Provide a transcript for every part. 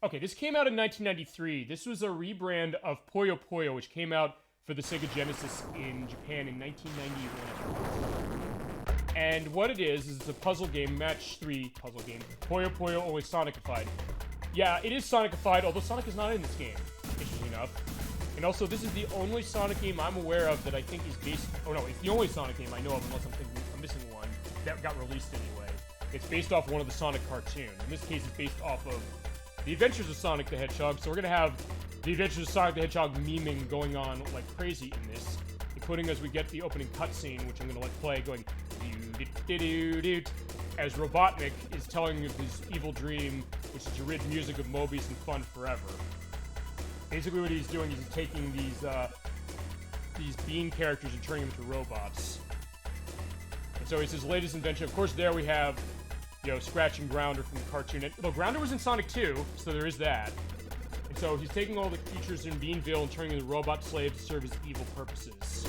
Okay, this came out in 1993. This was a rebrand of Puyo Puyo, which came out for the Sega Genesis in Japan in 1991. And what it is it's a puzzle game, match 3 puzzle game. Puyo Puyo, only Sonicified. Yeah, it is Sonicified, although Sonic is not in this game, interestingly enough. And also, this is the only Sonic game I'm aware of that I think is based... Oh no, it's the only Sonic game I know of, unless I'm missing one, that got released anyway. It's based off one of the Sonic cartoons. In this case, it's based off of The Adventures of Sonic the Hedgehog, so we're gonna have The Adventures of Sonic the Hedgehog memeing going on like crazy in this, including as we get the opening cutscene, which I'm gonna let play, going as Robotnik is telling of his evil dream, which is to rid music of Mobius and fun forever. Basically what he's doing is he's taking these bean characters and turning them into robots. And so it's his latest invention. Of course, there we have, you know, Scratch and Grounder from the cartoon. Although Grounder was in Sonic 2, so there is that. And so he's taking all the creatures in Beanville and turning them into robot slaves to serve his evil purposes.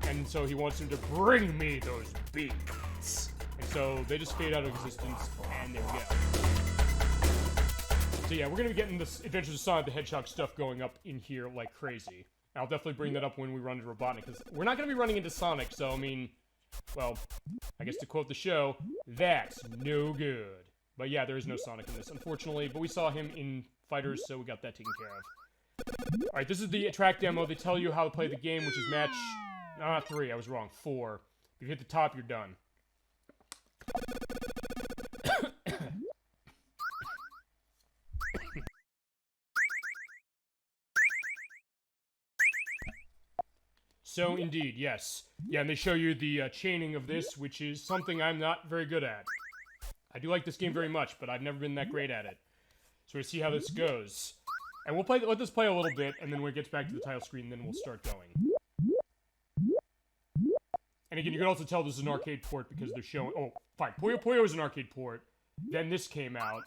And so he wants them to bring me those beans. And so they just fade out of existence, and there we go. So yeah, we're going to be getting this Adventures of Sonic the Hedgehog stuff going up in here like crazy. I'll definitely bring that up when we run into Robotnik, because we're not going to be running into Sonic, so I mean, well, I guess to quote the show, that's no good. But yeah, there is no Sonic in this, unfortunately, but we saw him in Fighters, so we got that taken care of. Alright, this is the track demo. They tell you how to play the game, which is match... No, not 3, I was wrong. 4. If you hit the top, you're done. So, indeed, yes. Yeah, and they show you the chaining of this, which is something I'm not very good at. I do like this game very much, but I've never been that great at it. So we'll see how this goes. And we'll let this play a little bit, and then when it gets back to the title screen, then we'll start going. And again, you can also tell this is an arcade port because they're showing... Oh, fine. Puyo Puyo is an arcade port. Then this came out.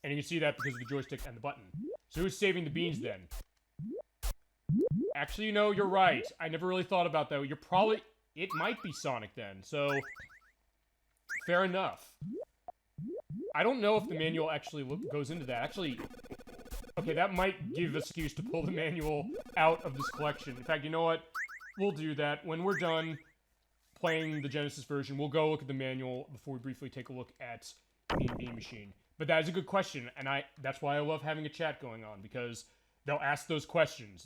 And you can see that because of the joystick and the button. So who's saving the beans then? Actually, you know, you're right. I never really thought about that. You're probably... It might be Sonic then. So, fair enough. I don't know if the manual actually goes into that. Actually, okay, that might give an excuse to pull the manual out of this collection. In fact, you know what? We'll do that. When we're done playing the Genesis version, we'll go look at the manual before we briefly take a look at Mean Bean Machine. But that is a good question, and that's why I love having a chat going on, because they'll ask those questions.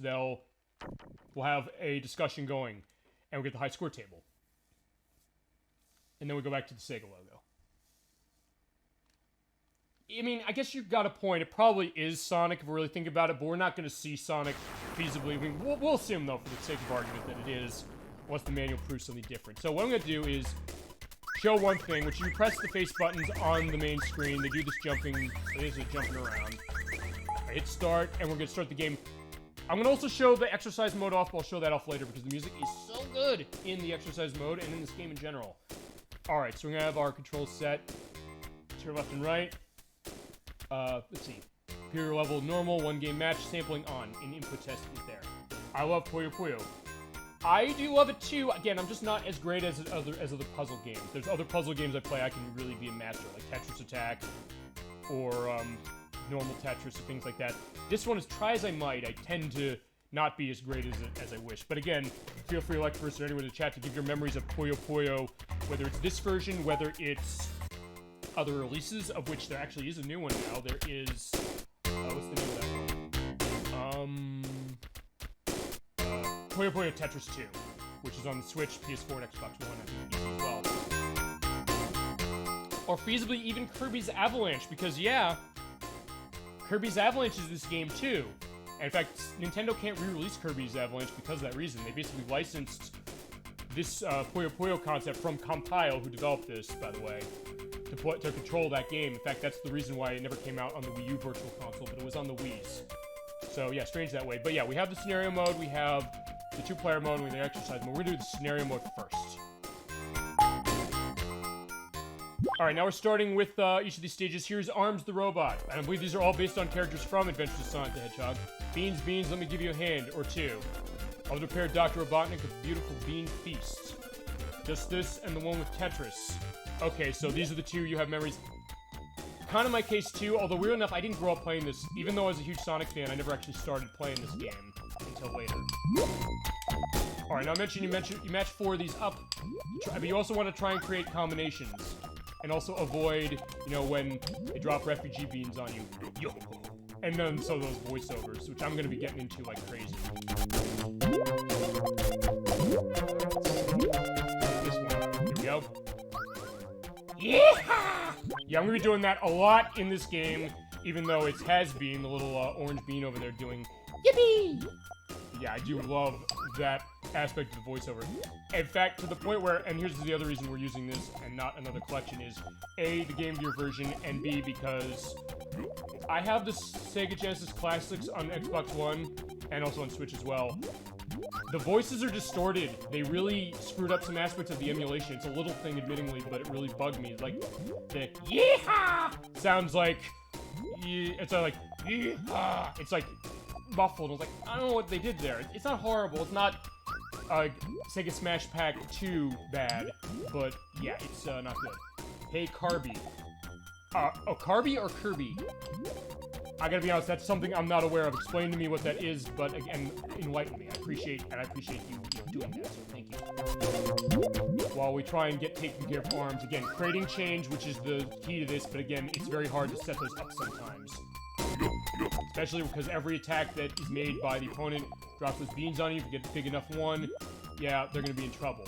We'll have a discussion going, and we'll get the high score table. And then we go back to the Sega logo. I mean, I guess you've got a point. It probably is Sonic if we really think about it, but we're not going to see Sonic feasibly. I mean, we'll assume, though, for the sake of argument, that it is, once the manual proves something different. So what I'm going to do is show one thing, which you press the face buttons on the main screen. They do this jumping, basically jumping around. I hit start, and we're going to start the game. I'm going to also show the exercise mode off, but I'll show that off later, because the music is so good in the exercise mode and in this game in general. Alright, so we're going to have our controls set to left and right. Let's see. Superior level normal, 1 game match, sampling on, and input test is there. I love Puyo Puyo. I do love it too. Again, I'm just not as great as other puzzle games. There's other puzzle games I play I can really be a master, like Tetris Attack, or normal Tetris, or things like that. This one, as try as I might, I tend to not be as great as I wish. But again, feel free, like first or anyone in the chat, to give your memories of Puyo Puyo, whether it's this version, whether it's other releases, of which there actually is a new one now. There is... what's the name of that one? Puyo Puyo Tetris 2, which is on the Switch, PS4, and Xbox One, and PC as well. Or feasibly even Kirby's Avalanche, because yeah, Kirby's Avalanche is this game too. And in fact, Nintendo can't re-release Kirby's Avalanche because of that reason. They basically licensed this Puyo Puyo concept from Compile, who developed this, by the way, to control that game. In fact, that's the reason why it never came out on the Wii U Virtual Console, but it was on the Wii's. So yeah, strange that way. But yeah, we have the scenario mode, we have the 2-player mode, and we have the exercise mode. We're going to do the scenario mode first. Alright, now we're starting with each of these stages. Here's Arms the Robot. And I believe these are all based on characters from Adventures of Sonic the Hedgehog. Beans, beans, let me give you a hand, or two. I'll prepare Dr. Robotnik a beautiful bean feast. Just this and the one with Tetris. Okay, so these are the two you have memories. kind of my case too, although weird enough, I didn't grow up playing this. Even though I was a huge Sonic fan, I never actually started playing this game until later. Alright, now you match 4 of these up, but you also want to try and create combinations. And also avoid, you know, when they drop refugee beans on you. Yo! And then so those voiceovers, which I'm going to be getting into like crazy. This one. Here we go. Yeah! Yeah, I'm going to be doing that a lot in this game, even though it has been the little orange bean over there doing yippee! Yeah, I do love that aspect of the voiceover. In fact, to the point where, and here's the other reason we're using this and not another collection, is A, the Game Gear version, and B, because I have the Sega Genesis Classics on Xbox One, and also on Switch as well. The voices are distorted. They really screwed up some aspects of the emulation. It's a little thing, admittingly, but it really bugged me. Like, the yeehaw sounds like, it's like, yeehaw. It's like muffled. I was like, I don't know what they did there. It's not horrible. It's not Sega Smash Pack 2 bad, but yeah, it's not good. Hey, Kirby. Kirby or Kirby? I gotta be honest, that's something I'm not aware of. Explain to me what that is, but again, enlighten me. I appreciate you doing that, so thank you. While we try and get taken care of arms, again, creating change, which is the key to this, but again, it's very hard to set those up sometimes. Especially because every attack that is made by the opponent drops those beans on you. If you get a big enough one, yeah, they're gonna be in trouble.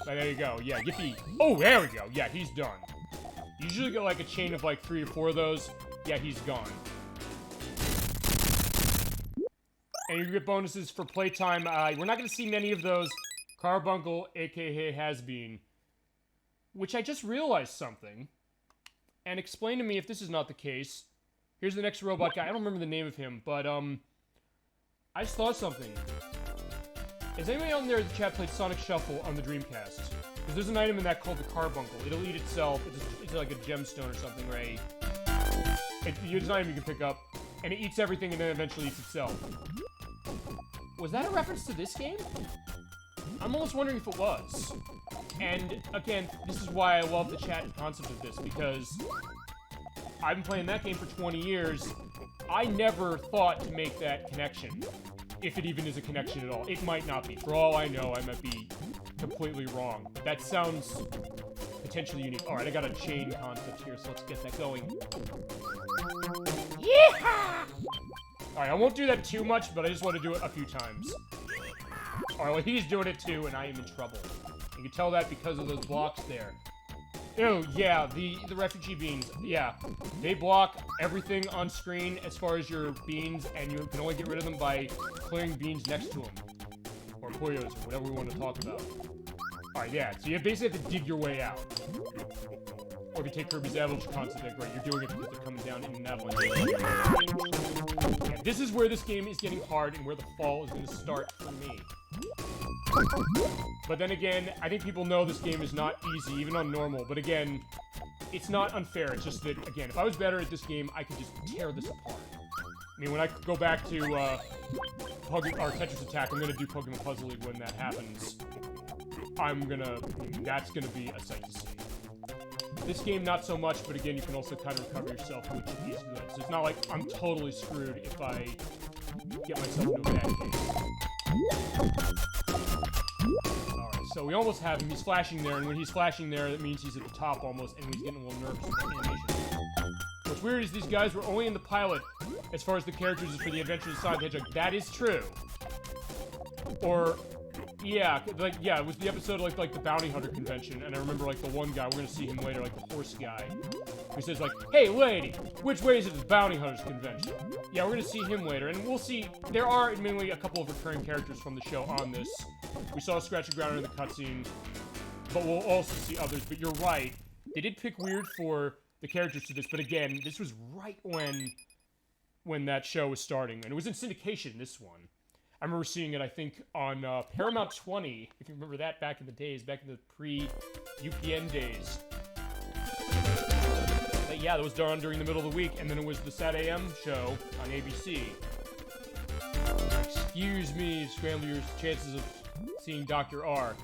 There you go, yeah, yippee. Oh, there we go, yeah, he's done. You usually get like a chain of like 3 or 4 of those. Yeah, he's gone. And you get bonuses for playtime. We're not going to see many of those. Carbuncle, aka Has-Been. Which I just realized something. And explain to me if this is not the case. Here's the next robot guy. I don't remember the name of him, but I just thought something. Is anybody on there in the chat played Sonic Shuffle on the Dreamcast? Because there's an item in that called the Carbuncle. It'll eat itself. It's like a gemstone or something, right? It's an item you can pick up, and it eats everything and then eventually eats itself. Was that a reference to this game? I'm almost wondering if it was. And, again, this is why I love the chat concept of this, because I've been playing that game for 20 years. I never thought to make that connection. If it even is a connection at all. It might not be. For all I know, I might be completely wrong. But that sounds potentially unique. Alright, I got a chain concept here, so let's get that going. Yeehaw! Alright, I won't do that too much, but I just want to do it a few times. Alright, well, he's doing it too, and I am in trouble. You can tell that because of those blocks there. Oh, yeah, the refugee beans. Yeah, they block everything on screen as far as your beans, and you can only get rid of them by clearing beans next to them. Or Poyos, or whatever we want to talk about. Alright, yeah, so you basically have to dig your way out. Or if you take Kirby's Avalanche concept, like, right, you're doing it because they're coming down in an avalanche. Yeah, this is where this game is getting hard, and where the fall is going to start for me. But then again, I think people know this game is not easy, even on normal. But again, it's not unfair. It's just that, again, if I was better at this game, I could just tear this apart. I mean, when I go back to Tetris Attack, I'm going to do Pokemon Puzzle League when that happens. That's going to be a sight to see. This game, not so much, but again, you can also kind of recover yourself, which is good. So it's not like I'm totally screwed if I get myself into a bad case. Alright, so we almost have him. He's flashing there, and when he's flashing there, that means he's at the top almost, and he's getting a little nervous with the animation. What's weird is these guys were only in the pilot as far as the characters is for the Adventures of Sonic the Hedgehog. That is true. Or, yeah, like, yeah, it was the episode like the Bounty Hunter convention, and I remember, like, the one guy, we're gonna see him later, like, the horse guy, who says, like, hey, lady, which way is it to the Bounty Hunters convention? Yeah, we're gonna see him later, and we'll see, there are, admittedly, a couple of recurring characters from the show on this. We saw Scratchy Grounder in the cutscene, but we'll also see others, but you're right. They did pick weird for the characters to this, but again, this was right when that show was starting, and it was in syndication, this one. I remember seeing it, I think, on Paramount 20, if you remember that back in the days, back in the pre-UPN days. But yeah, that was done during the middle of the week, and then it was the Sat AM show on ABC. Excuse me, scramble your chances of seeing Dr. R.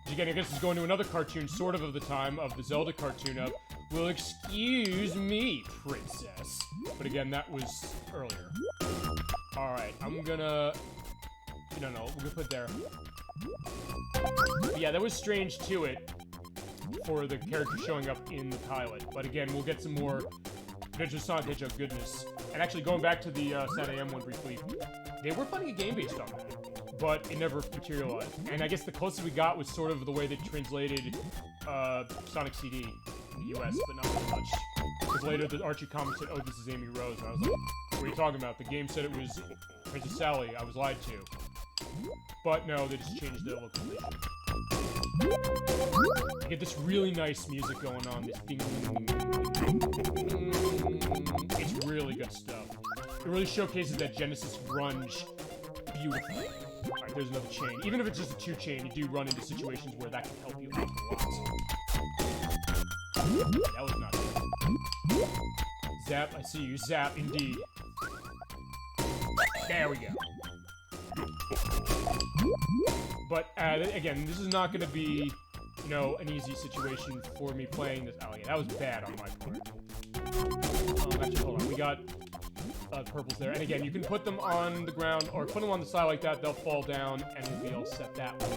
Which again, I guess is going to another cartoon, sort of the time, of the Zelda cartoon of Well, excuse me, princess. But again, that was earlier. Alright, I'm gonna... No, we're gonna put it there. But yeah, that was strange to it for the character showing up in the pilot. But again, we'll get some more Adventure Sonic the Hedgehog goodness. And actually, going back to the Saturday AM one briefly, they were planning a game based on that, but it never materialized. And I guess the closest we got was sort of the way they translated Sonic CD in the US, but not very much. Because later the Archie comment said, "Oh, this is Amy Rose," and I was like, "What are you talking about? The game said it was Princess Sally. I was lied to." But no, they just changed the localization. You get this really nice music going on. This ding. It's really good stuff. It really showcases that Genesis grunge beautifully. Alright, there's another chain. Even if it's just a 2-chain, you do run into situations where that can help you out a lot. Okay, that was not good. Zap, I see you. Zap, indeed. There we go. But, again, this is not going to be, you know, an easy situation for me playing this. Oh, yeah, that was bad on my part. Actually, hold on. We got purples there. And again, you can put them on the ground, or put them on the side like that. They'll fall down, and we'll be all set that way.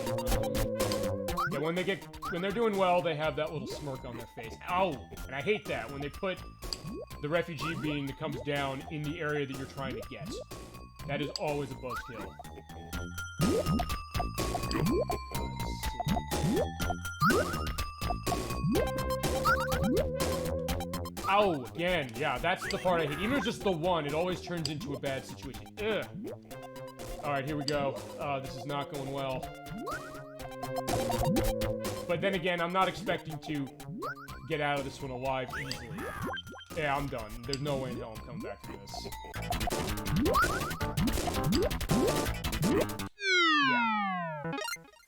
Yeah, when they're doing well, they have that little smirk on their face. Ow! And I hate that, when they put the refugee being that comes down in the area that you're trying to get. That is always a buzzkill. Ow, again. Yeah, that's the part I hate. Even if it's just the one, it always turns into a bad situation. Ugh. Alright, here we go. This is not going well. But then again, I'm not expecting to get out of this one alive easily. Yeah, I'm done. There's no way in hell I'm coming back from this. Yeah.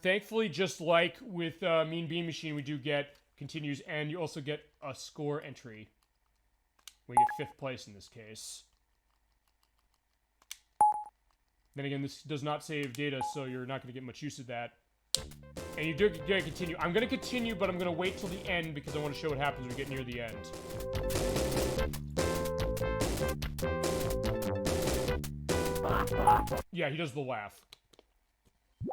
Thankfully, just like with Mean Bean Machine, we do get continues, and you also get a score entry. We get 5th place in this case. Then again, this does not save data, so you're not going to get much use of that. And you do get to continue. I'm going to continue, but I'm going to wait till the end because I want to show what happens when we get near the end. Yeah, he does the laugh.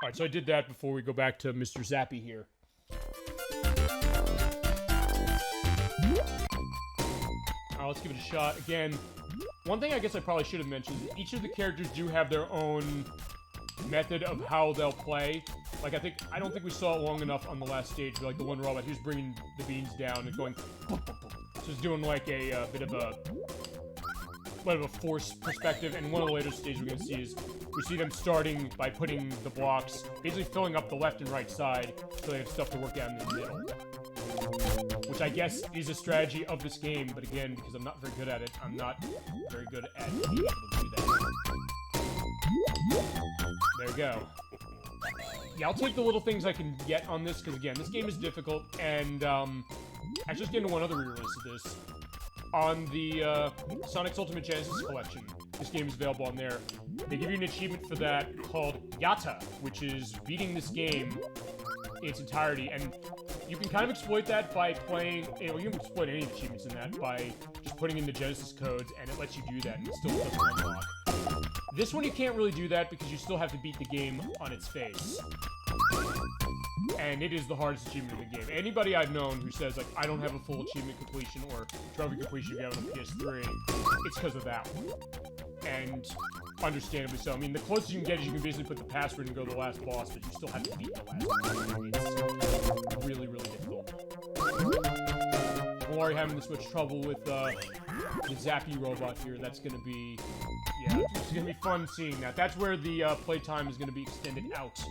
Alright, so I did that before we go back to Mr. Zappy here. Let's give it a shot. Again, one thing I guess I probably should have mentioned is each of the characters do have their own method of how they'll play. Like, I don't think we saw it long enough on the last stage, like the one robot who's bringing the beans down and going... So it's doing like a bit of a force perspective, and one of the later stages we're going to see is we see them starting by putting the blocks, basically filling up the left and right side, so they have stuff to work out in the middle. Which I guess is a strategy of this game, but again, because I'm not very good at it, I'm not very good at being able to do that. There we go. Yeah, I'll take the little things I can get on this, because again, this game is difficult, and actually, let's get into one other re-release of this. On the Sonic's Ultimate Genesis Collection, this game is available on there. They give you an achievement for that called Yata, which is beating this game in its entirety, and you can kind of exploit that by playing, you know, you can exploit any achievements in that by just putting in the Genesis codes, and it lets you do that, and it still doesn't unlock. This one you can't really do that because you still have to beat the game on its face. And it is the hardest achievement in the game. Anybody I've known who says, like, I don't have a full achievement completion or trophy completion if you have it on the PS3, it's because of that one. And understandably so. I mean, the closest you can get is you can basically put the password and go to the last boss, but you still have to beat the last boss. It's really, really difficult. Don't worry having this much trouble with the Zappy robot here. That's going to be... Yeah, it's going to be fun seeing that. That's where the playtime is going to be extended out.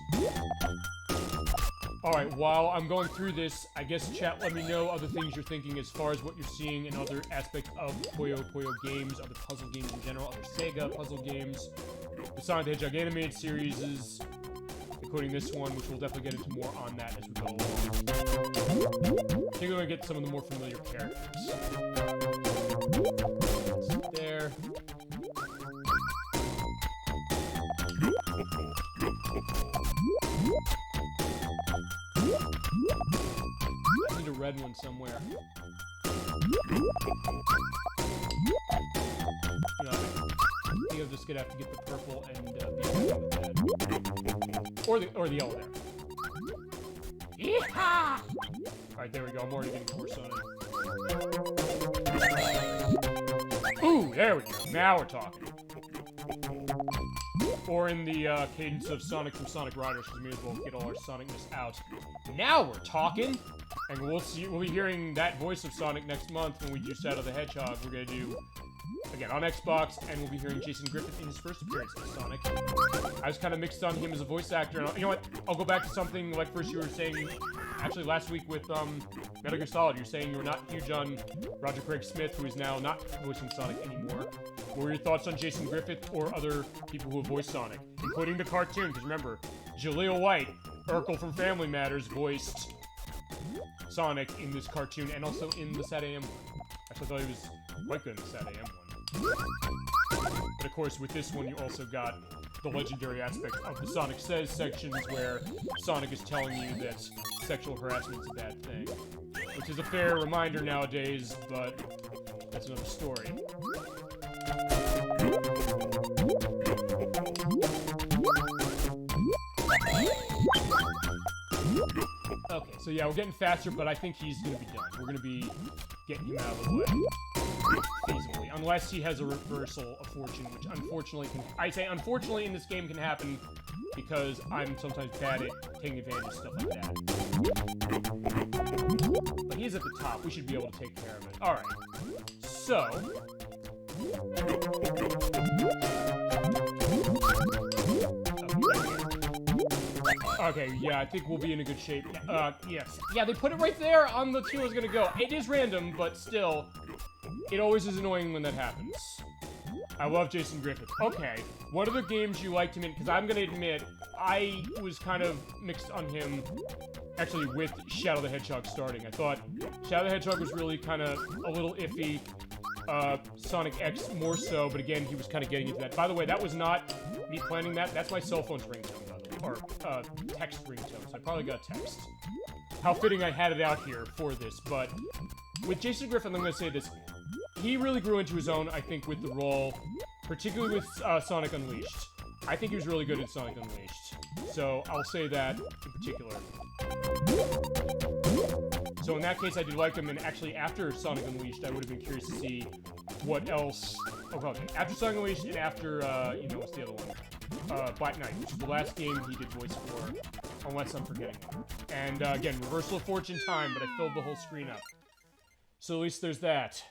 Alright, while I'm going through this, I guess chat, let me know other things you're thinking as far as what you're seeing in other aspects of Puyo games, other puzzle games in general, other Sega puzzle games, the Sonic the Hedgehog animated series, including this one, which we'll definitely get into more on that as we go along. I think we're going to get some of the more familiar characters. There. I need a red one somewhere. You know, I think I'm just gonna have to get the purple and be happy with that. Or the yellow there. Yeehaw! Alright, there we go. I'm already getting more Sonic. Ooh, there we go. Now we're talking. Or in the cadence of Sonic from Sonic Riders, because we may as well get all our Sonicness out. Now we're talking! And we'll be hearing that voice of Sonic next month when we do Shadow the Hedgehog. We're gonna do, again, on Xbox, and we'll be hearing Jason Griffith in his first appearance as Sonic. I was kind of mixed on him as a voice actor, and you know what? I'll go back to something like first you were saying, actually last week with Metal Gear Solid, you were saying you were not huge on Roger Craig Smith, who is now not voicing Sonic anymore. What were your thoughts on Jason Griffith or other people who have voiced Sonic, including the cartoon? Because remember, Jaleel White, Urkel from Family Matters, voiced Sonic in this cartoon and also in the Sad AM one. Actually, I thought he was quite good in the Sad AM one. But of course, with this one, you also got the legendary aspect of the Sonic Says sections where Sonic is telling you that sexual harassment is a bad thing. Which is a fair reminder nowadays, but that's another story. Okay, so yeah, we're getting faster, but I think he's gonna be done. We're gonna be getting him out of the way. Feasibly. Unless he has a reversal of fortune, which unfortunately can... I say unfortunately in this game can happen because I'm sometimes bad at taking advantage of stuff like that. But he's at the top. We should be able to take care of it. Alright. So... Okay, yeah, I think we'll be in a good shape. Yes. Yeah, they put it right there on the 2 I was gonna go. It is random, but still, it always is annoying when that happens. I love Jason Griffith. Okay, what other games you liked him in? Because I'm gonna admit, I was kind of mixed on him, actually, with Shadow the Hedgehog starting. I thought Shadow the Hedgehog was really kind of a little iffy. Sonic X more so, but again, he was kind of getting into that. By the way, that was not me planning that. That's my cell phone's ringtone, by the way. Or, text ringtone, so I probably got a text. How fitting I had it out here for this, but with Jason Griffith, I'm going to say this. He really grew into his own, I think, with the role, particularly with Sonic Unleashed. I think he was really good at Sonic Unleashed. So, I'll say that in particular. So in that case, I did like him, and actually after Sonic Unleashed, I would have been curious to see what else... Oh, okay. After Sonic Unleashed and after, you know, what's the other one? Black Knight, which is the last game he did voice for, unless I'm forgetting one. And, again, Reversal of Fortune time, but I filled the whole screen up. So at least there's that.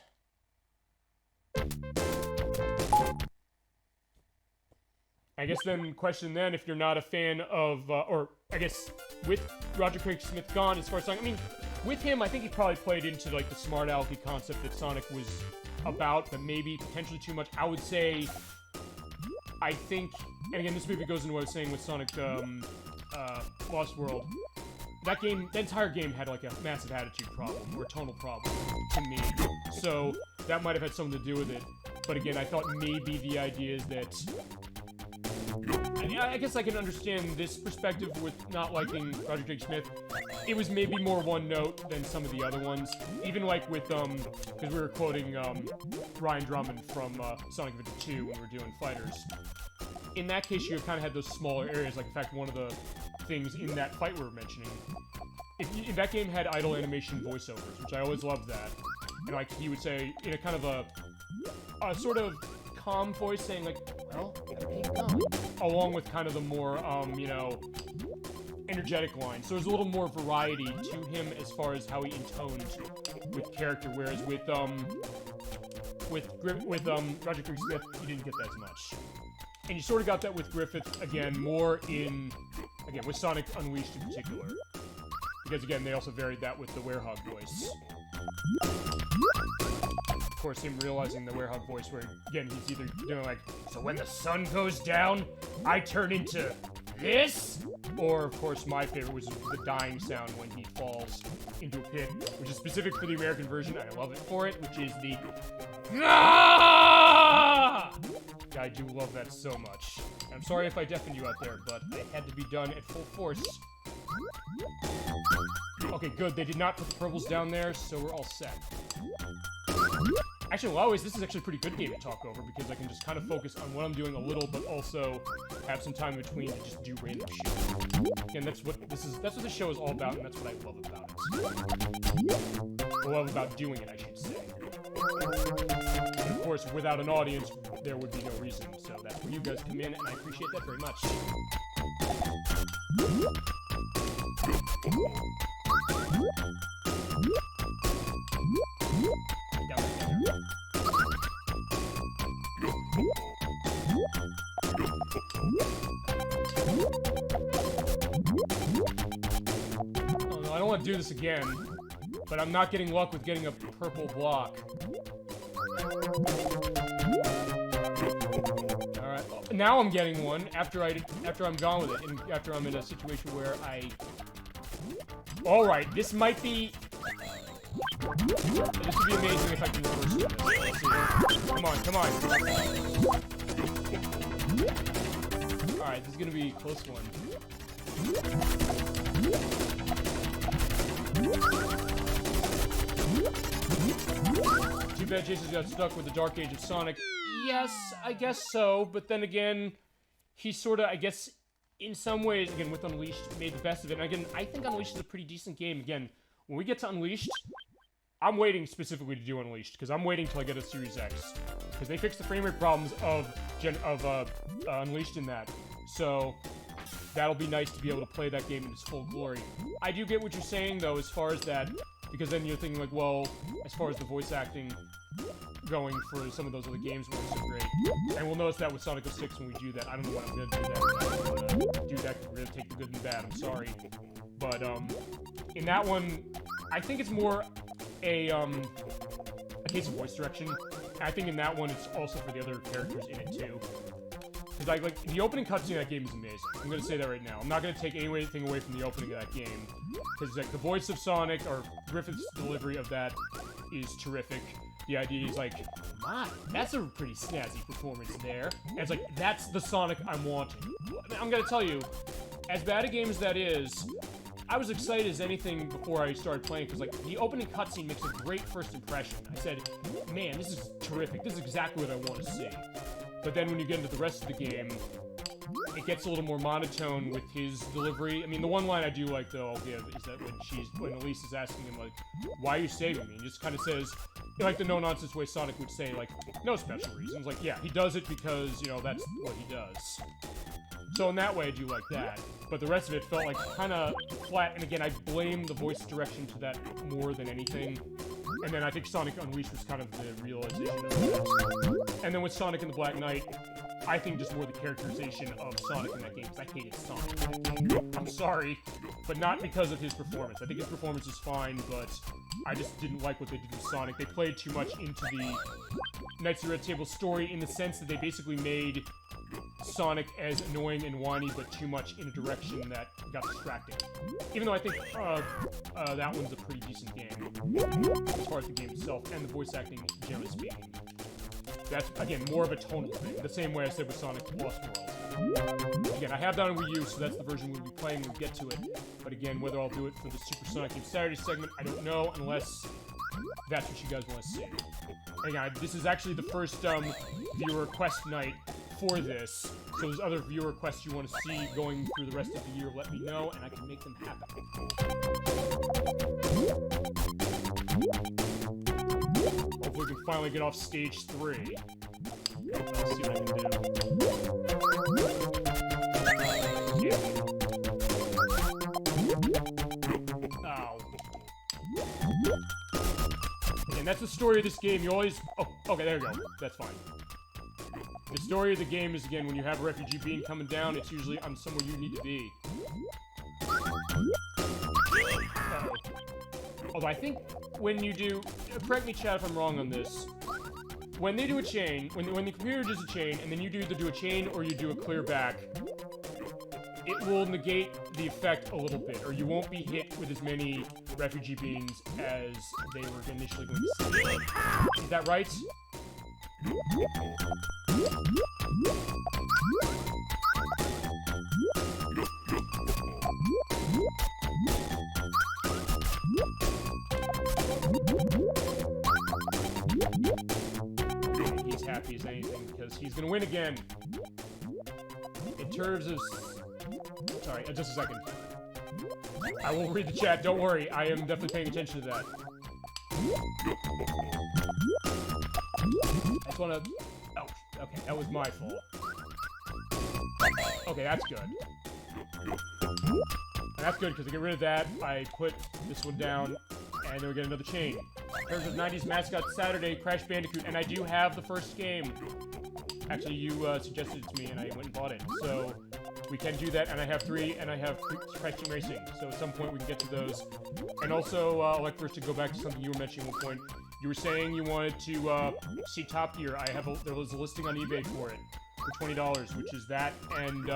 I guess then, question then, if you're not a fan of, or, I guess, with Roger Craig Smith gone, as far as Sonic, I mean, with him, I think he probably played into, like, the smart alecky concept that Sonic was about, but maybe potentially too much. I would say, I think, and again, this maybe goes into what I was saying with Sonic, Lost World. That game, the entire game had, like, a massive attitude problem, or a tonal problem, to me. So, that might have had something to do with it. But again, I thought maybe the idea is that... I guess I can understand this perspective with not liking Roger Craig Smith. It was maybe more one note than some of the other ones. Even like with, because we were quoting, Ryan Drummond from, Sonic Adventure 2 when we were doing Fighters. In that case, you kind of had those smaller areas. Like, in fact, one of the things in that fight we were mentioning, if that game had idle animation voiceovers, which I always loved that. And, like, he would say, in a kind of a sort of calm voice saying, like, well, gotta keep going. Along with kind of the more, you know, energetic lines. So there's a little more variety to him as far as how he intoned with character, whereas with Roger Craig Smith, you didn't get that as much. And you sort of got that with Griffith, again, more in, again, with Sonic Unleashed in particular. Because, again, they also varied that with the Werehog voice. Of course, him realizing the Werehog voice where, again, he's either doing like, so when the sun goes down, I turn into this? Or, of course, my favorite was the dying sound when he falls into a pit, which is specific for the American version, and I love it for it, which is the... Ah! I do love that so much. And I'm sorry if I deafened you out there, but it had to be done at full force. Okay, good. They did not put the purples down there, so we're all set. Actually, in a lot of ways, this is actually a pretty good game to talk over because I can just kind of focus on what I'm doing a little, but also have some time in between to just do random shit. And that's what this show is all about, and that's what I love about it. I love about doing it, I should say. And of course, without an audience, there would be no reason. So that's where you guys come in, and I appreciate that very much. Oh no, I don't want to do this again, but I'm not getting luck with getting a purple block. Alright, now I'm getting one after I'm gone with it, and after I'm in a situation where Alright, this might be... This would be amazing if I can reverse this. Let's see. Come on, come on. Alright, this is gonna be a close one. Too bad Jason's got stuck with the Dark Age of Sonic. Yes, I guess so, but then again, he sorta, I guess, in some ways, again, with Unleashed, made the best of it. And again, I think Unleashed is a pretty decent game. Again, when we get to Unleashed, I'm waiting specifically to do Unleashed, because I'm waiting till I get a Series X. Because they fixed the frame rate problems of Unleashed in that. So, that'll be nice to be able to play that game in its full glory. I do get what you're saying, though, as far as that, because then you're thinking, like, well, as far as the voice acting going for some of those other games where it's so great. And we'll notice that with Sonic 06 when we do that. I don't know what I'm going to do that. I'm going to do that because we're going to take the good and the bad. I'm sorry. But, in that one, I think it's more a case of voice direction. I think in that one, it's also for the other characters in it, too. Because, like, the opening cutscene of that game is amazing. I'm going to say that right now. I'm not going to take anything away from the opening of that game. Because, like, the voice of Sonic, or Griffith's delivery of that, is terrific. The idea is like, my, that's a pretty snazzy performance there. And it's like, that's the Sonic I'm wanting. I'm gonna tell you, as bad a game as that is, I was excited as anything before I started playing, because like, the opening cutscene makes a great first impression. I said, man, this is terrific. This is exactly what I want to see. But then when you get into the rest of the game, it gets a little more monotone with his delivery. I mean, the one line I do like, though, I'll give, is that when Elise is asking him, like, why are you saving me? And just kind of says, like the no-nonsense way Sonic would say, like, no special reasons. Like, yeah, he does it because, you know, that's what he does. So in that way, I do like that. But the rest of it felt like kind of flat. And again, I blame the voice direction to that more than anything. And then I think Sonic Unleashed was kind of the realization of that. And then with Sonic and the Black Knight, I think just more the characterization of Sonic in that game, because I hated Sonic in that game. I'm sorry, but not because of his performance. I think his performance is fine, but I just didn't like what they did with Sonic. They played too much into the Knights of the Red Table story in the sense that they basically made Sonic as annoying and whiny, but too much in a direction that got distracting. Even though I think that one's a pretty decent game, as far as the game itself, and the voice acting, generally speaking. That's, again, more of a tonal thing, the same way I said with Sonic Lost World. Again, I have that on Wii U, so that's the version we'll be playing when we get to it. But again, whether I'll do it for the Super Sonic Game Saturday segment, I don't know, unless that's what you guys want to see. Again, this is actually the first viewer request night for this. So there's other viewer requests you want to see going through the rest of the year, let me know, and I can make them happen. Hopefully we can finally get off stage 3. Let's see what I can do. Yeah. Ow. And that's the story of this game. You always... Oh, okay, there we go. That's fine. The story of the game is, again, when you have a refugee being coming down, it's usually on somewhere you need to be. Uh-oh. Although I think when you do... correct me, chat, if I'm wrong on this. When they do a chain, when the computer does a chain, and then you either do a chain or you do a clear back, it will negate the effect a little bit, or you won't be hit with as many refugee beans as they were initially going to see. Is that right? he's happy as anything, because he's gonna win again. In terms of... Sorry, just a second. I will read the chat, don't worry. I am definitely paying attention to that. I just wanna... Oh, okay, that was my fault. Okay, that's good. And that's good, because to get rid of that, I put this one down, and then we get another chain. In terms of 90s Mascot Saturday, Crash Bandicoot, and I do have the first game. Actually, you suggested it to me, and I went and bought it. So, we can do that, and I have 3, and I have Crash Team Racing. So at some point, we can get to those. And also, I'd like first to go back to something you were mentioning at one point. You were saying you wanted to see Top Gear. There was a listing on eBay for it for $20, which is that, and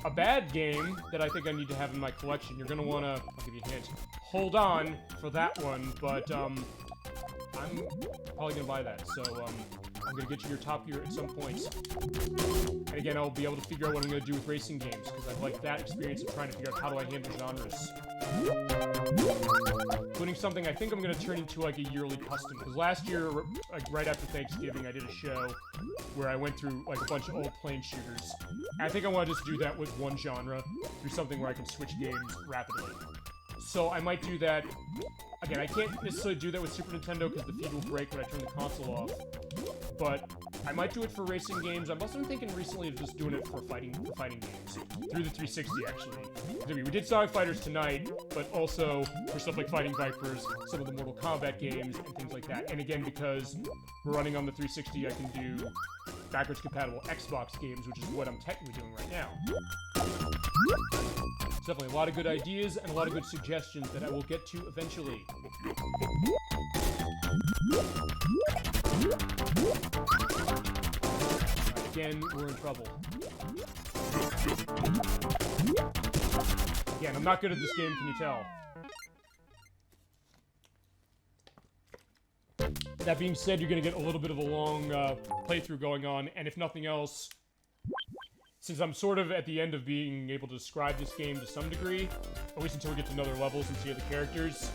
a bad game that I think I need to have in my collection. You're gonna wanna, I'll give you a hint, hold on for that one, but I'm probably gonna buy that, so I'm gonna get you your Top Gear at some point. And again, I'll be able to figure out what I'm gonna do with racing games, because I like that experience of trying to figure out how do I handle genres. Including something I think I'm gonna turn into like a yearly custom, because last year, like right after Thanksgiving, I did a show where I went through like a bunch of old plane shooters. And I think I want to just do that with one genre, through something where I can switch games rapidly. So I might do that. Again, I can't necessarily do that with Super Nintendo because the feed will break when I turn the console off. But I might do it for racing games. I've also been thinking recently of just doing it for fighting games. Through the 360, actually. I mean, we did Sonic Fighters tonight, but also for stuff like Fighting Vipers, some of the Mortal Kombat games, and things like that. And again, because we're running on the 360, I can do backwards compatible Xbox games, which is what I'm technically doing right now. It's definitely a lot of good ideas and a lot of good suggestions that I will get to eventually. Again, we're in trouble. Again, I'm not good at this game, can you tell? That being said, you're going to get a little bit of a long playthrough going on, and if nothing else, since I'm sort of at the end of being able to describe this game to some degree, at least until we get to another levels and see other characters,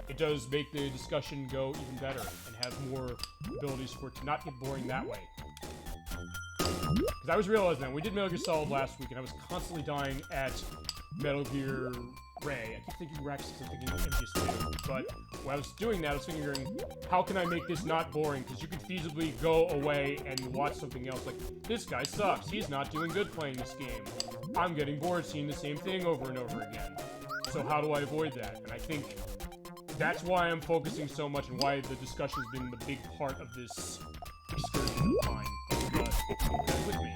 it does make the discussion go even better and have more abilities for it to not get boring that way. Because I was realizing that we did Metal Gear Solid last week, and I was constantly dying at Metal Gear Ray. I keep thinking Rex because I'm thinking MGS2. But while I was doing that, I was figuring, how can I make this not boring? Because you could feasibly go away and watch something else. Like, this guy sucks. He's not doing good playing this game. I'm getting bored seeing the same thing over and over again. So how do I avoid that? And I think that's why I'm focusing so much and why the discussion's been the big part of this excursion of mine. With me.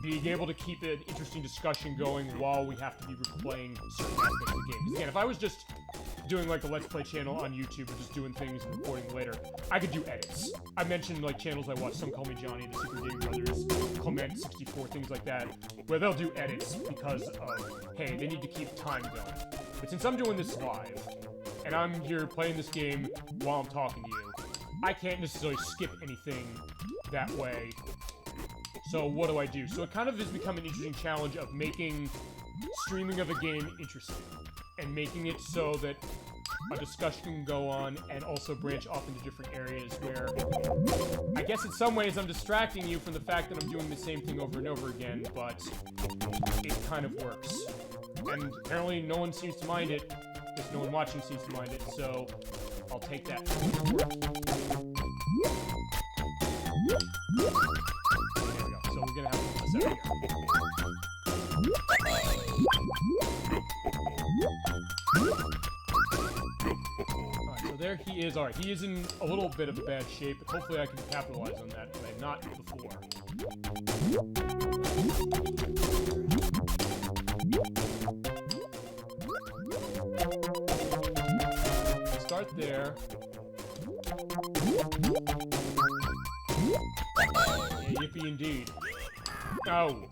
Being able to keep an interesting discussion going while we have to be replaying certain aspects of the game. Because again, if I was just doing like a Let's Play channel on YouTube and just doing things and recording later, I could do edits. I mentioned like channels I watch, Some Call Me Johnny, the Super Game Brothers, Clement 64, things like that, where they'll do edits because of, hey, they need to keep time going. But since I'm doing this live, and I'm here playing this game while I'm talking to you, I can't necessarily skip anything that way. So what do I do? So it kind of has become an interesting challenge of making streaming of a game interesting and making it so that a discussion can go on and also branch off into different areas where I guess in some ways I'm distracting you from the fact that I'm doing the same thing over and over again, but it kind of works. And apparently no one seems to mind it, because no one watching seems to mind it, so I'll take that. So we're gonna have a set here. Alright, so there he is. Alright, he is in a little bit of a bad shape, but hopefully I can capitalize on that, but I'm not before. Start there. Yeah, yippee indeed. Oh.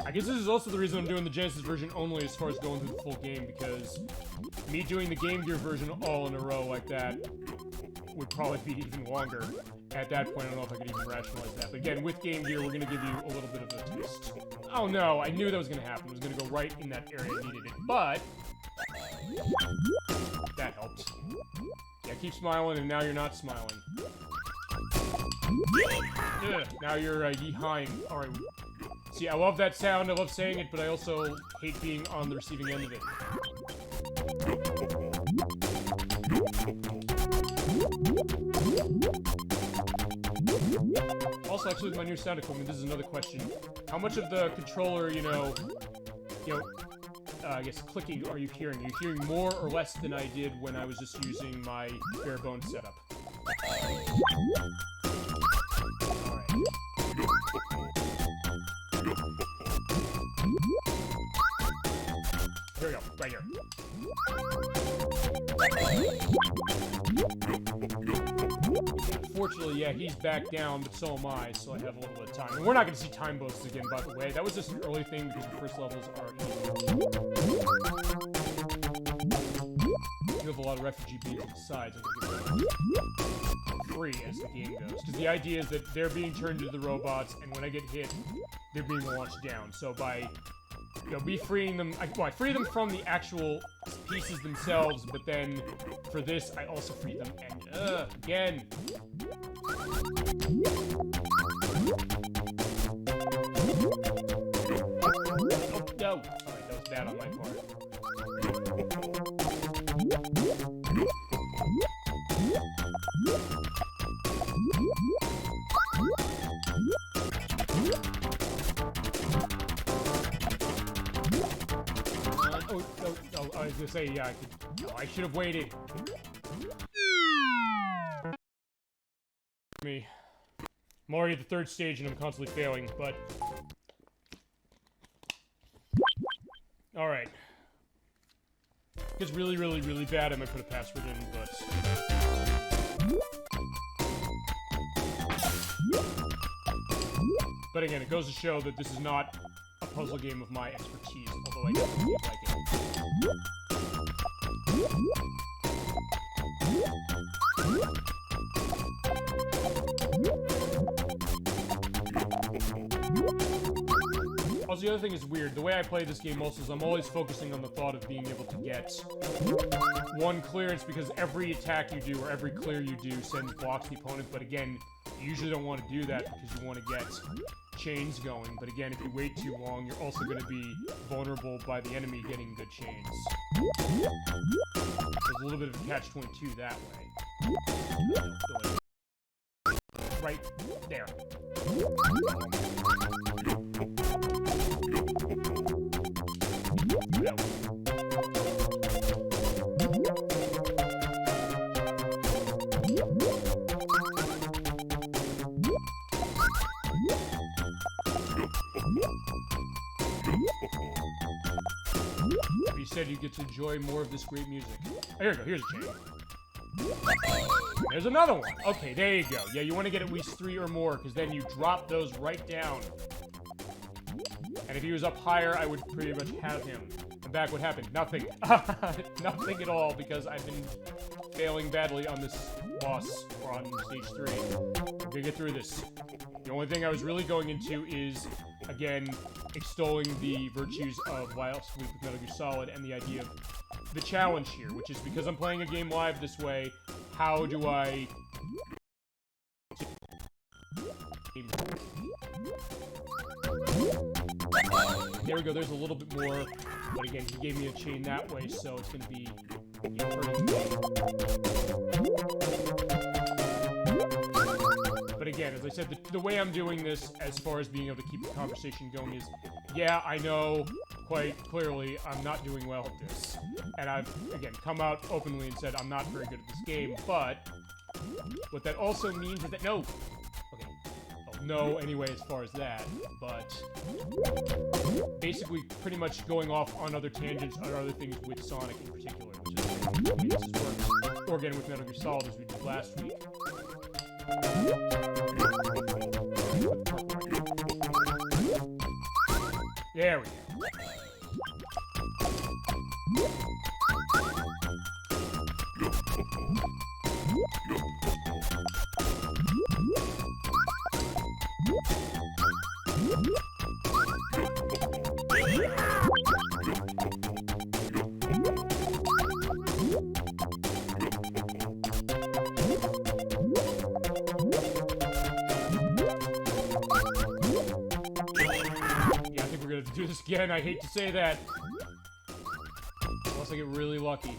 I guess this is also the reason I'm doing the Genesis version only as far as going through the full game, because me doing the Game Gear version all in a row like that would probably be even longer. At that point, I don't know if I could even rationalize that. But again, with Game Gear, we're going to give you a little bit of a taste. Oh no, I knew that was gonna happen. It was gonna go right in that area I needed it, but that helped. Yeah, keep smiling, and now you're not smiling. Ugh, now you're yeehaing. Alright. See, I love that sound, I love saying it, but I also hate being on the receiving end of it. Also, actually, with my new sound equipment, this is another question. How much of the controller, I guess clicking are you hearing? Are you hearing more or less than I did when I was just using my bare bones setup? Alright. Here we go, right here. Fortunately, yeah, he's back down, but so am I, so I have a little bit of time. And we're not going to see time boasts again, by the way. That was just an early thing because the first levels are easy. You have a lot of refugee beams on the sides. I'm going to get free as the game goes. Because the idea is that they're being turned into the robots, and when I get hit, they're being launched down. So by me freeing them, I free them from the actual pieces themselves, but then for this, I also free them, and, again. Oh, no! Alright, that was bad on my part. I was gonna say, yeah, I should have waited. I'm already at the third stage and I'm constantly failing, but... Alright. If it's really, really, really bad, I might put a password in, but... But again, it goes to show that this is not a puzzle game of my expertise, although I definitely like it. Also, the other thing is weird. The way I play this game also is I'm always focusing on the thought of being able to get one clearance, because every attack you do or every clear you do sends blocks to the opponent, but again, you usually don't want to do that because you want to get chains going, but again, if you wait too long, you're also going to be vulnerable by the enemy getting good chains. There's a little bit of a catch-22 that way. Right there. No. You said you get to enjoy more of this great music. Oh, here we go. Here's a chain. There's another one. Okay, there you go. Yeah, you want to get at least 3 or more, because then you drop those right down. And if he was up higher, I would pretty much have him. And back what happened? Nothing. Nothing at all, because I've been failing badly on this boss, or on stage 3. We're gonna get through this. The only thing I was really going into is, again, extolling the virtues of Last Week with Metal Gear Solid and the idea of the challenge here, which is because I'm playing a game live this way, how do I... There we go, there's a little bit more, but again, he gave me a chain that way, so it's going to be... But again, as I said, the way I'm doing this, as far as being able to keep the conversation going, is, yeah, I know quite clearly I'm not doing well at this. And I've, again, come out openly and said I'm not very good at this game, but what that also means is that, no! Okay. Oh, no, anyway, as far as that, but basically pretty much going off on other tangents on other things with Sonic in particular, which is, this is work. Or again with Metal Gear Solid, as we did last week. There we go. have to do this again. I hate to say that. Unless I get really lucky.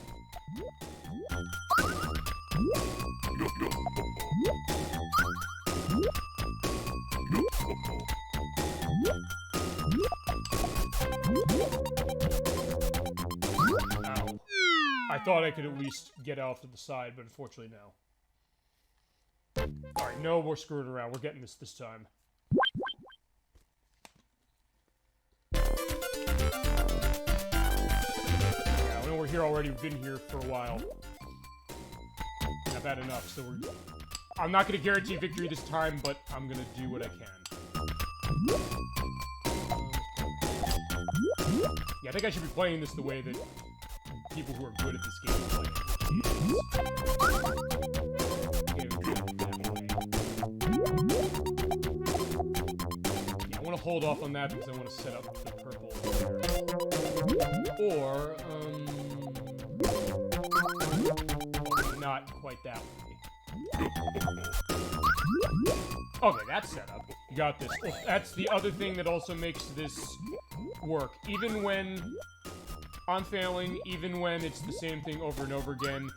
Ow. I thought I could at least get off to the side, but unfortunately no. Alright, no more screwing around. We're getting this time. Yeah, I know we're here already. We've been here for a while. I've had enough, so I'm not going to guarantee victory this time, but I'm going to do what I can. Yeah, I think I should be playing this the way that people who are good at this game play it. Yeah, I want to hold off on that because I want to set up the purple there. Or, not quite that way. Okay, that's set up. You got this. Oh, that's the other thing that also makes this work. Even when I'm failing, even when it's the same thing over and over again,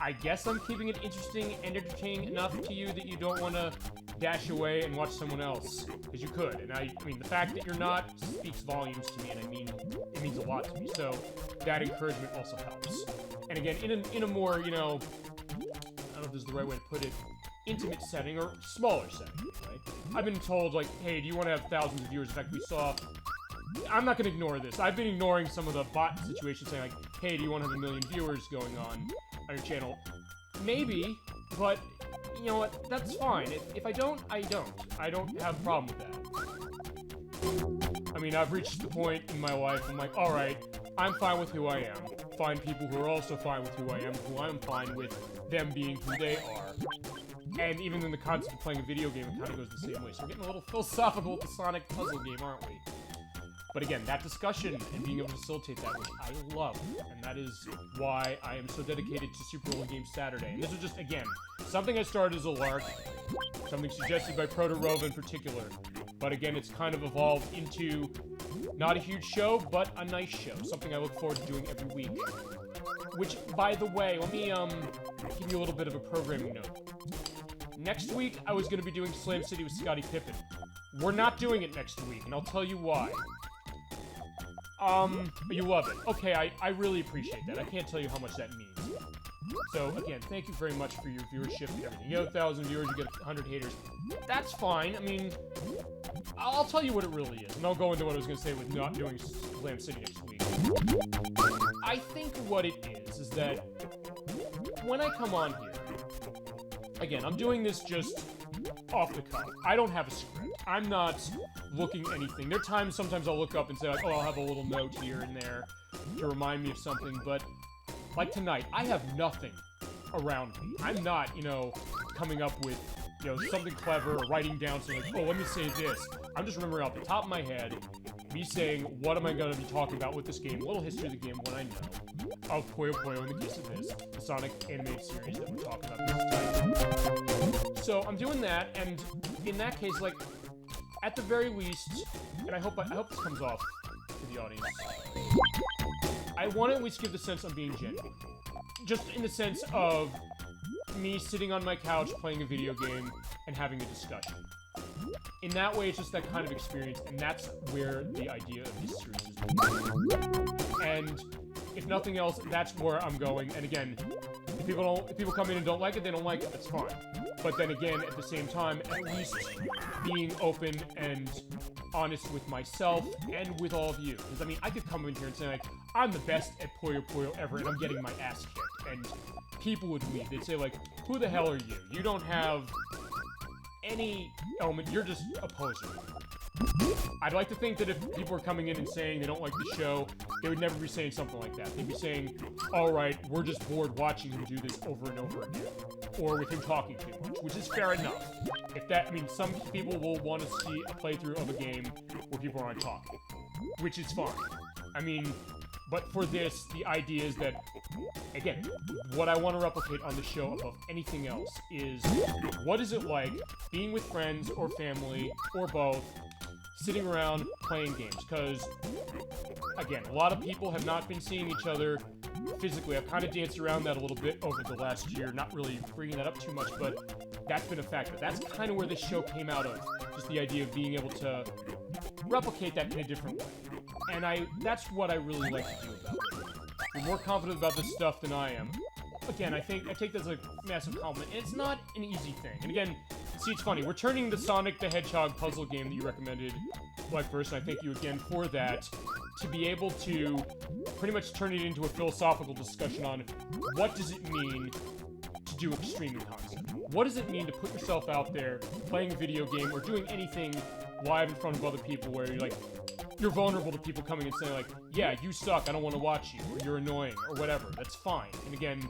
I guess I'm keeping it interesting and entertaining enough to you that you don't want to dash away and watch someone else. Because you could. And I mean, the fact that you're not speaks volumes to me, and I mean, it means a lot to me. So that encouragement also helps. And again, in a more, you know, I don't know if this is the right way to put it, intimate setting or smaller setting, right? I've been told, like, hey, do you want to have thousands of viewers? In fact, we saw... I'm not going to ignore this. I've been ignoring some of the bot situations saying, like, hey, do you want to have 1 million viewers going on your channel? Maybe, but, you know what? That's fine. If I don't, I don't. I don't have a problem with that. I mean, I've reached the point in my life, I'm like, alright, I'm fine with who I am. Find people who are also fine with who I am, who I'm fine with them being who they are. And even in the concept of playing a video game, it kind of goes the same way. So we're getting a little philosophical with the Sonic puzzle game, aren't we? But again, that discussion and being able to facilitate that, which I love, and that is why I am so dedicated to SuperOldGameSaturday. And this is just, again, something I started as a lark, something suggested by Proto-Rova in particular. But again, it's kind of evolved into not a huge show, but a nice show. Something I look forward to doing every week. Which, by the way, let me give you a little bit of a programming note. Next week, I was going to be doing Slam City with Scottie Pippen. We're not doing it next week, and I'll tell you why. You love it. Okay, I really appreciate that. I can't tell you how much that means. So, again, thank you very much for your viewership and everything. You get 1,000 viewers, you get 100 haters. That's fine. I mean, I'll tell you what it really is, and I'll go into what I was going to say with not doing Slam City next week. I think what it is that when I come on here, again, I'm doing this just off the cuff. I don't have a script. I'm not looking anything. There are times, sometimes I'll look up and say, like, oh, I'll have a little note here and there to remind me of something, but like tonight, I have nothing around me. I'm not, you know, coming up with, you know, something clever or writing down something like, oh, let me say this. I'm just remembering off the top of my head, me saying, what am I going to be talking about with this game? A little history of the game, what I know. Of Puyo Puyo in the case of this, the Sonic animated series that we're talking about this time. So I'm doing that, and in that case, like, at the very least, and I hope this comes off to the audience, I want to at least give the sense I'm being genuine. Just in the sense of me sitting on my couch playing a video game and having a discussion. In that way, it's just that kind of experience, and that's where the idea of this series is going. And if nothing else, that's where I'm going. And again, if people come in and don't like it, they don't like it. That's fine. But then again, at the same time, at least being open and honest with myself and with all of you. Because, I mean, I could come in here and say, like, I'm the best at Puyo Puyo ever, and I'm getting my ass kicked. And people would leave. They'd say, like, who the hell are you? You don't have any element. You're just a poser. I'd like to think that if people are coming in and saying they don't like the show, they would never be saying something like that. They'd be saying, alright, we're just bored watching him do this over and over again. Or with him talking too much, which is fair enough. If that, I mean, some people will want to see a playthrough of a game where people aren't talking, which is fine. I mean, but for this, the idea is that, again, what I want to replicate on the show above anything else is what is it like being with friends or family or both, sitting around playing games. Because, again, a lot of people have not been seeing each other physically. I've kind of danced around that a little bit over the last year, not really bringing that up too much, but that's been a factor. That's kind of where this show came out of, just the idea of being able to replicate that in a different way. And that's what I really like to do about it. You're more confident about this stuff than I am. Again, I take that as a massive compliment, and it's not an easy thing. And again, see, it's funny, we're turning the Sonic the Hedgehog puzzle game that you recommended, like, first, and I thank you again for that, to be able to pretty much turn it into a philosophical discussion on what does it mean to do extreme concept? What does it mean to put yourself out there, playing a video game, or doing anything live in front of other people where you're vulnerable to people coming and saying, like, yeah, you suck, I don't want to watch you, or you're annoying, or whatever. That's fine. And again,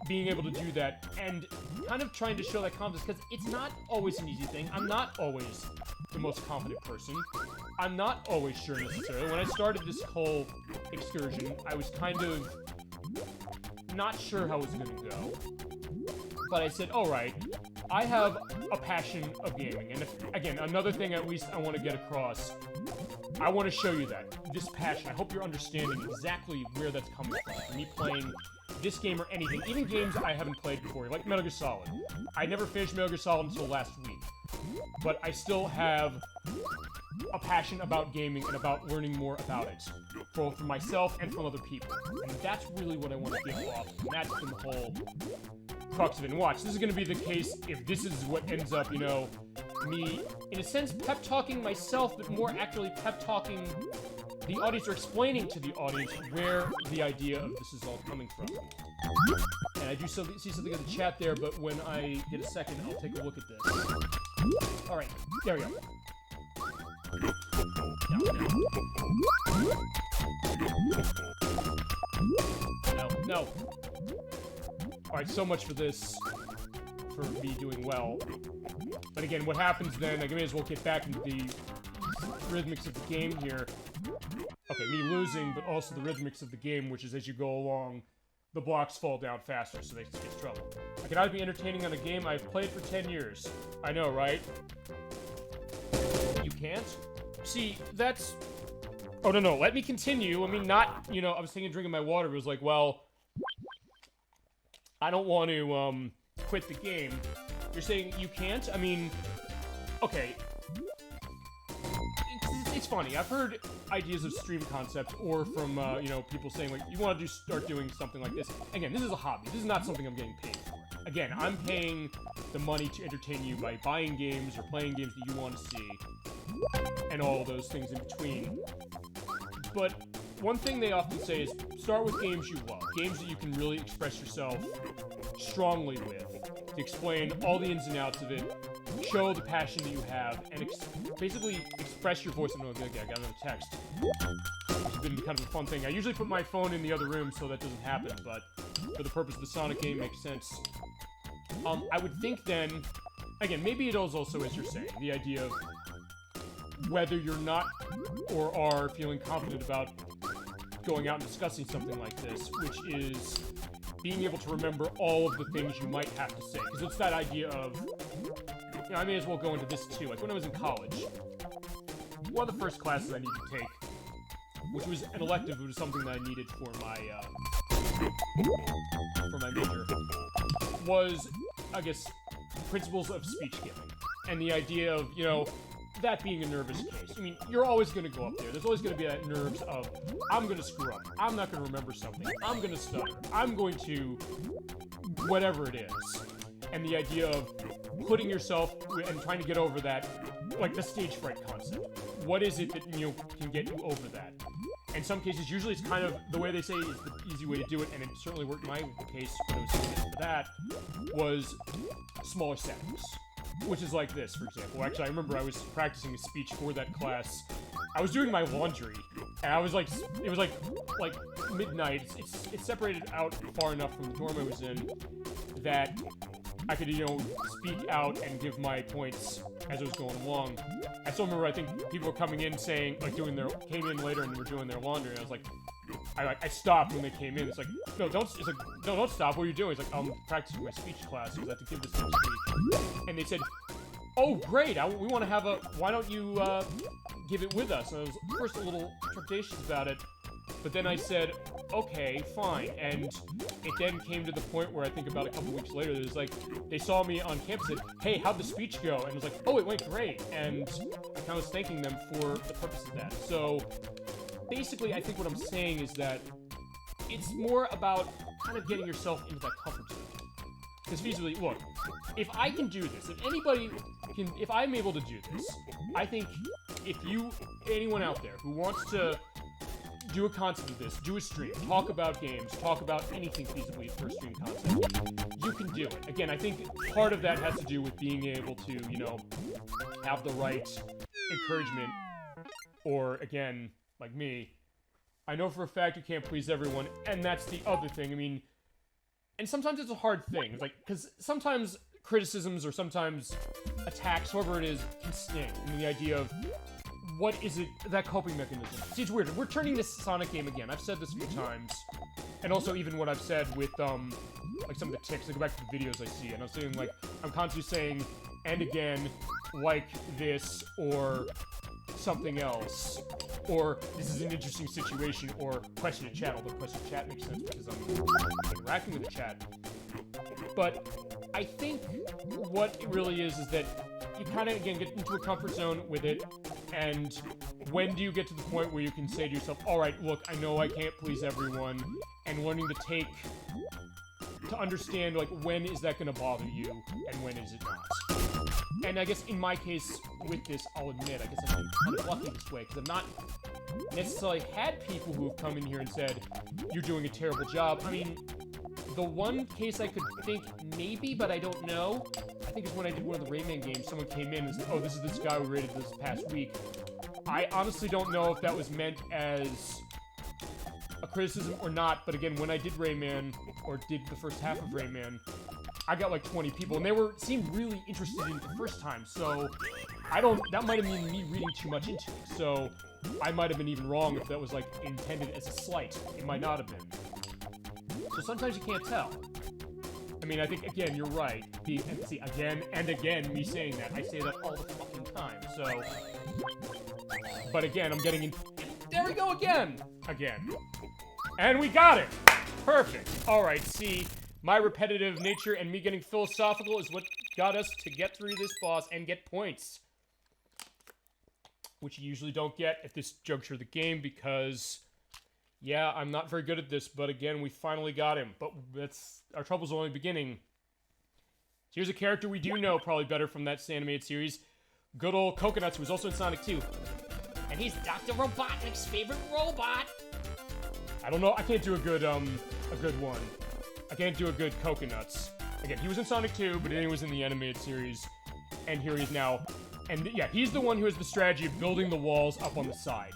being able to do that, and kind of trying to show that confidence, because it's not always an easy thing. I'm not always the most confident person. I'm not always sure necessarily. When I started this whole excursion, I was kind of not sure how it was going to go. But I said, alright, I have a passion of gaming. And again, another thing at least I want to get across, I want to show you that. This passion. I hope you're understanding exactly where that's coming from. For me playing this game or anything, even games I haven't played before, like Metal Gear Solid. I never finished Metal Gear Solid until last week. But I still have a passion about gaming and about learning more about it. Both for myself and from other people. And that's really what I want to give off. And that's been the whole crux of it. And watch, this is going to be the case if this is what ends up, me, in a sense, pep-talking myself, but more accurately pep-talking the audience, or explaining to the audience where the idea of this is all coming from. And I do see something in the chat there, but when I get a second, I'll take a look at this. Alright, there we go. No. Alright, so much for this, for me doing well. But again, what happens then, I may as well get back into the rhythmics of the game here. Okay, me losing, but also the rhythmics of the game, which is as you go along, the blocks fall down faster, so they get trouble. I can either be entertaining on a game I've played for 10 years. I know, right? You can't? See, that's... Oh, no, let me continue. I mean, not, I was thinking of drinking my water, but it was like, well, I don't want to, quit the game. You're saying you can't? I mean, okay. It's funny. I've heard ideas of stream concepts, or from, people saying, like, you want to start doing something like this. Again, this is a hobby. This is not something I'm getting paid for. Again, I'm paying the money to entertain you by buying games or playing games that you want to see, and all those things in between. But one thing they often say is start with games you love, games that you can really express yourself strongly with, to explain all the ins and outs of it, show the passion that you have, and basically express your voice. Okay, I got another text. It's been kind of a fun thing. I usually put my phone in the other room so that doesn't happen, but for the purpose of the Sonic game, makes sense. I would think then, again, maybe it is also, as you're saying, the idea of whether you're not or are feeling confident about going out and discussing something like this, which is being able to remember all of the things you might have to say. Because it's that idea of, I may as well go into this too. Like when I was in college, one of the first classes I needed to take, which was an elective, it was something that I needed for my major, was, I guess, principles of speech giving. And the idea of, that being a nervous case. I mean, you're always going to go up there. There's always going to be that nerves of, I'm going to screw up. I'm not going to remember something. I'm going to stutter. I'm going to whatever it is. And the idea of putting yourself and trying to get over that, like the stage fright concept. What is it that, can get you over that? In some cases, usually it's kind of, the way they say is the easy way to do it, and it certainly worked in my case when I was doing it for that, was smaller settings. Which is like this, for example. Actually, I remember I was practicing a speech for that class. I was doing my laundry, and I was like, it was like midnight. It's separated out far enough from the dorm I was in that I could, speak out and give my points as I was going along. I still remember, I think people were coming in saying, like, came in later and were doing their laundry, and I was like, I stopped when they came in. It's like, no, don't stop. What are you doing? It's like, I'm practicing my speech class because I have to give this speech. And they said, oh, great, we want to have a, why don't you give it with us? And I was first a little trepidatious about it, but then I said, okay, fine. And it then came to the point where I think about a couple weeks later, it was like, they saw me on campus and said, hey, how'd the speech go? And it was like, oh, it went great. And I kind of was thanking them for the purpose of that. So basically, I think what I'm saying is that it's more about kind of getting yourself into that comfort zone. Because feasibly, look, if I can do this, if anybody can, if I'm able to do this, I think if anyone out there who wants to do a concept of this, do a stream, talk about games, talk about anything feasibly for a stream concept, you can do it. Again, I think part of that has to do with being able to, you know, have the right encouragement, or again, like me, I know for a fact you can't please everyone, and that's the other thing. I mean, and sometimes it's a hard thing, like, because sometimes criticisms or sometimes attacks, however it is, can sting. I mean, the idea of what is it, that coping mechanism. See, it's weird. We're turning this Sonic game again. I've said this a few times, and also even what I've said with, like some of the tics. I go back to the videos I see, and I'm saying, like, I'm constantly saying, and again, like this, or something else, or this is an interesting situation, or question to chat, although question to chat makes sense because I'm interacting with the chat. But I think what it really is that you kind of, again, get into a comfort zone with it, and when do you get to the point where you can say to yourself, alright, look, I know I can't please everyone, and learning to understand, like, when is that going to bother you, and when is it not. And I guess in my case with this, I'll admit, I guess I've been kind of lucky this way, because I've not necessarily had people who have come in here and said, you're doing a terrible job. I mean, the one case I could think maybe, but I don't know, I think is when I did one of the Rayman games, someone came in and said, oh, this is this guy we rated this past week. I honestly don't know if that was meant as a criticism or not, but again, when I did Rayman, or did the first half of Rayman, I got like 20 people, and they seemed really interested in it the first time, so that might have been me reading too much into it, so I might have been even wrong if that was like intended as a slight. It might not have been. So sometimes you can't tell. I mean, I think, again, you're right. See, again and again, me saying that. I say that all the fucking time, so... But again, I'm getting in... There we go again! Again. And we got it! Perfect. Alright, see, my repetitive nature and me getting philosophical is what got us to get through this boss and get points. Which you usually don't get at this juncture of the game because... Yeah, I'm not very good at this, but again, we finally got him. But our trouble's only beginning. So here's a character we do know probably better from that animated series. Good old Coconuts, who was also in Sonic 2. And he's Dr. Robotnik's favorite robot! I don't know, I can't do a good one. I can't do a good Coconuts. Again, he was in Sonic 2, but then he was in the animated series. And here he is now. And yeah, he's the one who has the strategy of building the walls up on the side.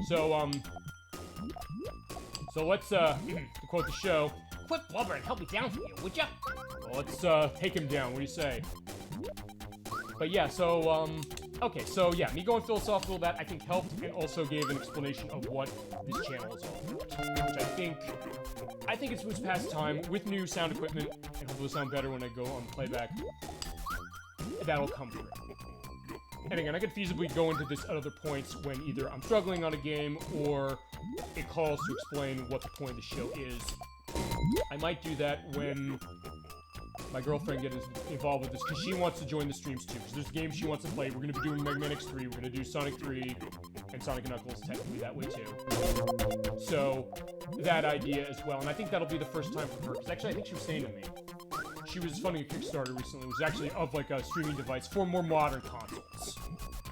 So let's, to quote the show, quit blubbering and help me down for you, would ya? Well, let's, take him down, what do you say? But yeah, so, okay, so yeah, me going philosophical, that I think helped, and also gave an explanation of what this channel is all about. Which I think it's moves past time, with new sound equipment, and hopefully it'll sound better when I go on playback. That'll come through. And again, I could feasibly go into this at other points when either I'm struggling on a game or it calls to explain what the point of the show is. I might do that when my girlfriend gets involved with this, because she wants to join the streams too, because there's games she wants to play. We're going to be doing Mega Man X3, we're going to do Sonic 3, and Sonic & Knuckles technically that way too. So, that idea as well, and I think that'll be the first time for her, because actually I think she was saying to me, she was funding a Kickstarter recently, it was actually of like a streaming device for more modern consoles.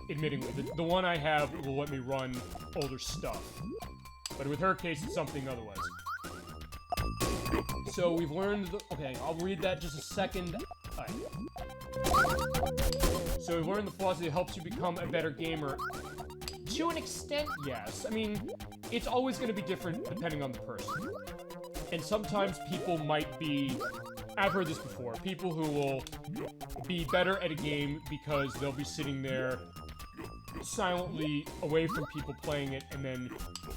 Admittingly, the one I have will let me run older stuff. But with her case, it's something otherwise. So we've learned, okay, I'll read that just a second. Right. So we've learned the philosophy that helps you become a better gamer. To an extent, yes. I mean, it's always going to be different depending on the person. And sometimes people might be... I've heard this before. People who will be better at a game because they'll be sitting there silently away from people playing it and then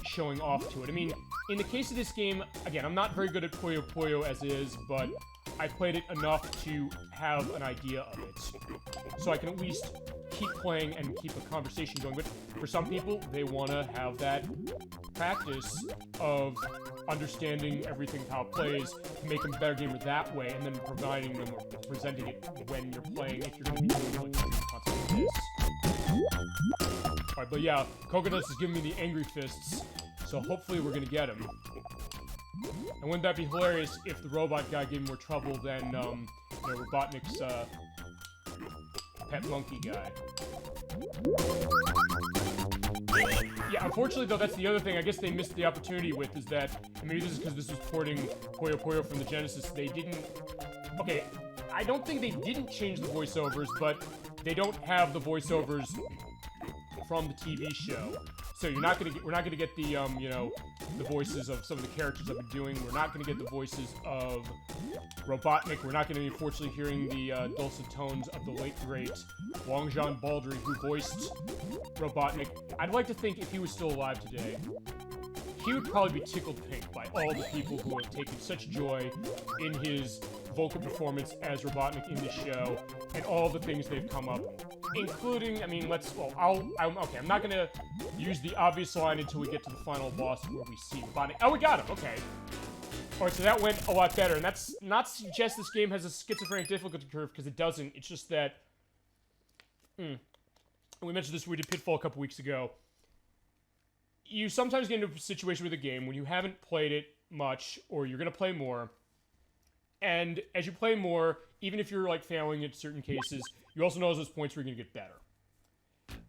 showing off to it. I mean, in the case of this game, again, I'm not very good at Puyo Puyo as is, but I played it enough to have an idea of it. So I can at least keep playing and keep a conversation going. But for some people, they want to have that practice of understanding everything, how it plays, to make them a better gamer that way, and then providing them or presenting it when you're playing, if you're going to be doing like content like this. Alright, but yeah, Coconuts is giving me the angry fists, so hopefully we're going to get him. And wouldn't that be hilarious if the robot guy gave more trouble than, you know, Robotnik's, pet monkey guy. Yeah, unfortunately, though, that's the other thing I guess they missed the opportunity with, is that, and maybe this is because this was porting Puyo Puyo from the Genesis, they didn't... Okay, I don't think they didn't change the voiceovers, but they don't have the voiceovers from the TV show. So we're not gonna get the, you know, the voices of some of the characters I've been doing. We're not gonna get the voices of Robotnik. We're not gonna be, unfortunately, hearing the dulcet tones of the late, great Wong-Jan Baldry, who voiced Robotnik. I'd like to think if he was still alive today, he would probably be tickled pink by all the people who have taken such joy in his vocal performance as Robotnik in this show, and all the things they've come up, including, I mean, okay, I'm not gonna use the obvious line until we get to the final boss where we see Robotnik. Oh, we got him, okay. Alright, so that went a lot better, and that's not to suggest this game has a schizophrenic difficulty curve, because it doesn't. It's just that, we mentioned this when we did Pitfall a couple weeks ago. You sometimes get into a situation with a game when you haven't played it much, or you're gonna play more, and as you play more, even if you're, like, failing at certain cases, you also know those points where you're gonna get better.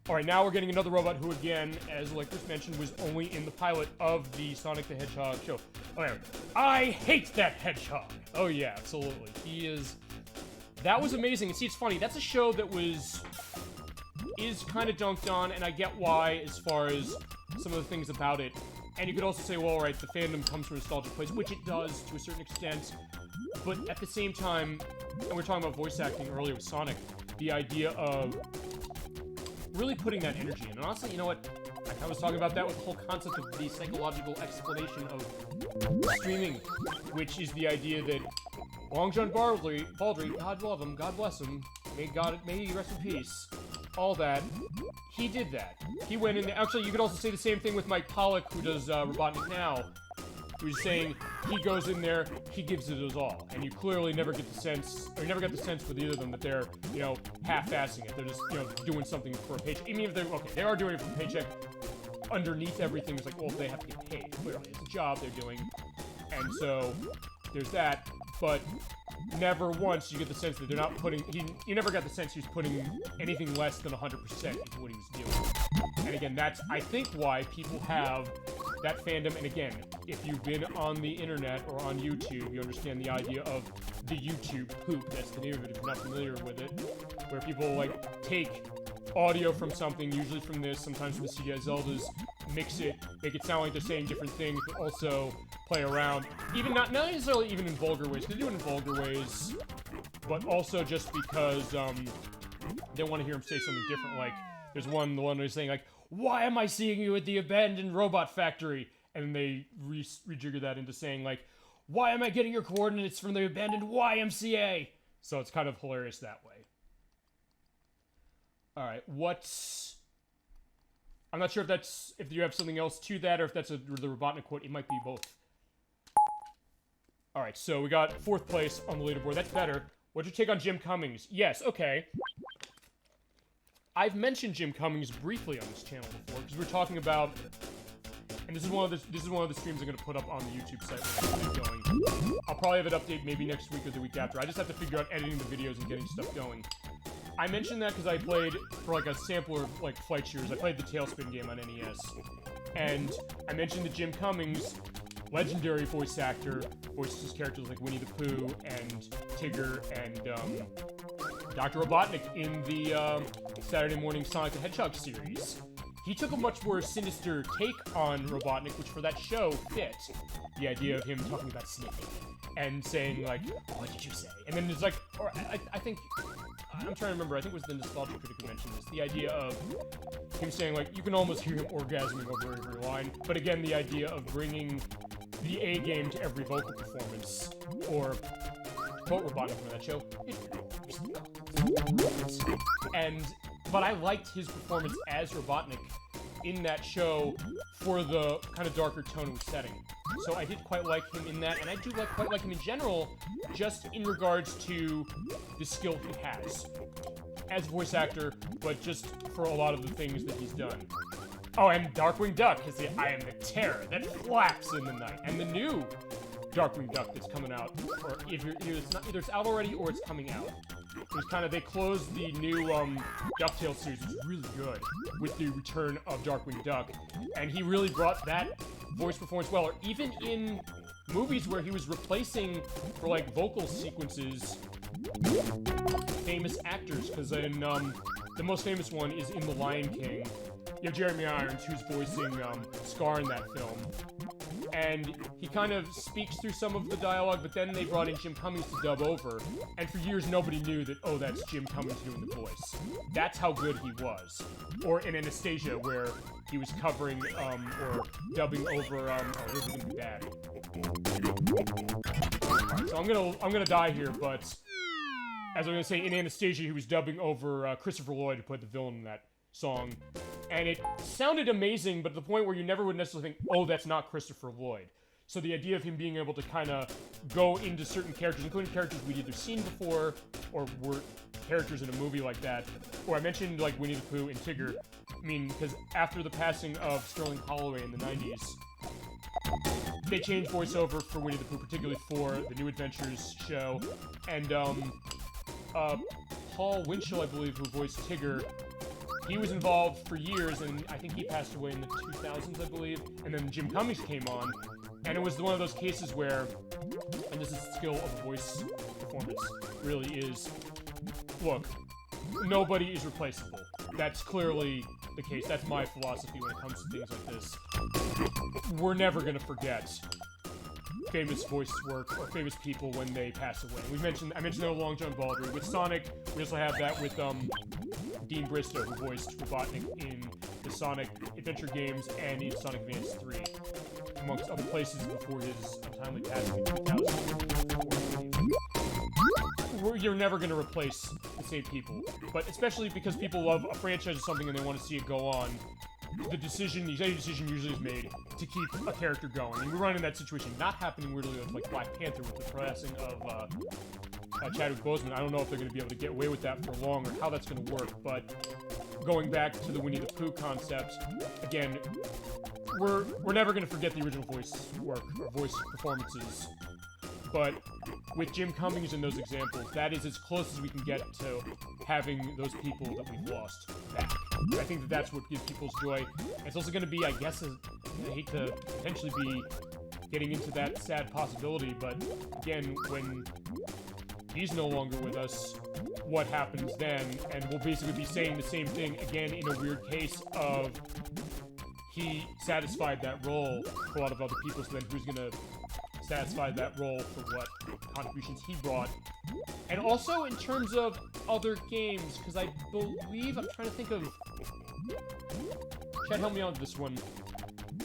Alright, now we're getting another robot who, again, as like Chris mentioned, was only in the pilot of the Sonic the Hedgehog show. Oh, yeah. I hate that hedgehog! Oh yeah, absolutely. He is... That was amazing. And see, it's funny, that's a show that is kind of dunked on, and I get why, as far as some of the things about it. And you could also say, well, alright, the fandom comes from a nostalgic place, which it does, to a certain extent. But at the same time, and we were talking about voice acting earlier with Sonic, the idea of really putting that energy in. And honestly, you know what? I was talking about that with the whole concept of the psychological explanation of streaming, which is the idea that Wong-Jan Baldry, God love him, God bless him, may he rest in peace, all that, he did that. He went in there. Actually, you could also say the same thing with Mike Pollock, who does Robotnik now, who's saying he goes in there, he gives it his all, and you clearly never get the sense, or you never get the sense with either of them that they're, you know, half-assing it. They're just, you know, doing something for a paycheck. Even if they're, okay, they are doing it for a paycheck, underneath everything is like, well, they have to get paid. Clearly, it's a job they're doing, and so there's that, but never once you get the sense that they're not putting, you never got the sense he was putting anything less than 100% into what he was doing. And again, that's, I think, why people have that fandom. And again, if you've been on the internet or on YouTube, you understand the idea of the YouTube poop. That's the name of it if you're not familiar with it. Where people, like, take audio from something, usually from this, sometimes from the CDI Zeldas, mix it, make it sound like they're saying different things, but also play around. Even not necessarily even in vulgar ways. They do it in vulgar ways, but also just because they want to hear him say something different. Like, there's the one who's saying, like, "Why am I seeing you at the abandoned robot factory?" And they rejigger that into saying, like, "Why am I getting your coordinates from the abandoned YMCA?" So it's kind of hilarious that way. Alright, I'm not sure if you have something else to that, or if that's the Robotnik quote. It might be both. Alright, so we got 4th place on the leaderboard. That's better. What's your take on Jim Cummings? Yes, okay. I've mentioned Jim Cummings briefly on this channel before, because we're talking about, and this is one of the streams I'm going to put up on the YouTube site when I get going. I'll probably have an update maybe next week or the week after. I just have to figure out editing the videos and getting stuff going. I mentioned that because I played, for like a sampler of like Flight Shears, I played the Tailspin game on NES. And I mentioned that Jim Cummings, legendary voice actor, voices characters like Winnie the Pooh and Tigger and Dr. Robotnik in the Saturday morning Sonic the Hedgehog series. He took a much more sinister take on Robotnik, which for that show fit. The idea of him talking about Snake and saying, like, "What did you say?" And then there's like, or I think, I'm trying to remember, I think it was the Nostalgia Critic who mentioned this, the idea of him saying, like, you can almost hear him orgasming over every line, but again, the idea of bringing the A game to every vocal performance, or quote Robotnik from that show, but I liked his performance as Robotnik in that show for the kind of darker tone and setting. So I did quite like him in that, and I do quite like him in general, just in regards to the skill he has as a voice actor, but just for a lot of the things that he's done. Oh, and Darkwing Duck has the I am the terror that flaps in the night. And the new Darkwing Duck that's coming out, or either it's out already or it's coming out. It was kind of, they closed the new DuckTales series, which was really good, with the return of Darkwing Duck. And he really brought that voice performance well, or even in movies where he was replacing, for like vocal sequences, famous actors, because in the most famous one is in The Lion King. You have Jeremy Irons, who's voicing Scar in that film. And he kind of speaks through some of the dialogue, but then they brought in Jim Cummings to dub over. And for years, nobody knew that, oh, that's Jim Cummings doing the voice. That's how good he was. Or in Anastasia, where he was covering, or dubbing over, oh, this is gonna be bad. Alright, so I'm gonna die here, but as I'm gonna say, in Anastasia, he was dubbing over Christopher Lloyd, who played the villain in that song, and it sounded amazing, but to the point where you never would necessarily think, oh, that's not Christopher Lloyd. So the idea of him being able to kind of go into certain characters, including characters we'd either seen before, or were characters in a movie like that, or I mentioned like Winnie the Pooh and Tigger, I mean, because after the passing of Sterling Holloway in the 90s, they changed voiceover for Winnie the Pooh, particularly for the New Adventures show, and Paul Winchell, I believe, who voiced Tigger, he was involved for years, and I think he passed away in the 2000s, I believe. And then Jim Cummings came on, and it was one of those cases where, and this is the skill of a voice performance, really is, look, nobody is replaceable. That's clearly the case. That's my philosophy when it comes to things like this. We're never going to forget famous voice work or famous people when they pass away. I mentioned that Long John Baldry. With Sonic, we also have that with Dean Bristow, who voiced Robotnik in the Sonic Adventure games and in Sonic Advance 3, amongst other places before his untimely passing in 2000. You're never going to replace the same people, but especially because people love a franchise or something and they want to see it go on, the executive decision usually is made to keep a character going. And we run in that situation, not happening weirdly with like Black Panther with the passing of Chadwick Boseman. I don't know if they're going to be able to get away with that for long or how that's going to work, but going back to the Winnie the Pooh concept, again, we're never going to forget the original voice work or voice performances. But with Jim Cummings in those examples, that is as close as we can get to having those people that we've lost back. I think that's what gives people's joy. It's also going to be, I guess, I hate to potentially be getting into that sad possibility, but again, when he's no longer with us, what happens then? And we'll basically be saying the same thing again in a weird case of he satisfied that role for a lot of other people, so then who's going to satisfy that role for what contributions he brought? And also in terms of other games, because I believe, I'm trying to think of, Chad, help me out with this one.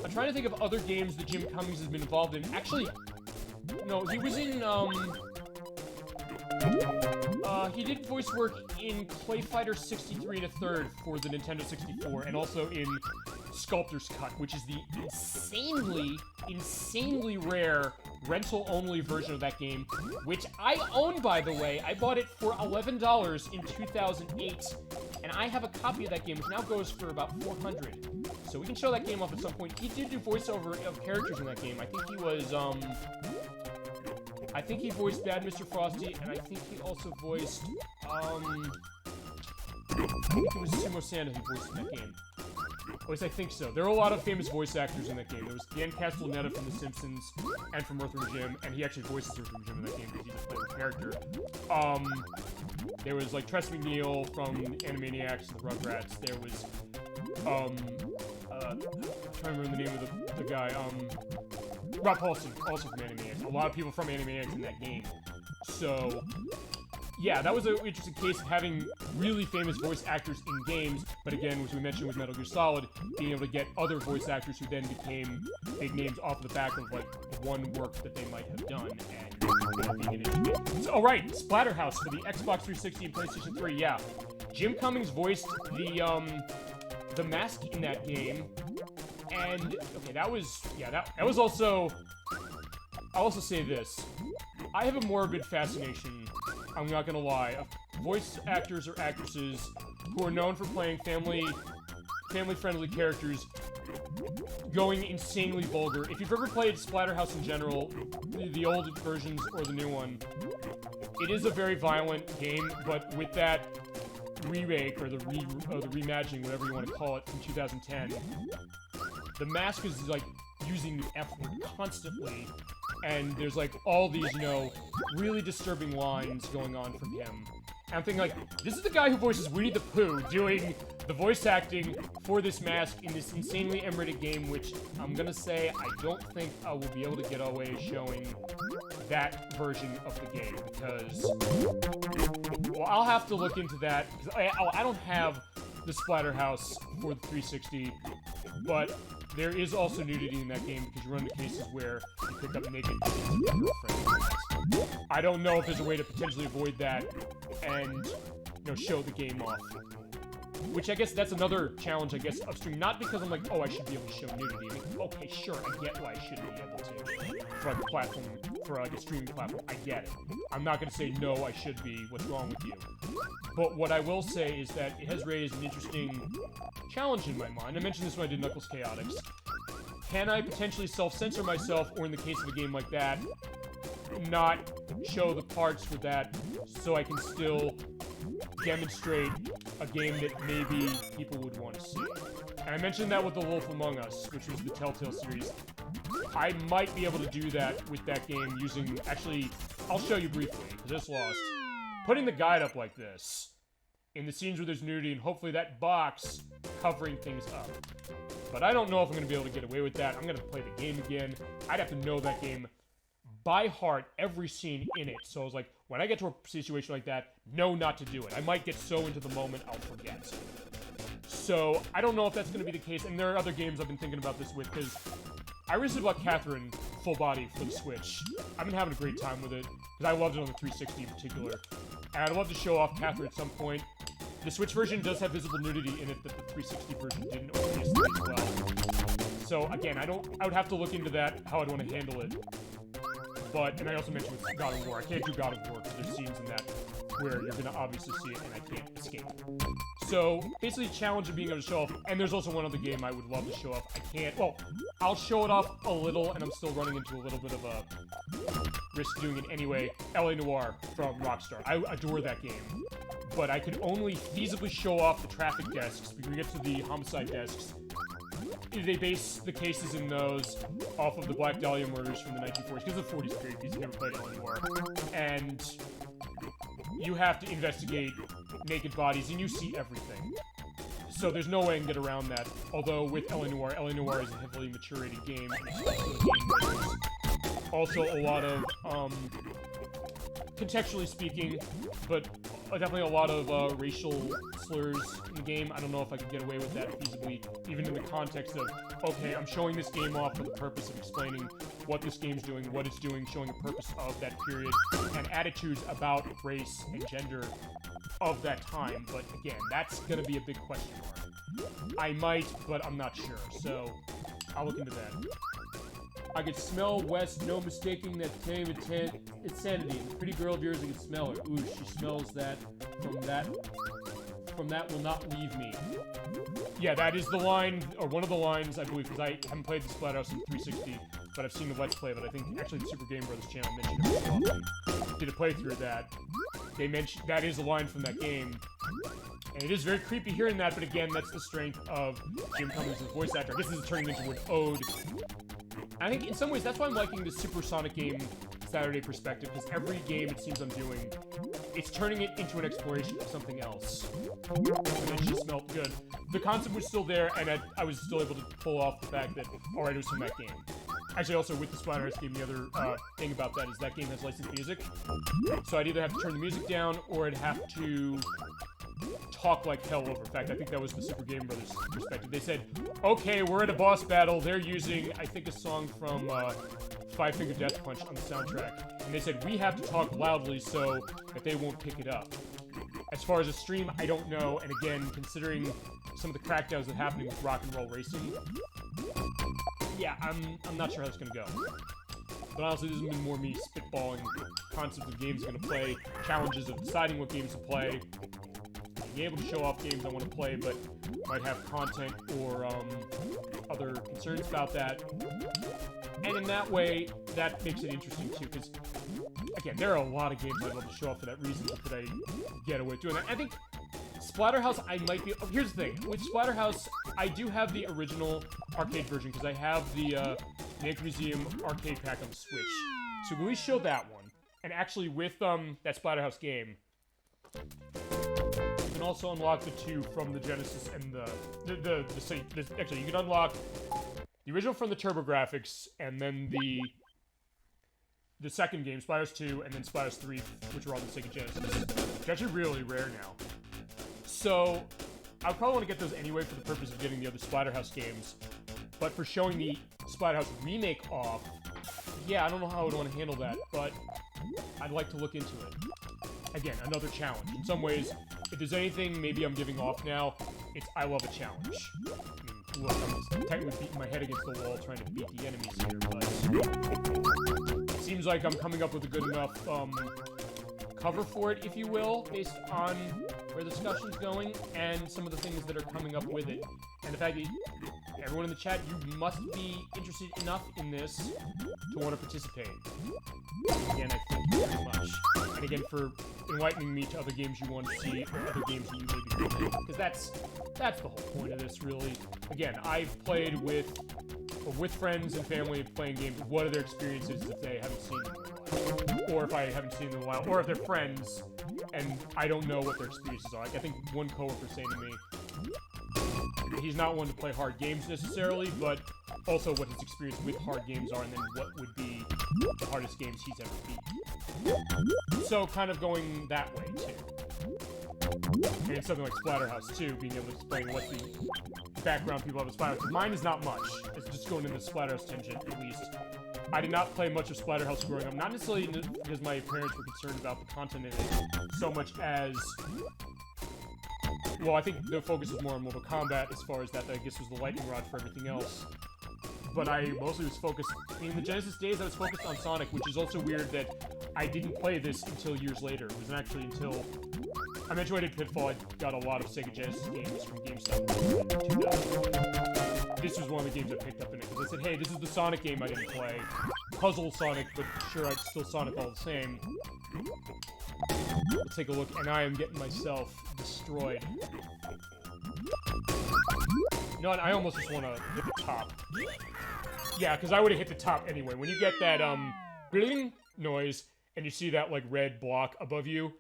I'm trying to think of other games that Jim Cummings has been involved in. Actually, no, he was in, he did voice work in Clay Fighter 63 1/3 for the Nintendo 64, and also in Sculptor's Cut, which is the insanely rare rental-only version of that game, which I own, by the way. I bought it for $11 in 2008, and I have a copy of that game, which now goes for about $400. So we can show that game off at some point. He did do voiceover of characters in that game. I think he was, I think he voiced Bad Mr. Frosty, and I think he also voiced, I think it was Sumo Sanda who voiced in that game. At least I think so. There are a lot of famous voice actors in that game. There was Dan Castellaneta from The Simpsons and from Earthworm Jim, and he actually voices Earthworm Jim in that game because he just played the character. There was like Tress MacNeille from Animaniacs and the Rugrats. There was, I'm trying to remember the name of the guy, Rob Paulson, also from Animaniacs. A lot of people from Animaniacs in that game. So, yeah, that was an interesting case of having really famous voice actors in games, but again, as we mentioned with Metal Gear Solid, being able to get other voice actors who then became big names off the back of, like, one work that they might have done, and being an indie game. So, alright, Splatterhouse for the Xbox 360 and PlayStation 3, yeah. Jim Cummings voiced the mask in that game, and, okay, that was also... I'll also say this. I have a morbid fascination, I'm not gonna lie, of voice actors or actresses who are known for playing family-friendly characters going insanely vulgar. If you've ever played Splatterhouse in general, the old versions or the new one, it is a very violent game, but with that remake, or the reimagining, whatever you want to call it, from 2010, the mask is, like, using the F-word constantly, and there's, like, all these, you know, really disturbing lines going on from him. And I'm thinking, like, this is the guy who voices Winnie the Pooh doing the voice acting for this mask in this insanely M-rated game, which I'm gonna say I don't think I will be able to get away showing that version of the game, because, well, I'll have to look into that, because I don't have the Splatterhouse for the 360, but there is also nudity in that game, because you run into cases where you pick up naked pictures of your girlfriend. I don't know if there's a way to potentially avoid that and, you know, show the game off. Which I guess that's another challenge, I guess, upstream. Not because I'm like, oh, I should be able to show nudity. Like, okay, sure, I get why I shouldn't be able to. For like a platform, for like a streaming platform, I get it. I'm not gonna say, no, I should be, what's wrong with you? But what I will say is that it has raised an interesting challenge in my mind. I mentioned this when I did Knuckles Chaotix. Can I potentially self-censor myself, or in the case of a game like that, not show the parts for that so I can still demonstrate a game that maybe people would want to see? And I mentioned that with The Wolf Among Us, which was the Telltale series. I might be able to do that with that game using... Actually, I'll show you briefly, because it's lost. Putting the guide up like this, in the scenes where there's nudity, and hopefully that box covering things up. But I don't know if I'm going to be able to get away with that. I'm going to play the game again. I'd have to know that game by heart, every scene in it. So I was like, when I get to a situation like that, know not to do it. I might get so into the moment, I'll forget. So, I don't know if that's going to be the case, and there are other games I've been thinking about this with, because I recently bought Catherine full body for the Switch. I've been having a great time with it, because I loved it on the 360 in particular. And I'd love to show off Catherine at some point. The Switch version does have visible nudity in it that the 360 version didn't, or PS3 as well. So, again, I would have to look into that, how I'd want to handle it. But, and I also mentioned with God of War, I can't do God of War because there's scenes in that where you're gonna obviously see it and I can't escape. So, basically a challenge of being able to show off, and there's also one other game I would love to show off. I can't, well, I'll show it off a little, and I'm still running into a little bit of a risk doing it anyway. LA Noire from Rockstar. I adore that game. But I could only feasibly show off the traffic desks, because we get to the homicide desks. They base the cases in those off of the Black Dahlia murders from the 1940s, because of the 40s period, because you never played LA Noire. And you have to investigate naked bodies, and you see everything. So there's no way I can get around that. Although with LA Noire is a heavily mature-rated game, and it's also a game where there's also a lot of, contextually speaking, but definitely a lot of racial slurs in the game. I don't know if I could get away with that feasibly, even in the context of, okay, I'm showing this game off for the purpose of explaining what this game's doing, what it's doing, showing a purpose of that period, and attitudes about race and gender of that time. But again, that's gonna be a big question mark. I might, but I'm not sure, so I'll look into that. I could smell West, no mistaking that tame insanity. The pretty girl of yours, I can smell her. Ooh, she smells that. From that will not leave me. Yeah, that is the line, or one of the lines, I believe, because I haven't played the Splatterhouse in 360, but I've seen the Let's Play, but I think actually the Super Game Brothers channel mentioned it. Did a playthrough of that. They mentioned that is a line from that game. And it is very creepy hearing that, but again, that's the strength of Jim Cummings' voice actor. I guess this is turning into an ode. I think in some ways that's why I'm liking the Supersonic Game Saturday perspective, because every game it seems I'm doing, it's turning it into an exploration of something else. And it just smelled good. The concept was still there, and I was still able to pull off the fact that, alright, it was from that game. Actually, also with the Splatterhouse game, the other thing about that is that game has licensed music. So I'd either have to turn the music down, or I'd have to talk like hell over. In fact, I think that was the Super Game Brothers perspective. They said, okay, we're at a boss battle. They're using, I think, a song from Five Finger Death Punch on the soundtrack. And they said, we have to talk loudly so that they won't pick it up. As far as a stream, I don't know. And again, considering some of the crackdowns that are happening with rock and roll racing, yeah, I'm not sure how it's going to go. But honestly, this has been more me spitballing concepts of games I'm going to play, challenges of deciding what games to play, being able to show off games I want to play, but might have content or other concerns about that. And in that way, that makes it interesting too, because, again, there are a lot of games I'd love to show off for that reason, but could I get away with doing that? I think Splatterhouse, I might be... Oh, here's the thing. With Splatterhouse, I do have the original arcade version, because I have the Naked Museum arcade pack on the Switch. So when we show that one, and actually with that Splatterhouse game, you can also unlock the two from the Genesis and actually, you can unlock the original from the TurboGrafx, and then the second game, Splatterhouse 2, and then Splatterhouse 3, which are on the Sega Genesis. Which is actually really rare now. So, I would probably want to get those anyway for the purpose of getting the other Splatterhouse games. But for showing the Splatterhouse remake off, yeah, I don't know how I would want to handle that, but I'd like to look into it. Again, another challenge. In some ways, if there's anything maybe I'm giving off now, it's I love a challenge. I mean, look, I'm just technically beating my head against the wall trying to beat the enemies here, but it seems like I'm coming up with a good enough cover for it, if you will, based on where the discussion's going and some of the things that are coming up with it. And the fact that everyone in the chat, you must be interested enough in this to want to participate. Again, I thank you very much. And again, for enlightening me to other games you want to see, or other games that you maybe play, because that's the whole point of this, really. Again, I've played with friends and family playing games. What are their experiences if they haven't seen them in a while? Or if I haven't seen them in a while, or if they're friends and I don't know what their experiences are. Like, I think one coworker saying to me, he's not one to play hard games necessarily, but also what his experience with hard games are, and then what would be the hardest games he's ever beat. So kind of going that way too. And something like Splatterhouse too, being able to explain what the background people have with Splatterhouse. Because mine is not much. It's just going in the Splatterhouse tangent, at least. I did not play much of Splatterhouse growing up, not necessarily because my parents were concerned about the content in it, so much as... Well, I think the focus was more on Mortal Kombat as far as that, I guess, was the lightning rod for everything else. But I mostly was focused... In the Genesis days, I was focused on Sonic, which is also weird that I didn't play this until years later. It wasn't actually until... I mentioned I did Pitfall, I got a lot of Sega Genesis games from GameStop in 2000. This was one of the games I picked up in it, because I said, hey, this is the Sonic game I didn't play. Puzzle Sonic, but sure, it's still Sonic all the same. Let's take a look, and I am getting myself destroyed. You know what, I almost just want to hit the top. Yeah, because I would have hit the top anyway. When you get that, bling noise, and you see that, like, red block above you,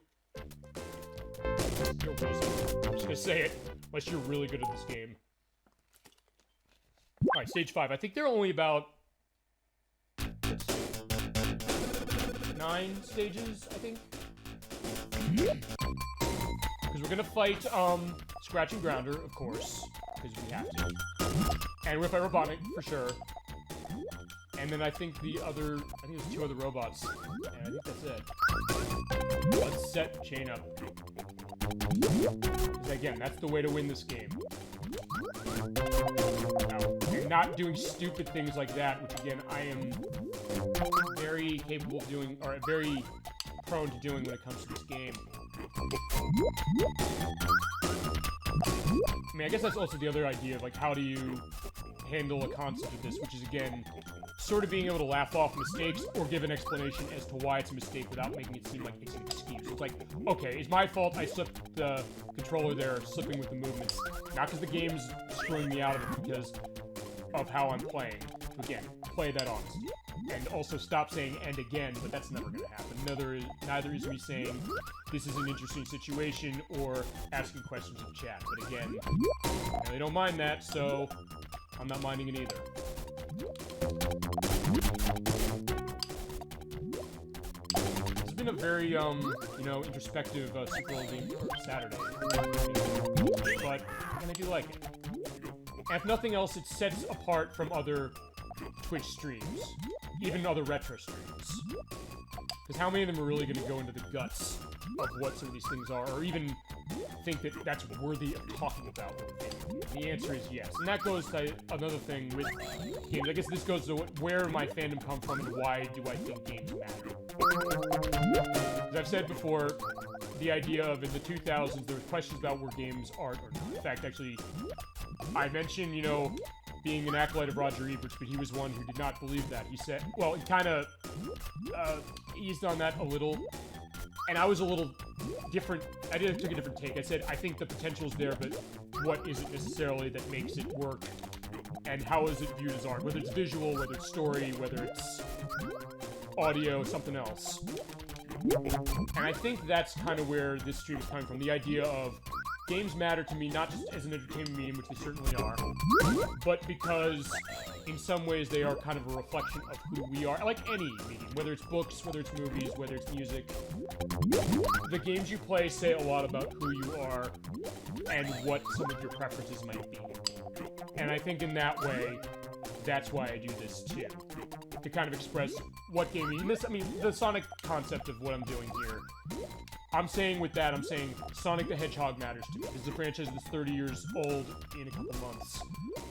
you're wasted. I'm just gonna say it, unless you're really good at this game. Alright, stage 5. I think there are only about 9 stages, I think. Because we're gonna fight, Scratch and Grounder, of course, because we have to. And we're gonna fight Robotnik, for sure. And then I think there's 2 other robots. And I think that's it. Let's set chain up. Because again, that's the way to win this game. And not doing stupid things like that, which again, I am very capable of doing, or very prone to doing when it comes to this game. I mean, I guess that's also the other idea of, like, how do you handle a concept of this, which is, again, sort of being able to laugh off mistakes or give an explanation as to why it's a mistake without making it seem like it's an excuse. It's like, okay, it's my fault I slipped the controller there, slipping with the movements. Not because the game's screwing me out of it, because of how I'm playing. Again, play that honestly. And also stop saying "and again," but that's never going to happen. Neither is me saying this is an interesting situation or asking questions in chat. But again, I really don't mind that, so I'm not minding it either. It's been a very, you know, introspective Super Old Game Saturday. But, and I do like it. And if nothing else, it sets apart from other Twitch streams. Even other retro streams. Because how many of them are really going to go into the guts of what some of these things are, or even think that that's worthy of talking about? The answer is yes. And that goes to another thing with games. I guess this goes to where my fandom comes from and why do I think games matter. As I've said before, the idea of in the 2000s, there were questions about were games art or not. In fact, actually, I mentioned, you know, being an acolyte of Roger Ebert, but he was one who did not believe that. He said, well, it kind of eased on that a little, and I was a little different. I took a different take. I said, I think the potential's there, but what is it necessarily that makes it work, and how is it viewed as art? Whether it's visual, whether it's story, whether it's audio, something else. And I think that's kind of where this stream is coming from. The idea of games matter to me, not just as an entertainment medium, which they certainly are, but because in some ways they are kind of a reflection of who we are, like any medium, whether it's books, whether it's movies, whether it's music. The games you play say a lot about who you are and what some of your preferences might be. And I think in that way, that's why I do this too. To kind of express what game means. I mean, the Sonic concept of what I'm doing here. I'm saying with that, I'm saying Sonic the Hedgehog matters to me. This is a franchise that's 30 years old in a couple months.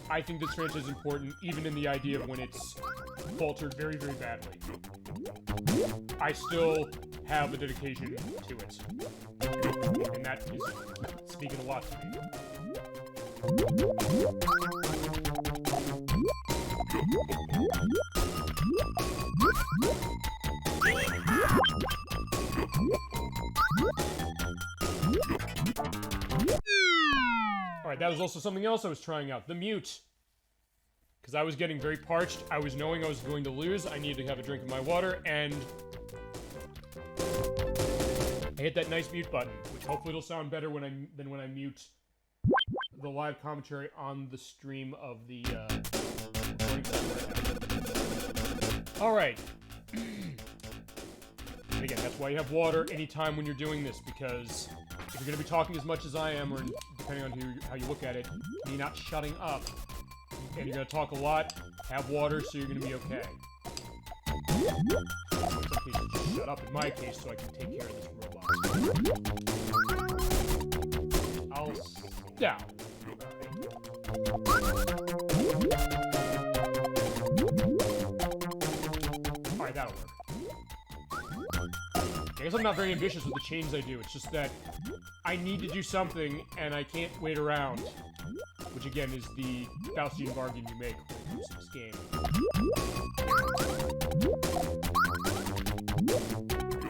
I think this franchise is important, even in the idea of when it's faltered very, very badly. I still have a dedication to it. And that is speaking a lot to me. Alright, that was also something else I was trying out. The mute. Because I was getting very parched. I was knowing I was going to lose. I needed to have a drink of my water, and I hit that nice mute button, which hopefully it'll sound better than when I mute the live commentary on the stream of the Alright. And again, that's why you have water anytime when you're doing this, because if you're going to be talking as much as I am, or depending on how you look at it, you're not shutting up, and you're going to talk a lot, have water, so you're going to be okay. In some cases, just shut up in my case so I can take care of this robot. I'll sit down. Alright, that'll work. I guess I'm not very ambitious with the chains I do. It's just that I need to do something, and I can't wait around. Which, again, is the Faustian bargain you make when it comes to this game.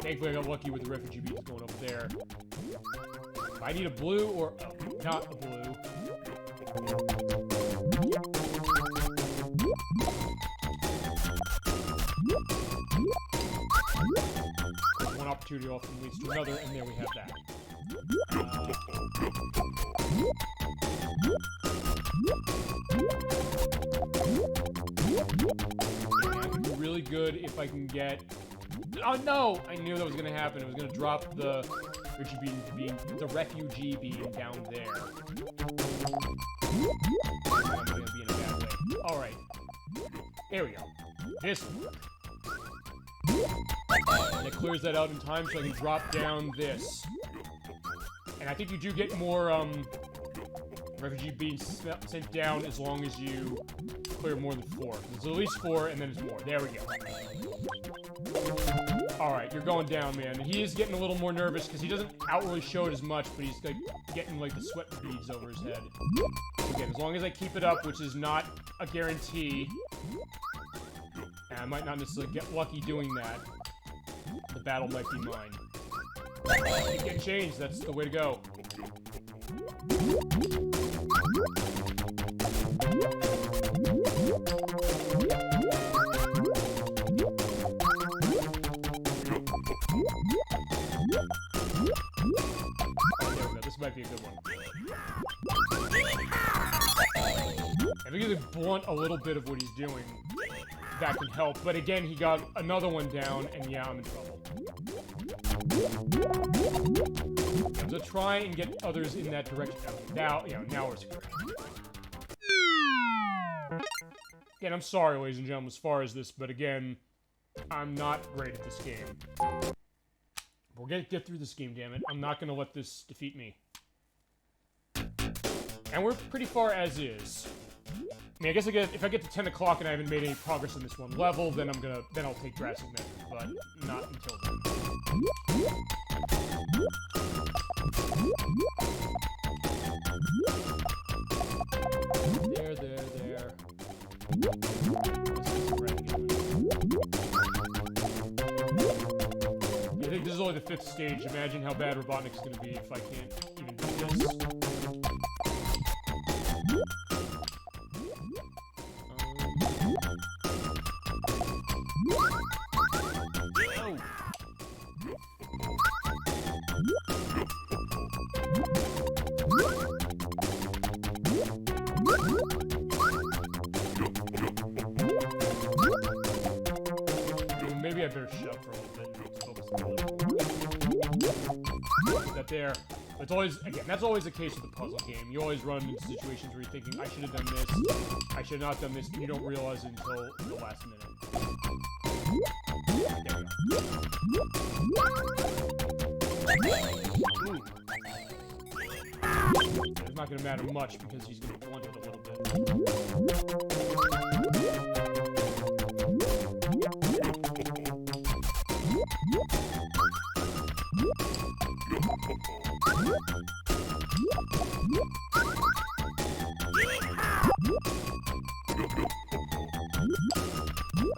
Thankfully, I got lucky with the refugee beans going over there. I need a blue or not a blue. One opportunity often leads to another, and there we have that. I can do really good if I can get... Oh no! I knew that was going to happen. It was going to drop the refugee bean down there. I'm going to be in a bad way. Alright. There we go. This one. And it clears that out in time so I can drop down this. And I think you do get more refugee beans sent down as long as you clear more than 4. There's at least 4, and then it's more. There we go. Alright, you're going down, man. He is getting a little more nervous because he doesn't outwardly show it as much, but he's like getting like the sweat beads over his head. Again, as long as I keep it up, which is not a guarantee, and I might not necessarily get lucky doing that, the battle might be mine. Keep getting changed, that's the way to go. There we go, this might be a good one. If we can blunt a little bit of what he's doing, that can help. But again, he got another one down, and yeah, I'm in trouble. So try and get others in that direction. Now, now we're screwed. Again, I'm sorry, ladies and gentlemen, as far as this, but again, I'm not great at this game. We're gonna get through this game, damn it. I'm not gonna let this defeat me. And we're pretty far as is. I mean, I guess if I get to 10 o'clock and I haven't made any progress in this one level, then I'll take drastic measures, but not until then. There. I think this is only the 5th stage. Imagine how bad Robotnik's gonna be if I can't even do this. Maybe I better shut for a little bit and focus a little. Put that there. But it's always, again, that's always the case with the puzzle game. You always run into situations where you're thinking, I should have done this, I should have not done this, and you don't realize it until the last minute. There we go. Ooh. It's not going to matter much because he's going to blunt it a little bit.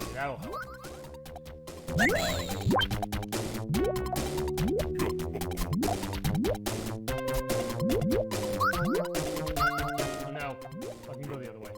Okay, that'll help. Oh no, I can go the other way.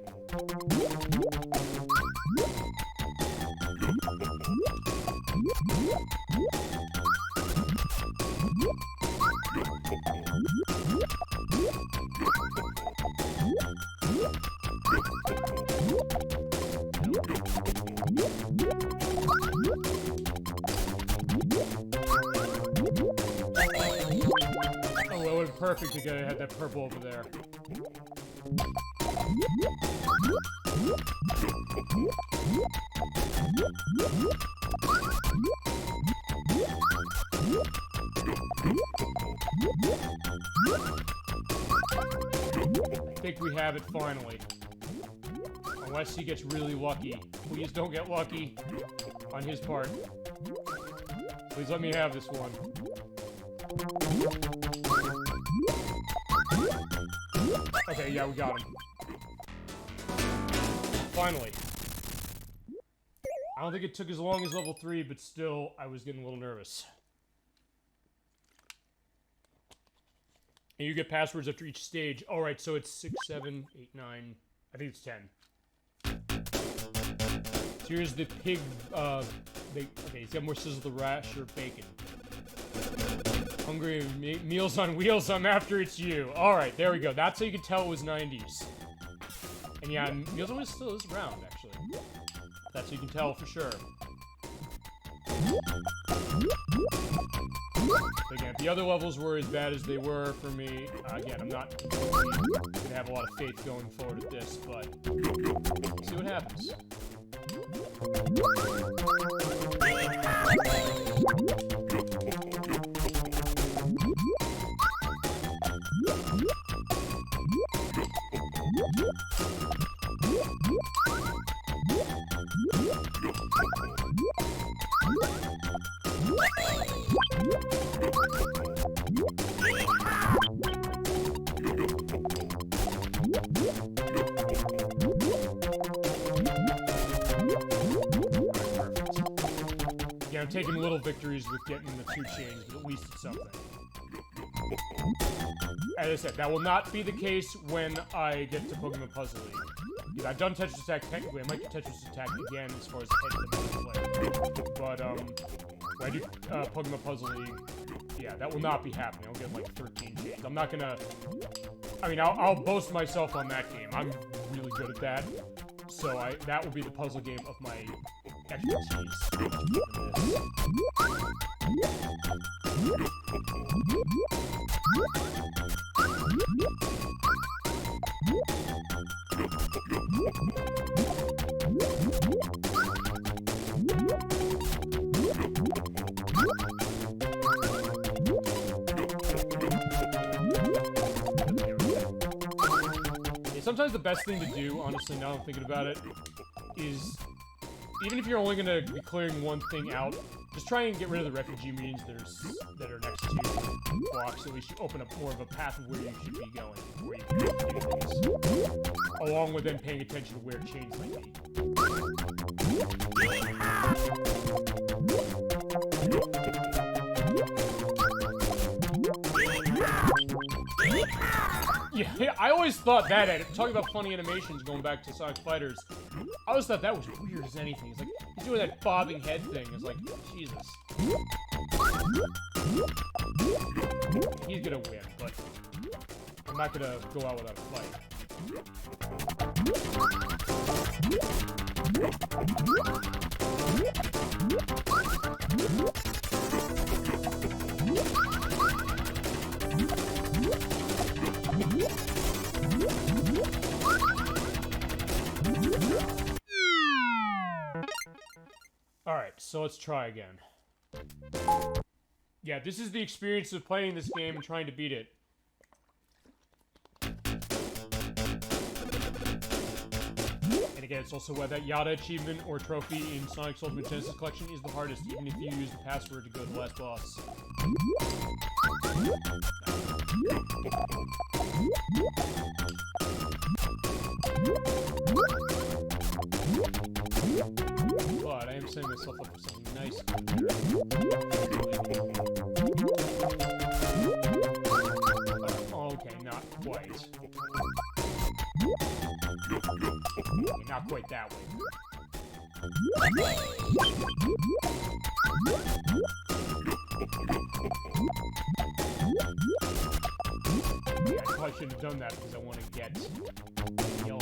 Oh, it would have been perfect to have that purple over there. I think we have it finally. Unless he gets really lucky. Please don't get lucky on his part. Please let me have this one. Okay, yeah, we got him. Finally. I don't think it took as long as level 3, but still, I was getting a little nervous. And you get passwords after each stage. Alright, so it's 6, 7, 8, 9... I think it's 10. So here's the pig, okay, he's got more sizzle the rash or bacon. Hungry meals on wheels, I'm after, it's you. Alright, there we go. That's how you can tell it was 90s. And yeah, Meals on Wheels still is around, actually. That's how you can tell for sure. But again, if the other levels were as bad as they were for me, again, I'm not going to have a lot of faith going forward at this, but we'll see what happens. Yeah, I'm taking little victories with getting the 2 chains, but at least it's something. As I said, that will not be the case when I get to Pokemon Puzzle League. Yeah, I've done Tetris Attack technically. I might do Tetris Attack again as far as head to the multiplayer. But when I do Pokemon Puzzle League, Yeah, that will not be happening. I'll get like 13 chains. I'm not gonna... I mean, I'll boast myself on that game. I'm really good at that. So that will be the puzzle game of my expertise. Sometimes the best thing to do, honestly, now I'm thinking about it, is even if you're only going to be clearing one thing out, just try and get rid of the refugee means that are next to blocks, so at least you open up more of a path of where you should be going, where you can do things, along with then paying attention to where chains might be. Yeah, I always thought that, talking about funny animations going back to Sonic Fighters, I always thought that was weird as anything. It's like, he's doing that bobbing head thing. It's like, Jesus. He's gonna win, but I'm not gonna go out without a fight. Alright, so let's try again. Yeah, this is the experience of playing this game and trying to beat it. And again, it's also why that Yada achievement or trophy in Sonic's Ultimate Genesis Collection is the hardest, even if you use the password to go to the last boss. But I am setting myself up for something nice. Okay, not quite. Okay, not quite that way. Yeah, I probably shouldn't have done that because I want to get yellow.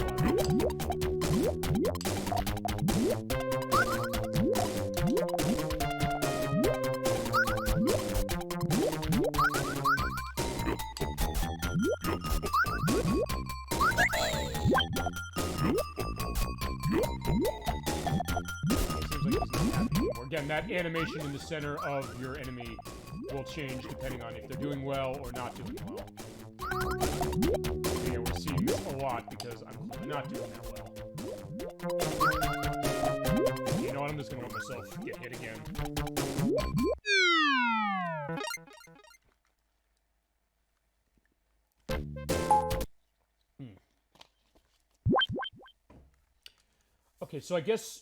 Again, that animation in the center of your enemy will change depending on if they're doing well or not doing well. Yeah, we're seeing this a lot because I'm clearly not doing that well. You know what? I'm just gonna let myself get hit again. Okay, so I guess,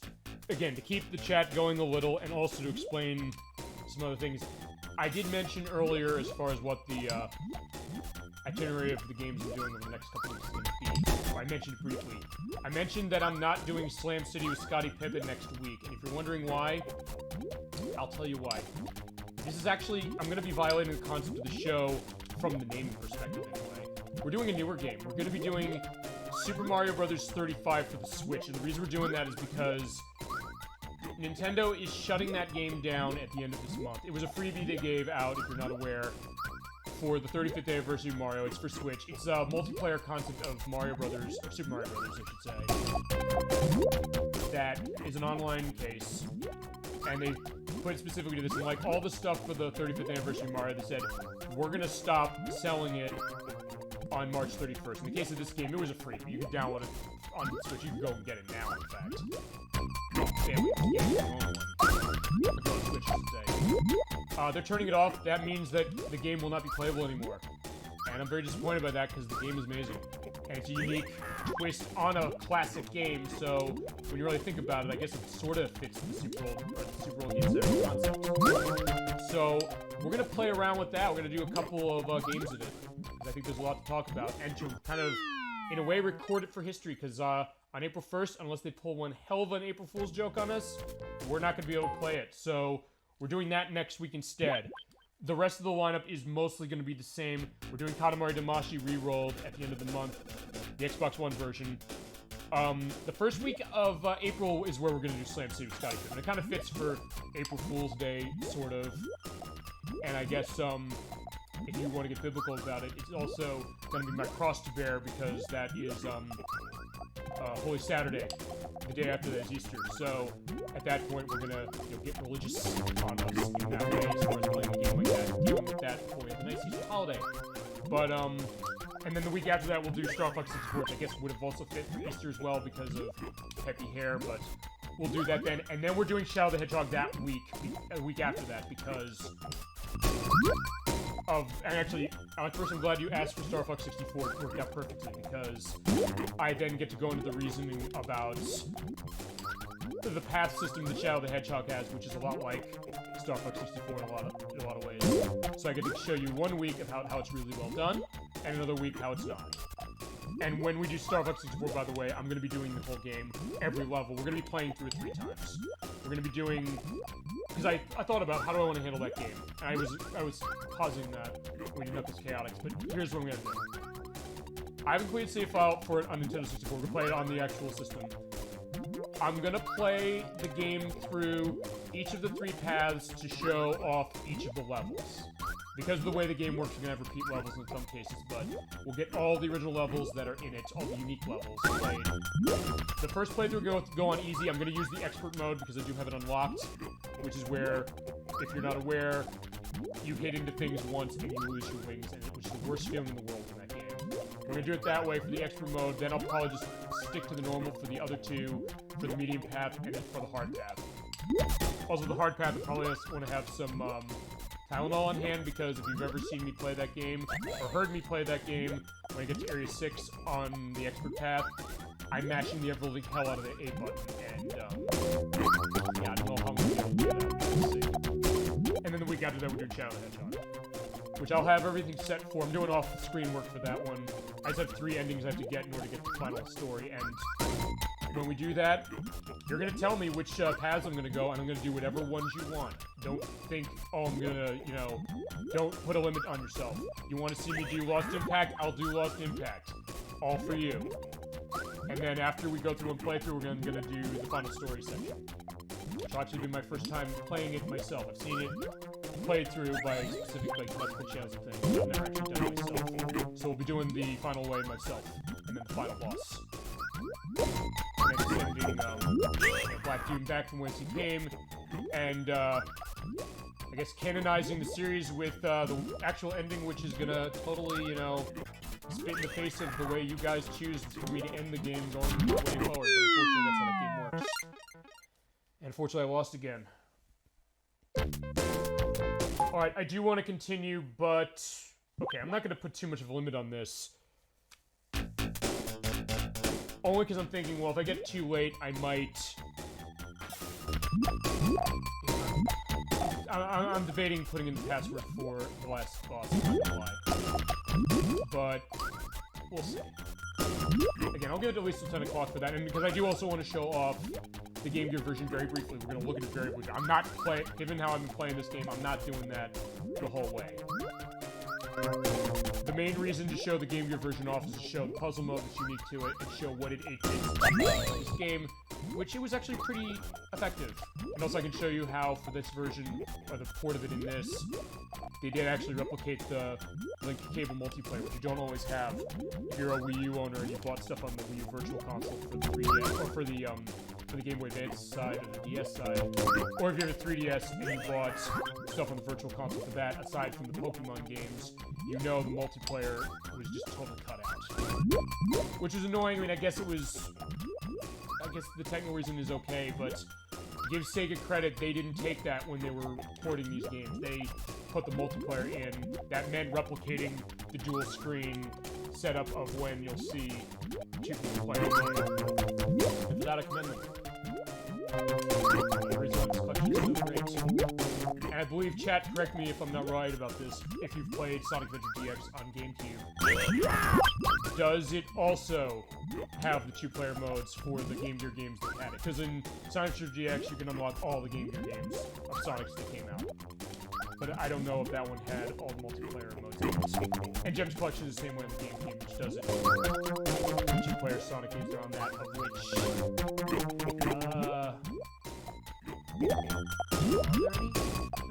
again, to keep the chat going a little and also to explain some other things, I did mention earlier as far as what the itinerary of the games I'm doing over the next couple weeks is going to be. Or I mentioned it briefly. I mentioned that I'm not doing Slam City with Scottie Pippen next week, and if you're wondering why, I'll tell you why. This is actually, I'm going to be violating the concept of the show from the naming perspective anyway. We're doing a newer game. We're going to be doing Super Mario Bros. 35 for the Switch, and the reason we're doing that is because Nintendo is shutting that game down at the end of this month. It was a freebie they gave out, if you're not aware, for the 35th anniversary of Mario. It's for Switch. It's a multiplayer concept of Mario Brothers, or Super Mario Brothers, I should say. That is an online case, and they put it specifically to this, and like all the stuff for the 35th anniversary of Mario, they said, we're gonna stop selling it on March 31st. In the case of this game, it was a freebie. You could download it on the Switch. You can go and get it now, in fact. They're turning it off. That means that the game will not be playable anymore. And I'm very disappointed by that because the game is amazing. And it's a unique twist on a classic game, so when you really think about it, I guess it sort of fits the SuperOldGameSaturday concept. So we're going to play around with that. We're going to do a couple of games of it. I think there's a lot to talk about, and to kind of, in a way, record it for history, because on April 1st, unless they pull one hell of an April Fool's joke on us, we're not going to be able to play it. So we're doing that next week instead. the rest of the lineup is mostly going to be the same. We're doing Katamari Damacy re-rolled at the end of the month, the Xbox One version. The first week of April is where we're going to do Slam City with Scotty Pippen. It kind of fits for April Fool's Day, sort of. And I guess, if you want to get biblical about it, it's also going to be my cross to bear because that is, Holy Saturday. The day after that is Easter. So, at that point, we're going to get religious on us in that way as far as playing a game like that, dealing with that before we have a nice Easter holiday. But, and then the week after that, we'll do Star Fox 64, which I guess would have also fit for Easter as well because of peppy hair, but we'll do that then. And then we're doing Shadow the Hedgehog that week, a week after that, because of, and actually, first I'm glad you asked for Star Fox 64. It worked out perfectly because I then get to go into the reasoning about the path system that Shadow the Hedgehog has, which is a lot like Star Fox 64 in a lot of ways. So I get to show you 1 week of how it's really well done, and another week how it's not. And when we do Star Fox 64, by the way, I'm going to be doing the whole game, every level. We're going to be playing through it 3 times. We're going to be doing, because I thought about how do I want to handle that game, and I was causing that when you're not this chaotic. But here's what I'm going to do. I have a completed save file for it on Nintendo 64. We're going to play it on the actual system. I'm gonna play the game through each of the 3 paths to show off each of the levels. Because of the way the game works, we're gonna have repeat levels in some cases, but we'll get all the original levels that are in it, all the unique levels played. The first playthrough will go on easy. I'm gonna use the expert mode because I do have it unlocked, which is where, if you're not aware, you hit into things once and you lose your wings, which is the worst feeling in the world in that game. We're gonna do it that way for the expert mode, then I'll probably just stick to the normal for the other 2, for the medium path, and then for the hard path. Also, the hard path, I probably want to have some Tylenol on hand, because if you've ever seen me play that game, or heard me play that game, when I get to Area 6 on the expert path, I'm mashing the ever-living hell out of the A button, and, yeah, I don't know how I'm gonna do that, we'll see. And then the week after that, we're doing Shadow the Hedgehog, which I'll have everything set for. I'm doing off-screen work for that one. I just have 3 endings I have to get in order to get the final story, and when we do that, you're going to tell me which paths I'm going to go, and I'm going to do whatever ones you want. Don't think, oh, I'm going to, don't put a limit on yourself. You want to see me do Lost Impact? I'll do Lost Impact. All for you. And then after we go through one playthrough, we're going to do the final story section. Which will actually be my first time playing it myself. I've seen it played through by specific, like, Let's Play channels and things, but I've never actually done it myself. So we'll be doing the final way myself, and then the final boss. And then sending Black Doom back from whence he came, and I guess canonizing the series with the actual ending, which is gonna totally, spit in the face of the way you guys choose for me to end the game going way forward. But unfortunately, that's how that game works. And unfortunately, I lost again. Alright, I do want to continue, but okay, I'm not going to put too much of a limit on this. Only because I'm thinking, well, if I get too late, I might... I'm debating putting in the password for the last boss, I'm not gonna lie. But, we'll see. Again, I'll give it at least till 10 o'clock for that, and because I do also want to show off the Game Gear version very briefly. We're going to look at it very briefly. I'm not playing, given how I've been playing this game, I'm not doing that the whole way. The main reason to show the Game Gear version off is to show the puzzle mode that's unique to it, and show what it did to this game, which it was actually pretty effective. And also I can show you how, for this version, or the port of it in this, they did actually replicate the link cable multiplayer, which you don't always have if you're a Wii U owner and you bought stuff on the Wii U Virtual Console for the 3DS, or for the Game Boy Advance side or the DS side, or if you have a 3DS and you bought stuff on the Virtual Console for that, aside from the Pokemon games, you know the multiplayer was just totally cut out. Which is annoying. I mean, I guess the technical reason is okay, but give Sega credit, they didn't take that when they were porting these games. They put the multiplayer in. That meant replicating the dual screen setup of when you'll see 2 people playing. And for that, I commend them. The result is collection is so great. And I believe, chat, correct me if I'm not right about this, if you've played Sonic Adventure DX on GameCube. Does it also have the 2-player modes for the Game Gear games that had it? Because in Sonic Adventure DX, you can unlock all the Game Gear games of Sonic's that came out. but I don't know if that one had all the multiplayer modes. And Gems Collection is the same way in the GameCube, which does it. Two-player Sonic games are on that, of which...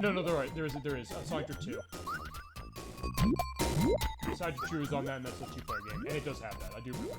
No, there is. Sonic 2. Side True is on that, and that's a two-player game, and it does have that. I do remember.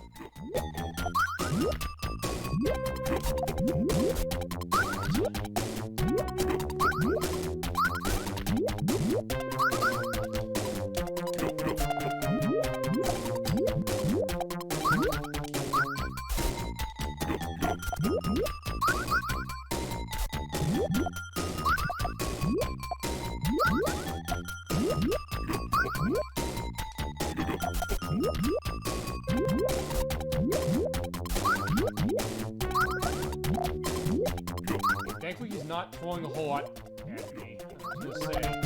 Thankfully, he's not throwing a whole lot at me. Just saying.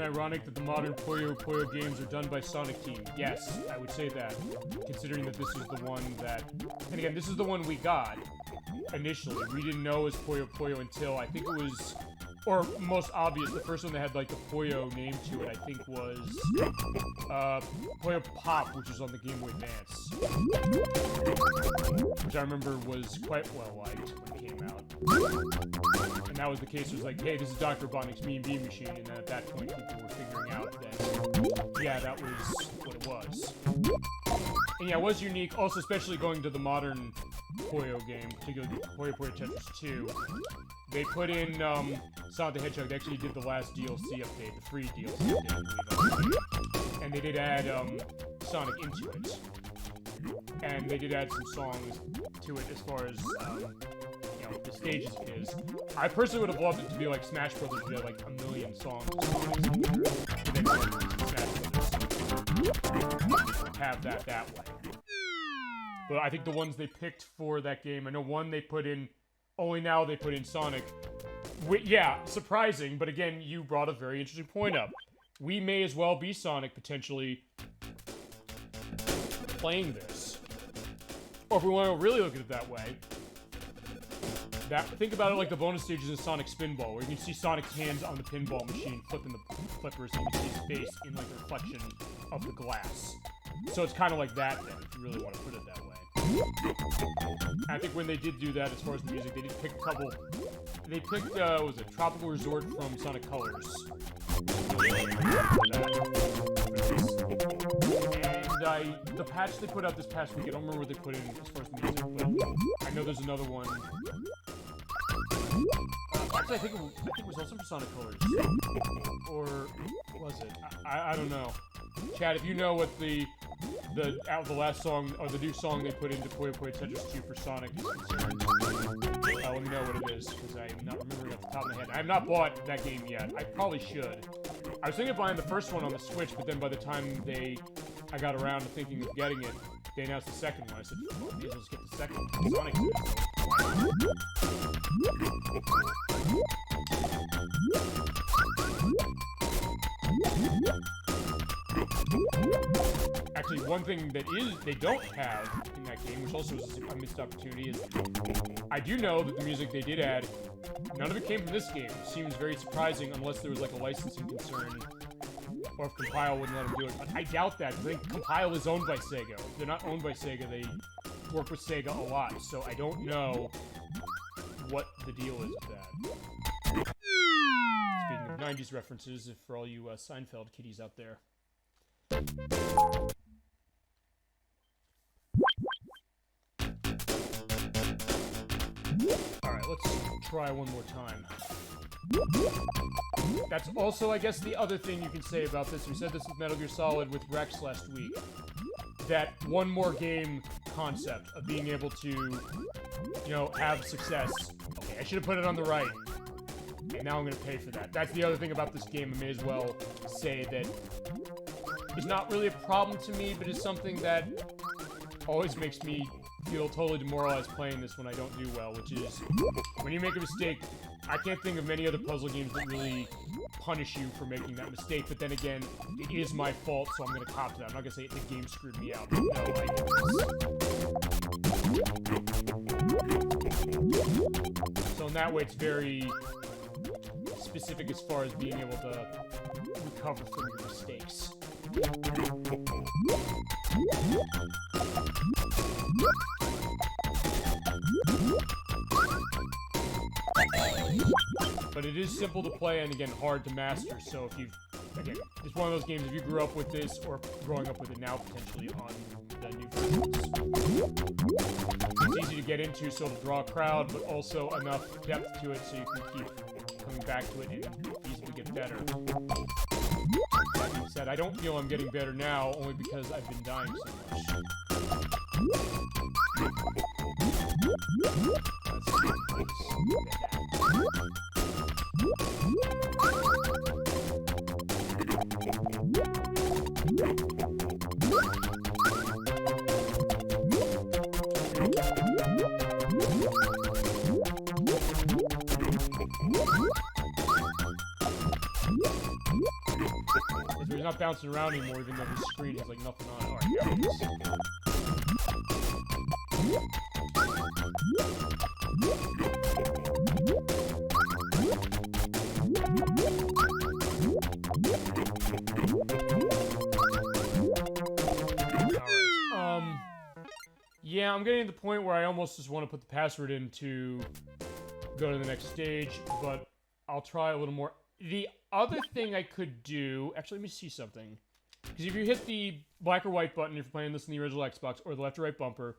Ironic that the modern Puyo Puyo games are done by Sonic Team. Yes, I would say that, considering that this is the one that... And again, this is the one we got initially. We didn't know it was Puyo Puyo until, I think it was... Or, most obvious, the first one that had, like, the Puyo name to it, I think was... Puyo Pop, which was on the Game Boy Advance. Which I remember was quite well-liked when it came out. And that was the case. It was like, hey, this is Dr. Robotnik's Mean Bean Machine, and then at that point, people were figuring out that, yeah, that was what it was. And yeah, it was unique, also especially going to the modern Puyo game, particularly Puyo Puyo Tetris 2. They put in Sonic the Hedgehog. They actually did the last DLC update, the free DLC update, and they did add Sonic into it. And they did add some songs to it as far as, you know, the stages it is. I personally would have loved it to be like Smash Brothers, where like a million songs of Sonic. And then Smash Brothers have that way. But I think the ones they picked for that game, I know one they put in, only now they put in Sonic. Yeah, surprising, but again, you brought a very interesting point up. We may as well be Sonic, potentially, playing this. Or if we want to really look at it that way, think about it like the bonus stages in Sonic Spinball, where you can see Sonic's hands on the pinball machine flipping the flippers, and you can see his face in like the reflection of the glass. So it's kind of like that then, if you really want to put it that way. I think when they did do that, as far as the music, they did pick a couple. They picked, what was it, Tropical Resort from Sonic Colors. And the patch they put out this past week, I don't remember what they put in as far as the music, but I know there's another one. Actually, I think it was also for Sonic Colors. Or was it? I don't know. Chad, if you know what the last song, or the new song they put into Puyo Puyo Tetris 2 for Sonic is concerned, let me know what it is, because I'm not remembering off the top of my head. I have not bought that game yet. I probably should. I was thinking of buying the first one on the Switch, but then by the time I got around to thinking of getting it, they announced the second one. I said, well, maybe let's get the second one. Sonic did it, so actually, one thing that they don't have in that game, which also is a missed opportunity, is I do know that the music they did add, none of it came from this game. It seems very surprising unless there was like a licensing concern, or if Compile wouldn't let them do it. But I doubt that, because I think Compile is owned by Sega. If they're not owned by Sega, they work with Sega a lot, so I don't know what the deal is with that. Speaking of 90s references, for all you Seinfeld kiddies out there. Alright, let's try one more time. That's also, I guess, the other thing you can say about this. We said this with Metal Gear Solid with Rex last week. That one more game concept of being able to, you know, have success. Okay, I should have put it on the right. And now I'm going to pay for that. That's the other thing about this game. I may as well say that it's not really a problem to me, but it's something that always makes me feel totally demoralized playing this when I don't do well, which is when you make a mistake. I can't think of many other puzzle games that really punish you for making that mistake, but then again, it is my fault, so I'm going to cop to that. I'm not going to say the game screwed me out. No, I did this. So in that way, it's very specific as far as being able to recover from your mistakes. But it is simple to play and, again, hard to master, so if you've, again, it's one of those games, if you grew up with this, or growing up with it now, potentially, on the new versions. It's easy to get into, so it'll draw a crowd, but also enough depth to it so you can keep coming back to it and easily get better. That being said, I don't feel I'm getting better now, only because I've been dying so much. He's not bouncing around anymore, even though his screen has like nothing on it. Alright, there it is. Yeah, I'm getting to the point where I almost just want to put the password in to go to the next stage, but I'll try a little more. The other thing I could do... Actually, let me see something. Because if you hit the black or white button, if you're playing this in the original Xbox, or the left or right bumper,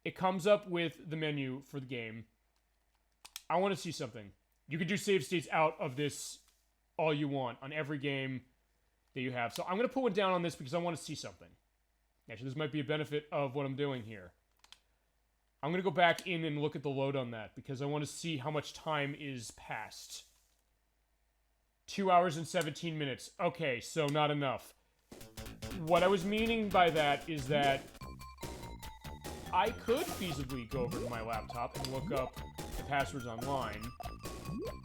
it comes up with the menu for the game. I want to see something. You could do save states out of this all you want on every game that you have. So I'm going to put one down on this because I want to see something. Actually, this might be a benefit of what I'm doing here. I'm going to go back in and look at the load on that because I want to see how much time is passed. 2 hours and 17 minutes. Okay, so not enough. What I was meaning by that is that I could feasibly go over to my laptop and look up the passwords online,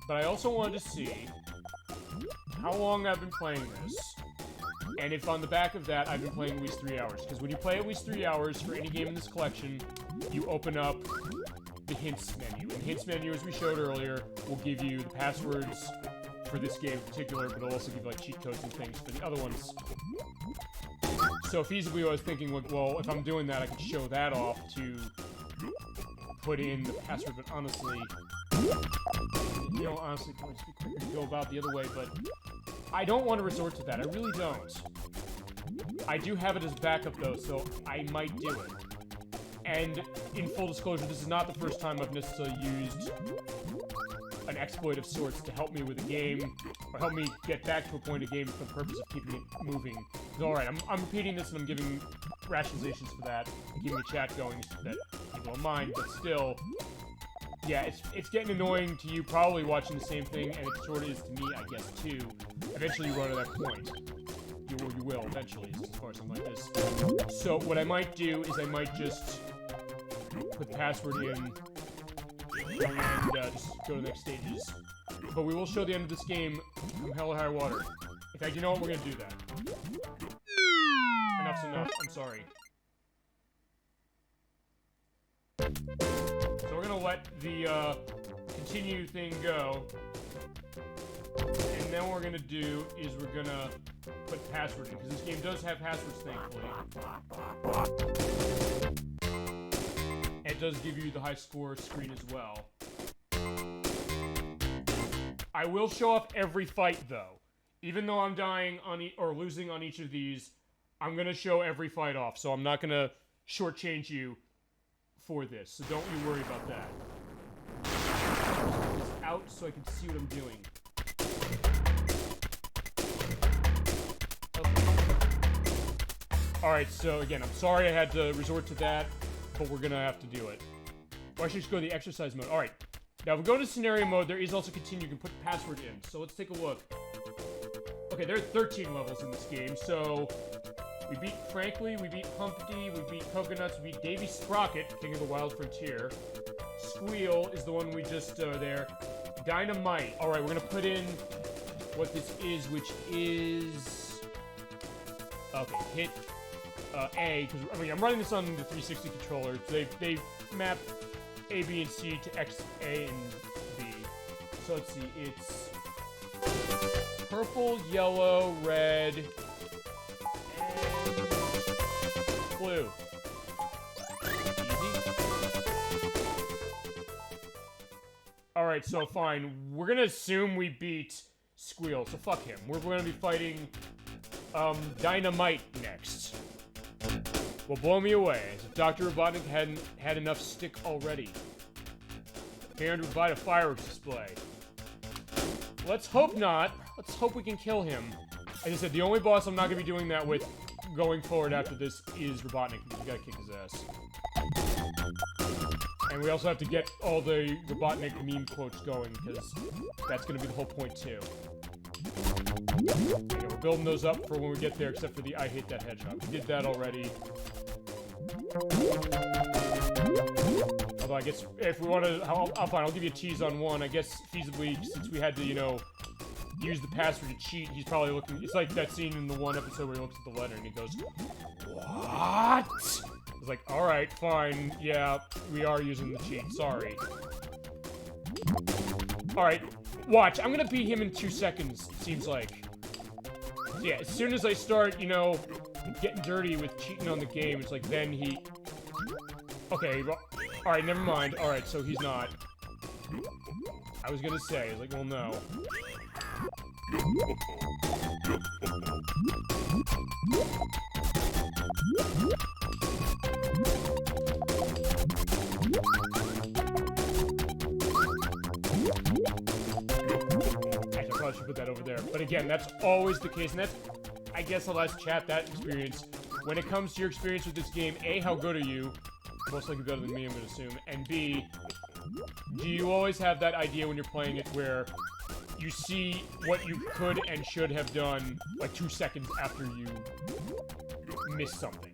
but I also wanted to see how long I've been playing this, and if on the back of that I've been playing at least 3 hours. Because when you play at least 3 hours for any game in this collection, you open up the hints menu. And the hints menu, as we showed earlier, will give you the passwords for this game in particular, but it'll also give you like cheat codes and things for the other ones. So feasibly I was thinking, well, if I'm doing that, I could show that off to put in the password, but honestly, you know, honestly, it'd be quicker to go about the other way, but I don't want to resort to that. I really don't. I do have it as backup, though, so I might do it. And in full disclosure, this is not the first time I've necessarily used an exploit of sorts to help me with a game, or help me get back to a point of game for the purpose of keeping it moving. Alright, I'm repeating this and I'm giving rationalizations for that, and keeping the chat going so that people don't mind, but still, yeah, it's getting annoying to you probably watching the same thing, and it sort of is to me, I guess, too. Eventually you run to that point. you will eventually, as far as something like this. So what I might do is I might just put the password in and just go to the next stages. But we will show the end of this game from hell or high water. In fact, you know what? We're gonna do that. Enough's enough. I'm sorry. So we're gonna let the continue thing go. And then what we're gonna do is we're gonna put password in, because this game does have passwords, thankfully. And it does give you the high score screen as well. I will show off every fight, though. Even though I'm dying on or losing on each of these, I'm gonna show every fight off, so I'm not gonna shortchange you for this. So don't you worry about that. It's out so I can see what I'm doing. Okay. Alright, so again, I'm sorry I had to resort to that, but we're gonna have to do it. Or I should just go to the exercise mode. Alright. Now, if we go to scenario mode, there is also continue. You can put password in. So let's take a look. Okay, there are 13 levels in this game. So we beat Frankly, we beat Humpty, we beat Coconuts, we beat Davy Sprocket, King of the Wild Frontier. Squeal is the one we just there. Dynamite. All right, we're gonna put in what this is, which is okay. Hit A, because I mean I'm running this on the 360 controller. They map A, B, and C to X, A, and B. So let's see, it's purple, yellow, red, and blue. Easy. Alright, so fine. We're gonna assume we beat Squeal, so fuck him. We're gonna be fighting Dynamite next. Will blow me away, as if Dr. Robotnik hadn't had enough stick already. Preparing to provide a fireworks display. Let's hope not. Let's hope we can kill him. As I said, the only boss I'm not going to be doing that with going forward after this is Robotnik, because we got to kick his ass. And we also have to get all the Robotnik meme quotes going, because that's going to be the whole point, too. Okay, we're building those up for when we get there, except for the I hate that hedgehog. We did that already. Although I guess if we want to, I'll give you a tease on one. I guess feasibly, since we had to, you know, use the password to cheat, he's probably looking. It's like that scene in the one episode where he looks at the letter and he goes, "What?" It's like, all right, fine, yeah, we are using the cheat. Sorry. All right, watch. I'm gonna beat him in 2 seconds. It seems like. Yeah, as soon as I start, you know, getting dirty with cheating on the game, it's like then he. Okay. Alright, never mind. Alright, so he's not. I was gonna say, I was like, well, no. Actually, I probably should put that over there. But again, that's always the case, and that's, I guess, I'll ask chat that experience. When it comes to your experience with this game, A, how good are you? Most likely better than me, I'm gonna assume. And B, do you always have that idea when you're playing it where you see what you could and should have done like 2 seconds after you miss something?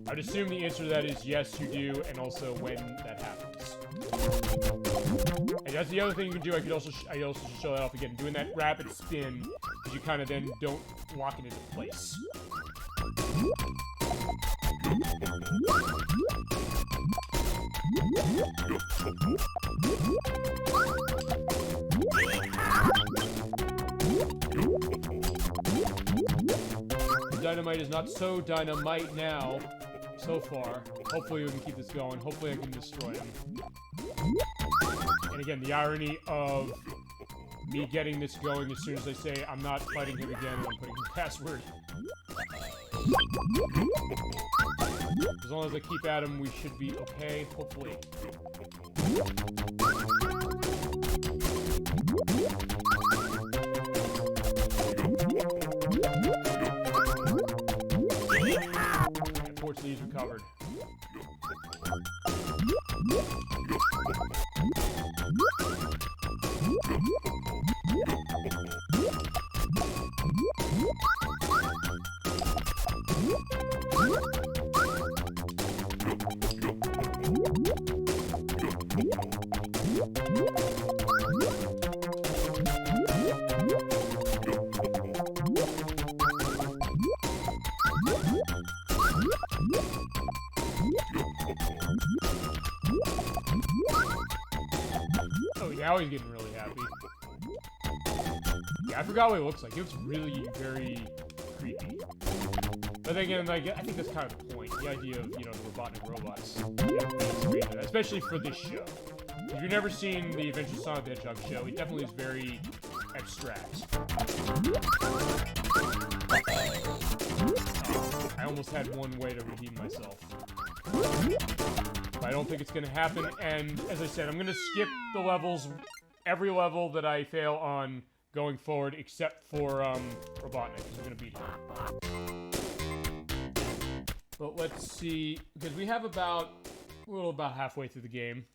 I'd assume the answer to that is yes, you do, and also when that happens. And that's the other thing you can do. I also should show that off again, doing that rapid spin, because you kind of then don't lock it into place. Dynamite is not so dynamite now, so far. Hopefully we can keep this going. Hopefully I can destroy him. And again, the irony of me getting this going as soon as I say I'm not fighting him again and I'm putting his password. As long as I keep at him, we should be okay, hopefully. Unfortunately, he's recovered. Now he's getting really happy. Yeah, I forgot what it looks like. It looks really very creepy. But then again, like, I think that's kind of the point. The idea of, you know, the Robotnik robots. You know, especially for this show. If you've never seen the Adventures of Sonic the Hedgehog show, it definitely is very abstract. I almost had one way to redeem myself. But I don't think it's going to happen, and as I said, I'm going to skip the levels, every level that I fail on going forward, except for Robotnik, because I'm going to beat him. But let's see, because we have about halfway through the game.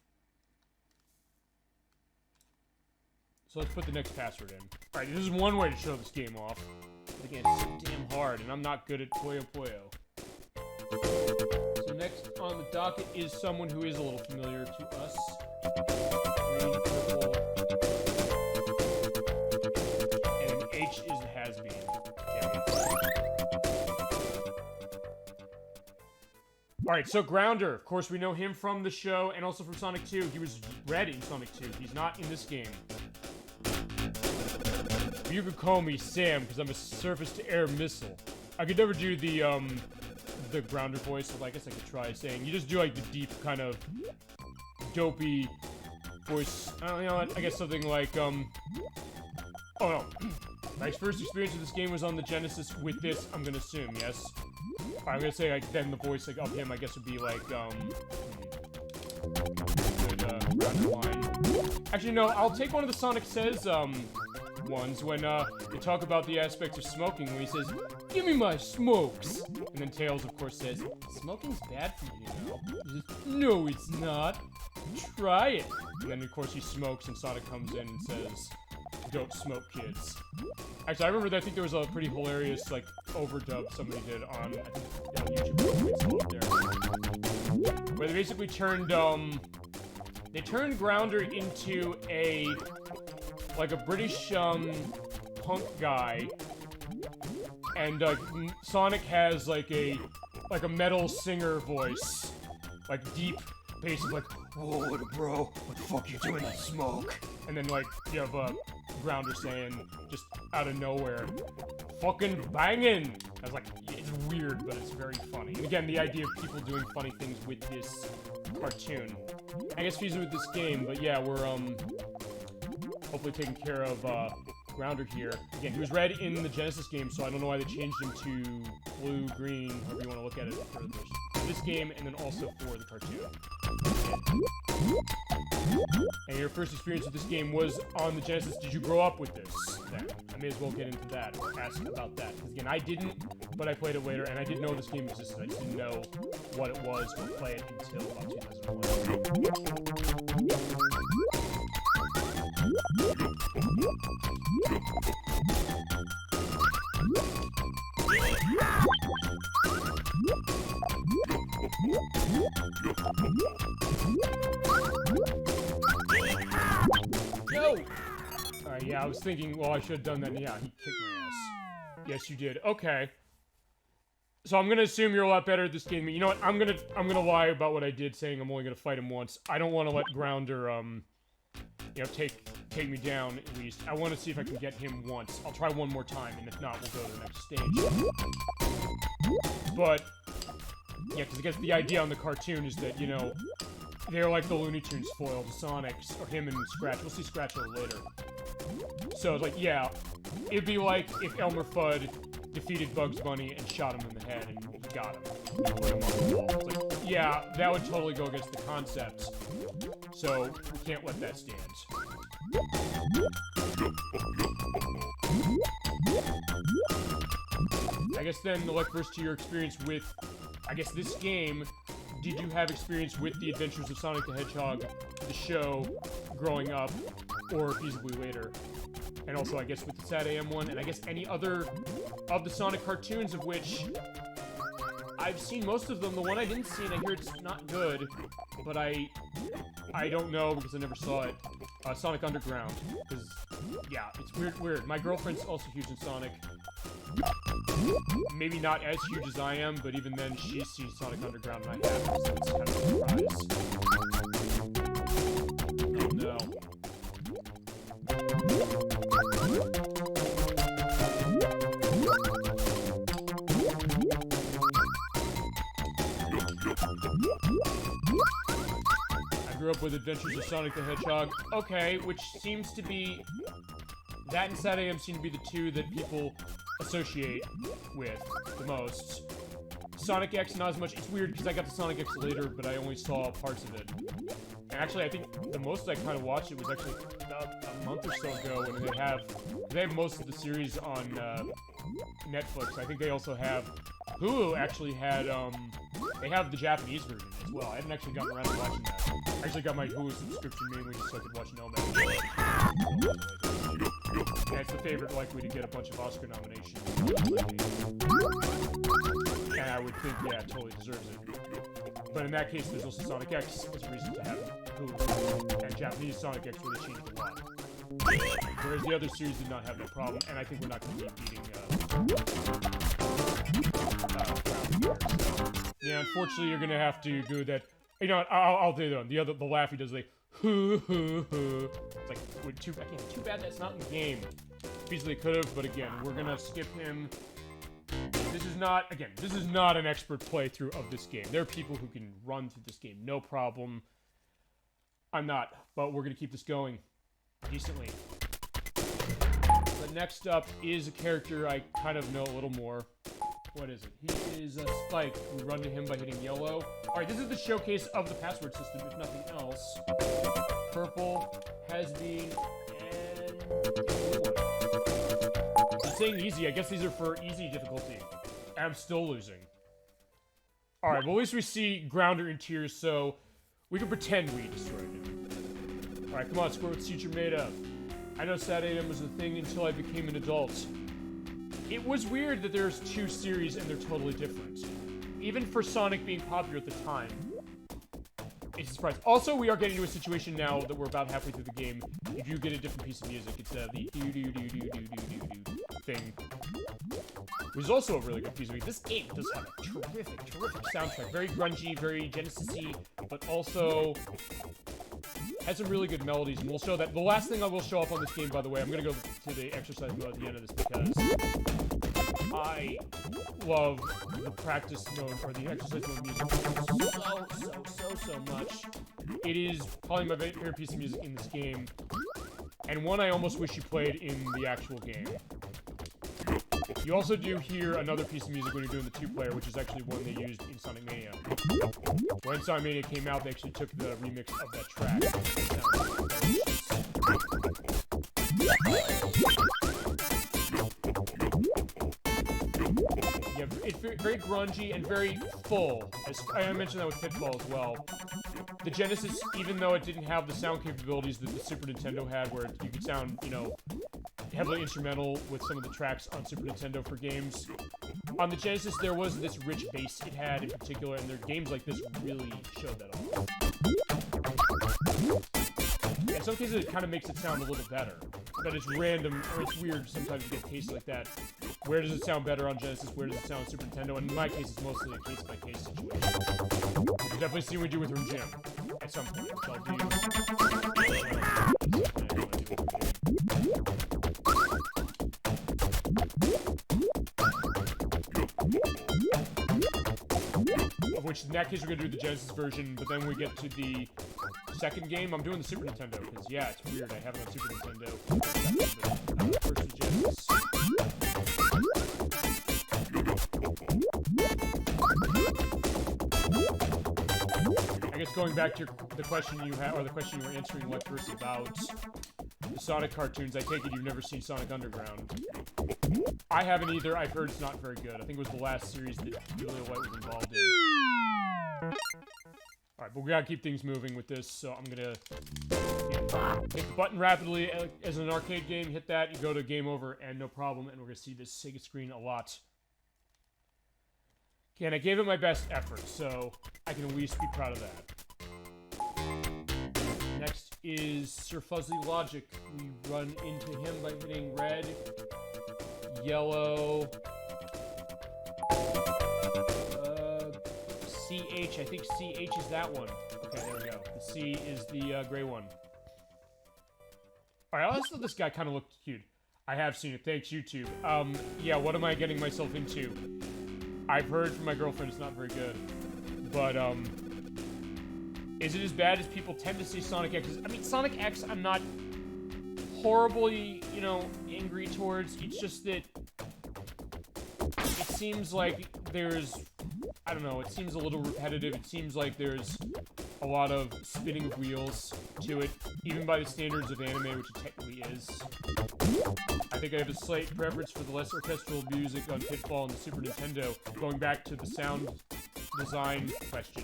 So let's put the next password in. Alright, this is one way to show this game off. But again, it's so damn hard, and I'm not good at Puyo Puyo. So next on the docket is someone who is a little familiar to us. Green, purple. And an H is the has-been. Alright, so Grounder. Of course, we know him from the show and also from Sonic 2. He was red in Sonic 2. He's not in this game. You could call me Sam, because I'm a surface-to-air missile. I could never do the Grounder voice, so I guess I could try saying, you just do, like, the deep, kind of, dopey voice. I don't know, I guess something like, oh no. My first experience with this game was on the Genesis with this, I'm gonna assume, yes? I'm gonna say, like, then the voice, like, of him, I guess, would be, like, Grounder line. Actually, no, I'll take one of the Sonic Says, ones when they talk about the aspects of smoking when he says, "Give me my smokes," and then Tails of course says, "Smoking's bad for you, you know." He says, "No, it's not. Try it." And then of course he smokes and Sonic comes in and says, "Don't smoke, kids." Actually, I remember that. I think there was a pretty hilarious like overdub somebody did on YouTube there, where they basically turned Grounder into like a British, punk guy, and, Sonic has, like a metal singer voice, like, deep bass of, like, "Whoa, little bro, what the fuck you doing, I smoke?" And then, like, you have, Grounder saying, just out of nowhere, "Fucking bangin'!" I was like, it's weird, but it's very funny. And again, the idea of people doing funny things with this cartoon. I guess fusing with this game, but yeah, we're, hopefully taking care of Grounder here. Again, he was red in the Genesis game, so I don't know why they changed him to blue, green, however you want to look at it for this game, and then also for the cartoon. And your first experience with this game was on the Genesis. Did you grow up with this then? I may as well get into that, or ask about that. Because again, I didn't, but I played it later, and I didn't know this game existed. I didn't know what it was or play it until about 2001. Yo! Alright, yeah, I was thinking, well, I should have done that. Yeah, he kicked my ass. Yes, you did. Okay. So I'm gonna assume you're a lot better at this game. You know what? I'm gonna lie about what I did, saying I'm only gonna fight him once. I don't want to let Grounder, you know, take me down, at least. I want to see if I can get him once. I'll try one more time, and if not, we'll go to the next stage. But, yeah, because I guess the idea on the cartoon is that, you know, they're like the Looney Tunes foil to Sonic's, or him and Scratch. We'll see Scratch a little later. So, it's like, yeah, it'd be like if Elmer Fudd defeated Bugs Bunny and shot him in the head, and he got him. Put him on the wall. It's like, yeah, that would totally go against the concept. So, we can't let that stand. I guess then, like, first to your experience with, I guess, this game, did you have experience with the Adventures of Sonic the Hedgehog, the show, growing up, or feasibly later? And also, I guess, with the Sad AM one, and I guess any other of the Sonic cartoons, of which I've seen most of them. The one I didn't see, and I hear it's not good, but I don't know because I never saw it. Sonic Underground, because, yeah, it's weird. My girlfriend's also huge in Sonic. Maybe not as huge as I am, but even then, she sees Sonic Underground, and I haven't, so it's kind of a surprise. Oh, no. up with Adventures of Sonic the Hedgehog. Okay, which seems to be... That and Sad AM seem to be the two that people associate with the most. Sonic X, not as much. It's weird, because I got to Sonic X later, but I only saw parts of it. And actually, I think the most I kind of watched it was actually a month or so ago when they have most of the series on Netflix. I think they also have... Hulu actually had, they have the Japanese version as well. I hadn't actually gotten around to watching that. I actually got my Hulu subscription mainly just so I could watch Nomad. Yeah, it's the favorite likely to get a bunch of Oscar nominations. And I would think, yeah, it totally deserves it. But in that case, there's also Sonic X as a reason to have Hulu. And Japanese Sonic X really changed a lot. Whereas the other series did not have that problem, and I think we're not going to be beating, yeah, unfortunately, you're gonna have to do that. You know what? I'll do that. The laugh he does, like hoo hoo hoo. It's like too bad that's not in the game. Easily could have, but again, we're gonna skip him. This is not an expert playthrough of this game. There are people who can run through this game, no problem. I'm not, but we're gonna keep this going decently. But next up is a character I kind of know a little more. What is it? He is Spike. We run to him by hitting yellow. Alright, this is the showcase of the password system, if nothing else. Purple, has been, and... It's saying easy. I guess these are for easy difficulty. I'm still losing. Alright, well at least we see Grounder in tears, so we can pretend we destroyed him. Alright, come on, score what seat you're made of. I know Sad AM was a thing until I became an adult. It was weird that there's two series and they're totally different. Even for Sonic being popular at the time. It's a surprise. Also, we are getting to a situation now that we're about halfway through the game. If you get a different piece of music, it's the do-do-do-do-do-do-do-do thing. Which is also a really good piece of music. This game does have a terrific, terrific soundtrack. Very grungy, very Genesis-y, but also has some really good melodies, and we'll show that. The last thing I will show up on this game, by the way, I'm going to go to the exercise mode at the end of this because I love the practice mode, or the exercise mode music so much. It is probably my favorite piece of music in this game, and one I almost wish you played in the actual game. You also do hear another piece of music when you're doing the two-player, which is actually one they used in Sonic Mania. When Sonic Mania came out, they actually took the remix of that track. Yeah, it's very grungy and very full. As I mentioned that with Pitfall as well. The Genesis, even though it didn't have the sound capabilities that the Super Nintendo had, where you could sound, you know, heavily instrumental with some of the tracks on Super Nintendo for games. On the Genesis, there was this rich bass it had in particular, and their games like this really showed that off. In some cases, it kind of makes it sound a little better. But it's random, or it's weird sometimes to get cases like that. Where does it sound better on Genesis? Where does it sound on Super Nintendo? And in my case, it's mostly a case-by-case situation. We've definitely seen what we do with Room Jim at some point, which I'll do. Of which, in that case, we're going to do the Genesis version, but then we get to the second game. I'm doing the Super Nintendo, because, yeah, it's weird. I have it on Super Nintendo. First the Genesis. I guess going back to the question you had, or the question you were answering, like, first about the Sonic cartoons, I take it you've never seen Sonic Underground. I haven't either. I've heard it's not very good. I think it was the last series that Julia White was involved in. Alright, but we gotta keep things moving with this, so I'm gonna hit the button rapidly. As an arcade game, hit that, you go to game over, and no problem, and we're gonna see this Sega screen a lot. Okay, and I gave it my best effort, so I can at least be proud of that. Next is Sir Fuzzy Logic. We run into him by hitting red, yellow, CH. I think CH is that one. Okay, there we go. The C is the gray one. Alright, I also thought this guy kind of looked cute. I have seen it. Thanks, YouTube. Yeah, what am I getting myself into? I've heard from my girlfriend it's not very good. But, Is it as bad as people tend to see Sonic X? I mean, Sonic X, I'm not horribly, you know, angry towards. It's just that it seems like there's, I don't know, it seems a little repetitive. It seems like there's a lot of spinning of wheels to it, even by the standards of anime, which it technically is. I think I have a slight preference for the less orchestral music on Pitfall and the Super Nintendo, going back to the sound design question.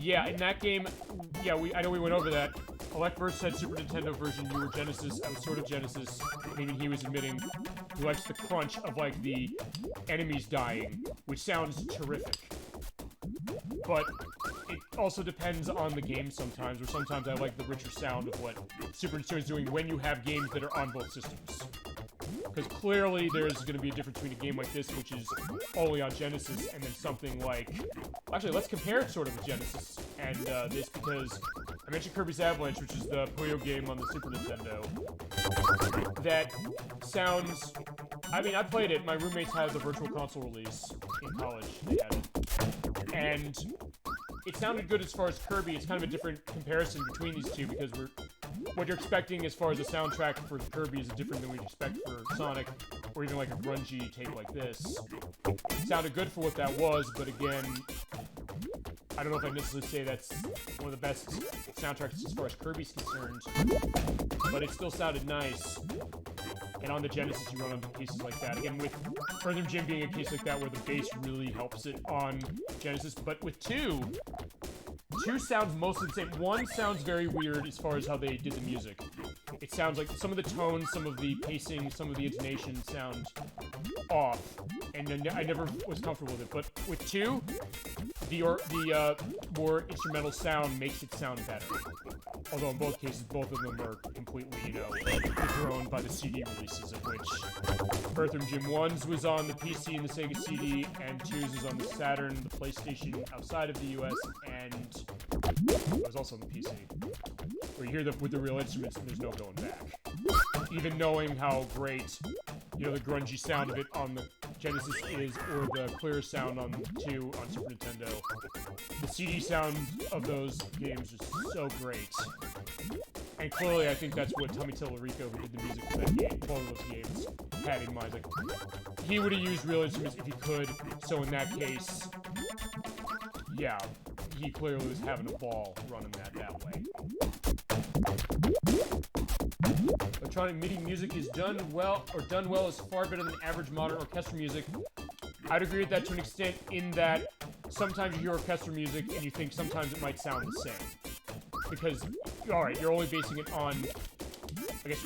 Yeah, in that game, yeah, I know we went over that. Electverse said Super Nintendo version, you were Genesis, I was sort of Genesis, meaning he was admitting he likes the crunch of, like, the enemies dying, which sounds terrific. But it also depends on the game sometimes, where sometimes I like the richer sound of what Super Nintendo is doing when you have games that are on both systems. Because clearly there's going to be a difference between a game like this, which is only on Genesis, and then something like... Actually, let's compare it sort of with Genesis and this, because I mentioned Kirby's Avalanche, which is the Puyo game on the Super Nintendo. That sounds... I mean, I played it. My roommates had the Virtual Console release in college. They had it. And it sounded good as far as Kirby. It's kind of a different comparison between these two, because what you're expecting as far as a soundtrack for Kirby is different than we'd expect for Sonic, or even like a grungy take like this. It sounded good for what that was, but again, I don't know if I'd necessarily say that's one of the best soundtracks as far as Kirby's concerned, but it still sounded nice. And on the Genesis, you run into cases like that. Again, with Earthworm Jim being a case like that where the bass really helps it on Genesis, but with two sounds mostly the same. One sounds very weird as far as how they did the music. It sounds like some of the tones, some of the pacing, some of the intonation sound off, and I never was comfortable with it. But with two, the more instrumental sound makes it sound better. Although in both cases, both of them are completely, you know, thrown by the CD releases, of which Earthworm Jim 1's was on the PC and the Sega CD, and 2's is on the Saturn, the PlayStation outside of the US, and it was also on the PC. Where you hear with the real instruments, and there's no going back. Even knowing how great, you know, the grungy sound of it on the Genesis is, or the clear sound on 2 on Super Nintendo. The CD sound of those games is so great. And clearly, I think that's what Tommy Tallarico, who did the music for that game, both of those games, had in mind. Like, he would have used real instruments if he could, so in that case, yeah, he clearly was having a ball running that way. Electronic MIDI music is done well is far better than average modern orchestral music. I'd agree with that to an extent, in that sometimes you hear orchestral music and you think sometimes it might sound the same. Because, alright, you're only basing it on, I guess,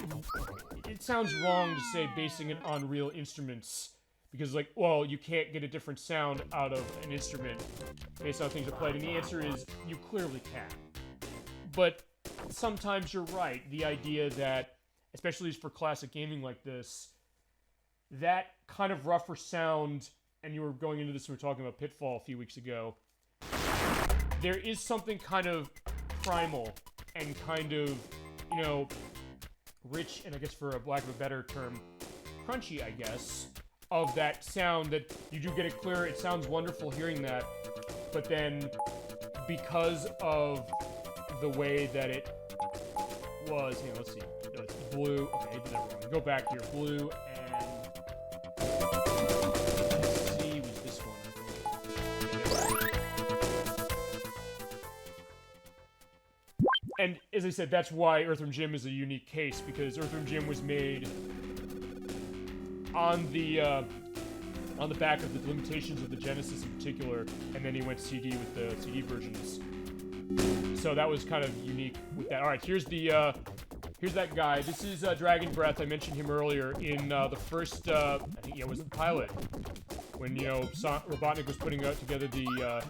it sounds wrong to say basing it on real instruments. Because, like, well, you can't get a different sound out of an instrument based on how things are played. And the answer is, you clearly can. But sometimes you're right. The idea that, especially for classic gaming like this, that kind of rougher sound, and you were going into this when we were talking about Pitfall a few weeks ago, there is something kind of primal and kind of, you know, rich, and I guess for a lack of a better term, crunchy, I guess, of that sound that you do get it clear. It sounds wonderful hearing that, but then because of the way that it was, you know, let's see, it's blue. Okay, I did that wrong. Go back here, blue, and let's see, was this one? And as I said, that's why Earthworm Jim is a unique case, because Earthworm Jim was made on the back of the limitations of the Genesis in particular, and then he went CD with the CD versions. So that was kind of unique with that. All right, here's that guy. This is Dragon Breath. I mentioned him earlier in the first, I think it was the pilot, when, you know, Robotnik was putting together the,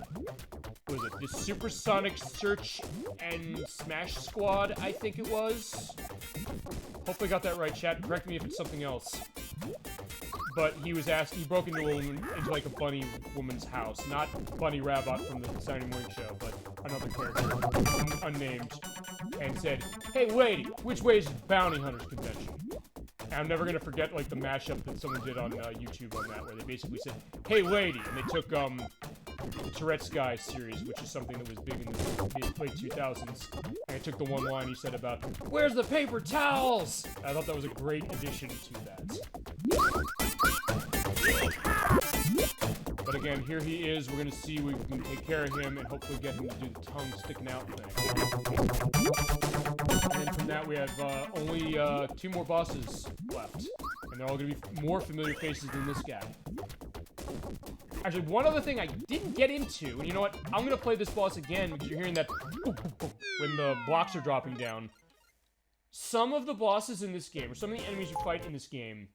what was it, the Supersonic Search and Smash Squad, I think it was. Hopefully I got that right, chat. Correct me if it's something else. But he was asked, he broke into like a bunny woman's house. Not Bunny Rabbit from the Saturday Morning Show, but another character, unnamed, and said, "Hey lady, which way is Bounty Hunters Convention?" And I'm never gonna forget, like, the mashup that someone did on YouTube on that, where they basically said, "Hey lady," and they took, the Tourette's Guy series, which is something that was big in the late 2000s. And I took the one line he said about, "Where's the paper towels?" I thought that was a great addition to that. But again, here he is. We're going to see if we can take care of him and hopefully get him to do the tongue sticking out thing. And then from that, we have only 2 more bosses left. And they're all going to be more familiar faces than this guy. Actually, one other thing I didn't get into, and you know what? I'm going to play this boss again because you're hearing that when the blocks are dropping down. Some of the bosses in this game, or some of the enemies you fight in this game,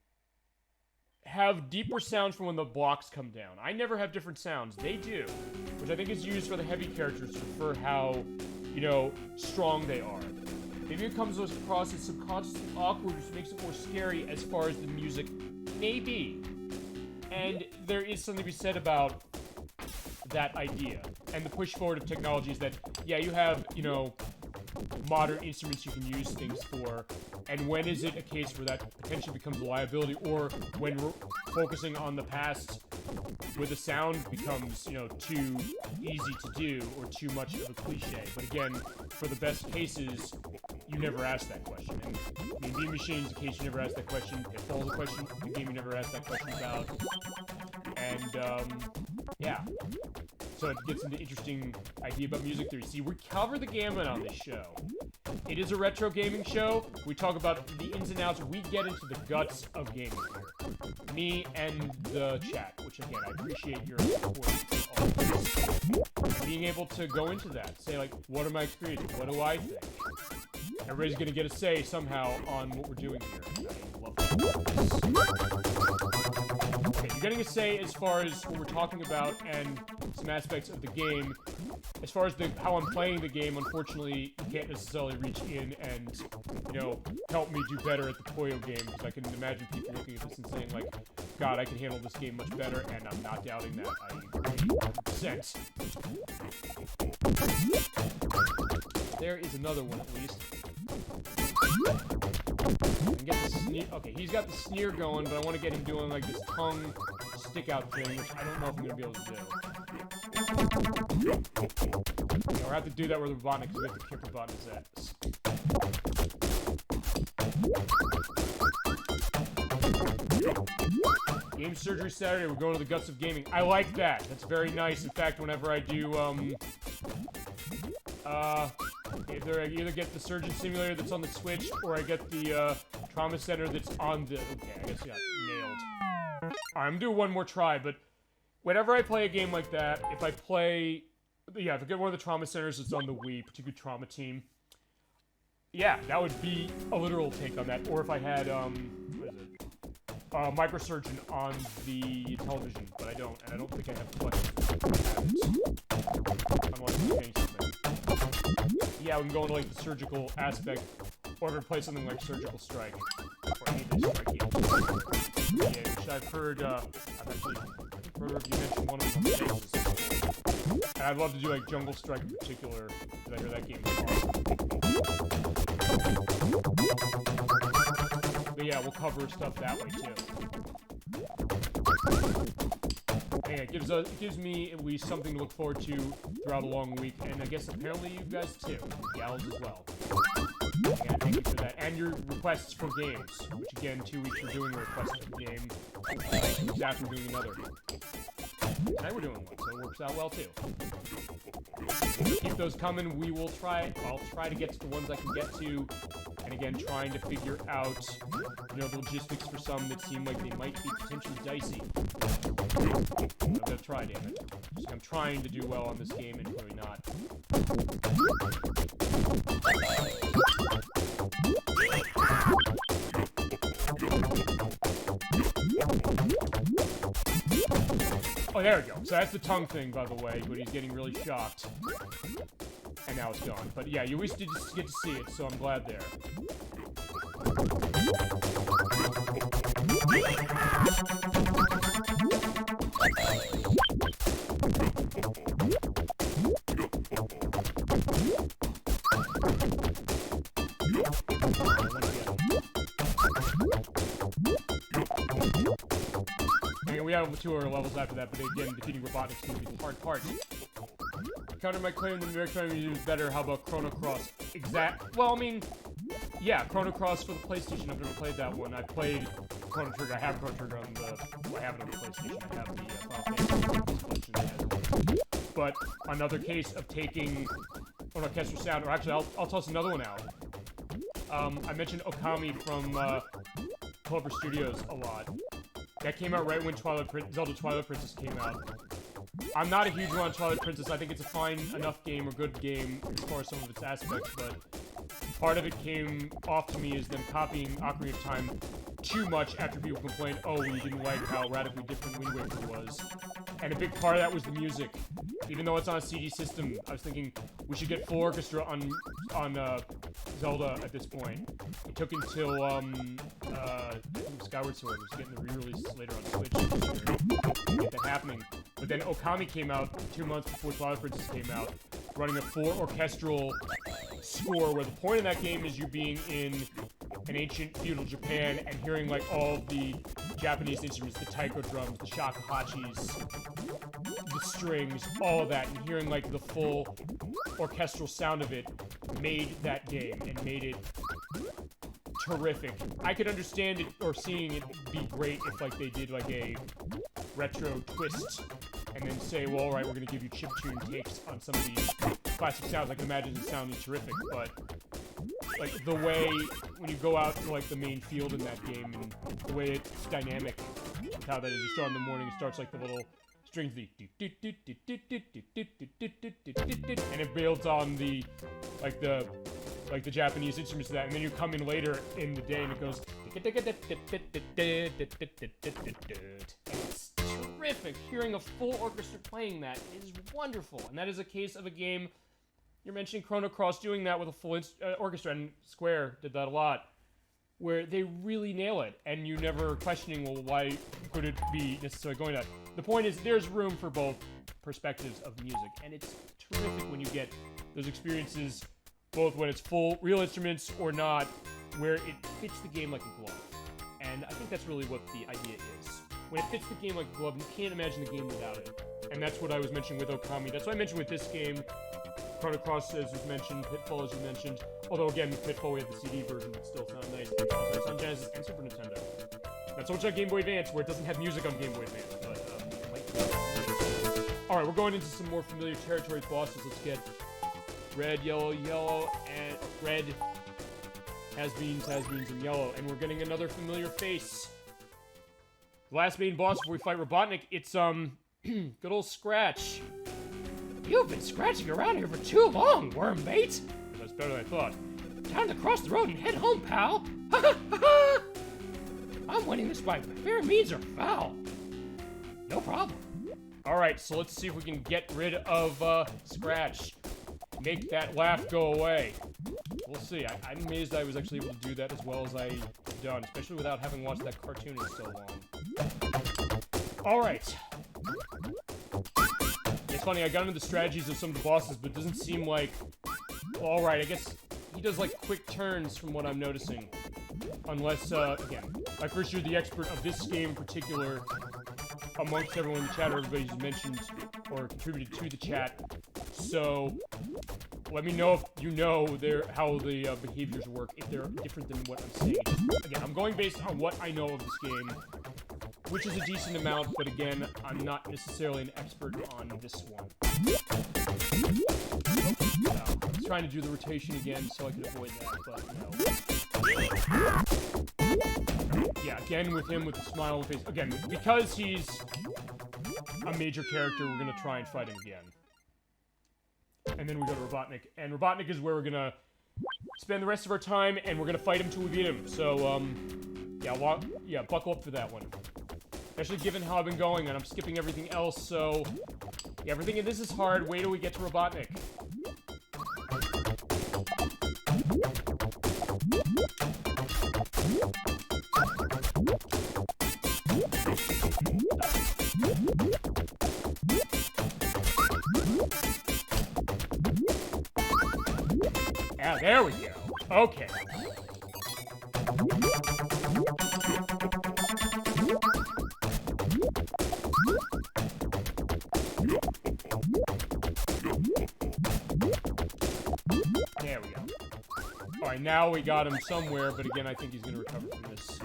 have deeper sounds from when the blocks come down. I never have different sounds. They do. Which I think is used for the heavy characters for how, you know, strong they are. Maybe it comes across as subconsciously awkward, which makes it more scary as far as the music may be. And there is something to be said about that idea. And the push forward of technology is that, yeah, you have, you know, modern instruments you can use things for, and when is it a case where that potentially becomes a liability, or when focusing on the past where the sound becomes, you know, too easy to do or too much of a cliche. But again, for the best cases, you never ask that question. And I mean, Beam Machine's a case you never ask that question. Pitfall's a question, a game you never ask that question about. And, yeah. So it gets into interesting idea about music theory. See, we cover the gamut on this show. It is a retro gaming show. We talk about the ins and outs. We get into the guts of gaming here. Me and the chat, which again, I appreciate your support. And being able to go into that. Say, like, what are my experiences? What do I think? Everybody's going to get a say somehow on what we're doing here. I love that. Okay, you're getting a say as far as what we're talking about and some aspects of the game. As far as how I'm playing the game, unfortunately, you can't necessarily reach in and, you know, help me do better at the Puyo game, because I can imagine people looking at this and saying, like, God, I can handle this game much better, and I'm not doubting that. I agree 100%. There is another one, at least. And get the sneer. Okay, he's got the sneer going, but I want to get him doing, like, this tongue stick-out thing, which I don't know if I'm going to be able to do. We'll have to do that with Robotnik because we have to kick Robotnik's ass. Game Surgery Saturday, we're going to the guts of gaming. I like that. That's very nice. In fact, whenever I do, either I get the Surgeon Simulator that's on the Switch, or I get the, Trauma Center that's on the... Okay, I guess I got nailed. Alright, I'm gonna do one more try, but whenever I play a game like that, if I play... Yeah, if I get one of the Trauma Centers that's on the Wii, particularly Trauma Team, yeah, that would be a literal take on that. Or if I had, what is it? Microsurgeon on the television, but I don't, and I don't think I have questions. Unless I'm getting something. Yeah, we can go into, like, the surgical aspect, or if I play something like Surgical Strike, or any of these strike games. Yeah, which I've heard, I've actually heard you mention one of them on the stages. And I'd love to do, like, Jungle Strike in particular, because I hear that game is awesome. But yeah, we'll cover stuff that way, too. And yeah, it gives me at least something to look forward to throughout a long week, and I guess apparently you guys, too. Gals as well. Yeah, thank you for that. And your requests for games, which again, 2 weeks we're doing a request for a game. After we're doing another. Tonight we're doing one, so it works out well too. Keep those coming. We will try. I'll try to get to the ones I can get to. And again, trying to figure out, you know, the logistics for some that seem like they might be potentially dicey. I'm gonna try, damn it. I'm trying to do well on this game and really not. Oh, there we go. So that's the tongue thing, by the way, but he's getting really shocked. And now it's gone. But yeah, you always did just get to see it, so I'm glad there. And we have 2 other levels after that, but again, defeating Robotnik's gonna be the hard part. Counter my claim the numeric time is better. How about Chrono Cross? Well, I mean, yeah, Chrono Cross for the PlayStation. I've never played that one. I played Chrono Trigger. I have Chrono Trigger on the. I have it on the PlayStation. I have the Final Fantasy collection. But another case of taking an orchestral sound, or actually, I'll toss another one out. I mentioned Okami from Clover Studios a lot. That came out right when Zelda Twilight Princess came out. I'm not a huge one on Twilight Princess. I think it's a fine enough game or good game as far as some of its aspects, but part of it came off to me as them copying Ocarina of Time too much after people complained, oh, we didn't like how radically different Wind Waker was. And a big part of that was the music. Even though it's on a CD system, I was thinking we should get full orchestra on Zelda at this point. It took until Skyward Sword was getting the re-release later on Switch to get that happening. But then Okami came out 2 months before Twilight Princess came out, running a full orchestral score where the point of that game is you being in an ancient feudal Japan and hearing like all the Japanese instruments, the taiko drums, the shakuhachis, the strings, all of that, and hearing like the full orchestral sound of it made that game and made it terrific. I could understand it or seeing it be great if like they did like a retro twist and then say, well, all right, we're gonna give you chiptune takes on some of these classic sounds. I can imagine it sounding terrific, but like the way when you go out to like the main field in that game and the way it's dynamic, how that is, you start in the morning, it starts like the little strings, the and it builds on the like the Japanese instruments of that, and then you come in later in the day and it goes it's terrific. Hearing a full orchestra playing that is wonderful, and that is a case of a game. You're mentioning Chrono Cross doing that with a full orchestra, and Square did that a lot, where they really nail it, and you never questioning, well, why could it be necessarily going that? The point is, there's room for both perspectives of music, and it's terrific when you get those experiences, both when it's full, real instruments or not, where it fits the game like a glove. And I think that's really what the idea is. When it fits the game like a glove, you can't imagine the game without it. And that's what I was mentioning with Okami. That's what I mentioned with this game. Chrono Cross, as was mentioned, Pitfall, as you mentioned. Although, again, with Pitfall, we have the CD version that still sounds nice. It's on Genesis and Super Nintendo. That's also on Game Boy Advance, where it doesn't have music on Game Boy Advance. But, alright, we're going into some more familiar territory bosses. Let's get red, yellow, and red, has-beens, and yellow. And we're getting another familiar face. The last main boss before we fight Robotnik, it's, good old Scratch. You've been scratching around here for too long, Wormbait. That's better than I thought. Time to cross the road and head home, pal. Ha ha ha ha! I'm winning this fight, but fair means are foul. No problem. Alright, so let's see if we can get rid of, Scratch. Make that laugh go away. We'll see. I'm amazed I was actually able to do that as well as I've done, especially without having watched that cartoon in so long. Alright. It's funny, I got into the strategies of some of the bosses, but it doesn't seem like... Well, alright, I guess he does, like, quick turns from what I'm noticing. Unless, again, like, first you're the expert of this game in particular. Amongst everyone in the chat, or everybody who's mentioned or contributed to the chat. So, let me know if you know how the behaviors work, if they're different than what I'm saying. Again, I'm going based on what I know of this game, which is a decent amount, but again, I'm not necessarily an expert on this one. I was trying to do the rotation again so I could avoid that, but no. Yeah, again with him with the smile on the face. Again, because he's a major character, we're gonna try and fight him again. And then we go to Robotnik. And Robotnik is where we're gonna spend the rest of our time, and we're gonna fight him till we beat him. So, yeah, buckle up for that one. Especially given how I've been going, and I'm skipping everything else, so... Yeah, everything in this is hard. Wait till we get to Robotnik. Yeah, there we go. Okay. Alright, now we got him somewhere, but again, I think he's gonna recover from this.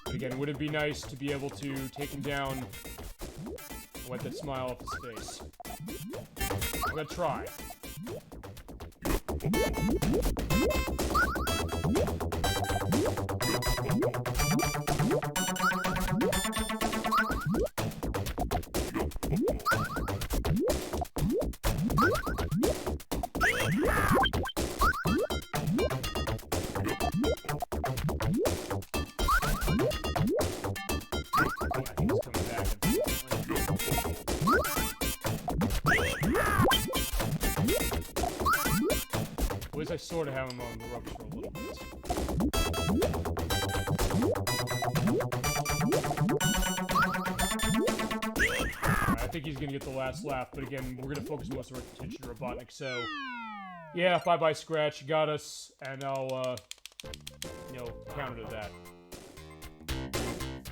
But again, would it be nice to be able to take him down, wipe that smile off his face? I'm gonna try. I sort of have him on the ropes for a little bit. I think he's gonna get the last laugh, but again, we're gonna focus most of our attention on Robotnik, so... Yeah, bye-bye Scratch, you got us, and I'll, you know, counter to that.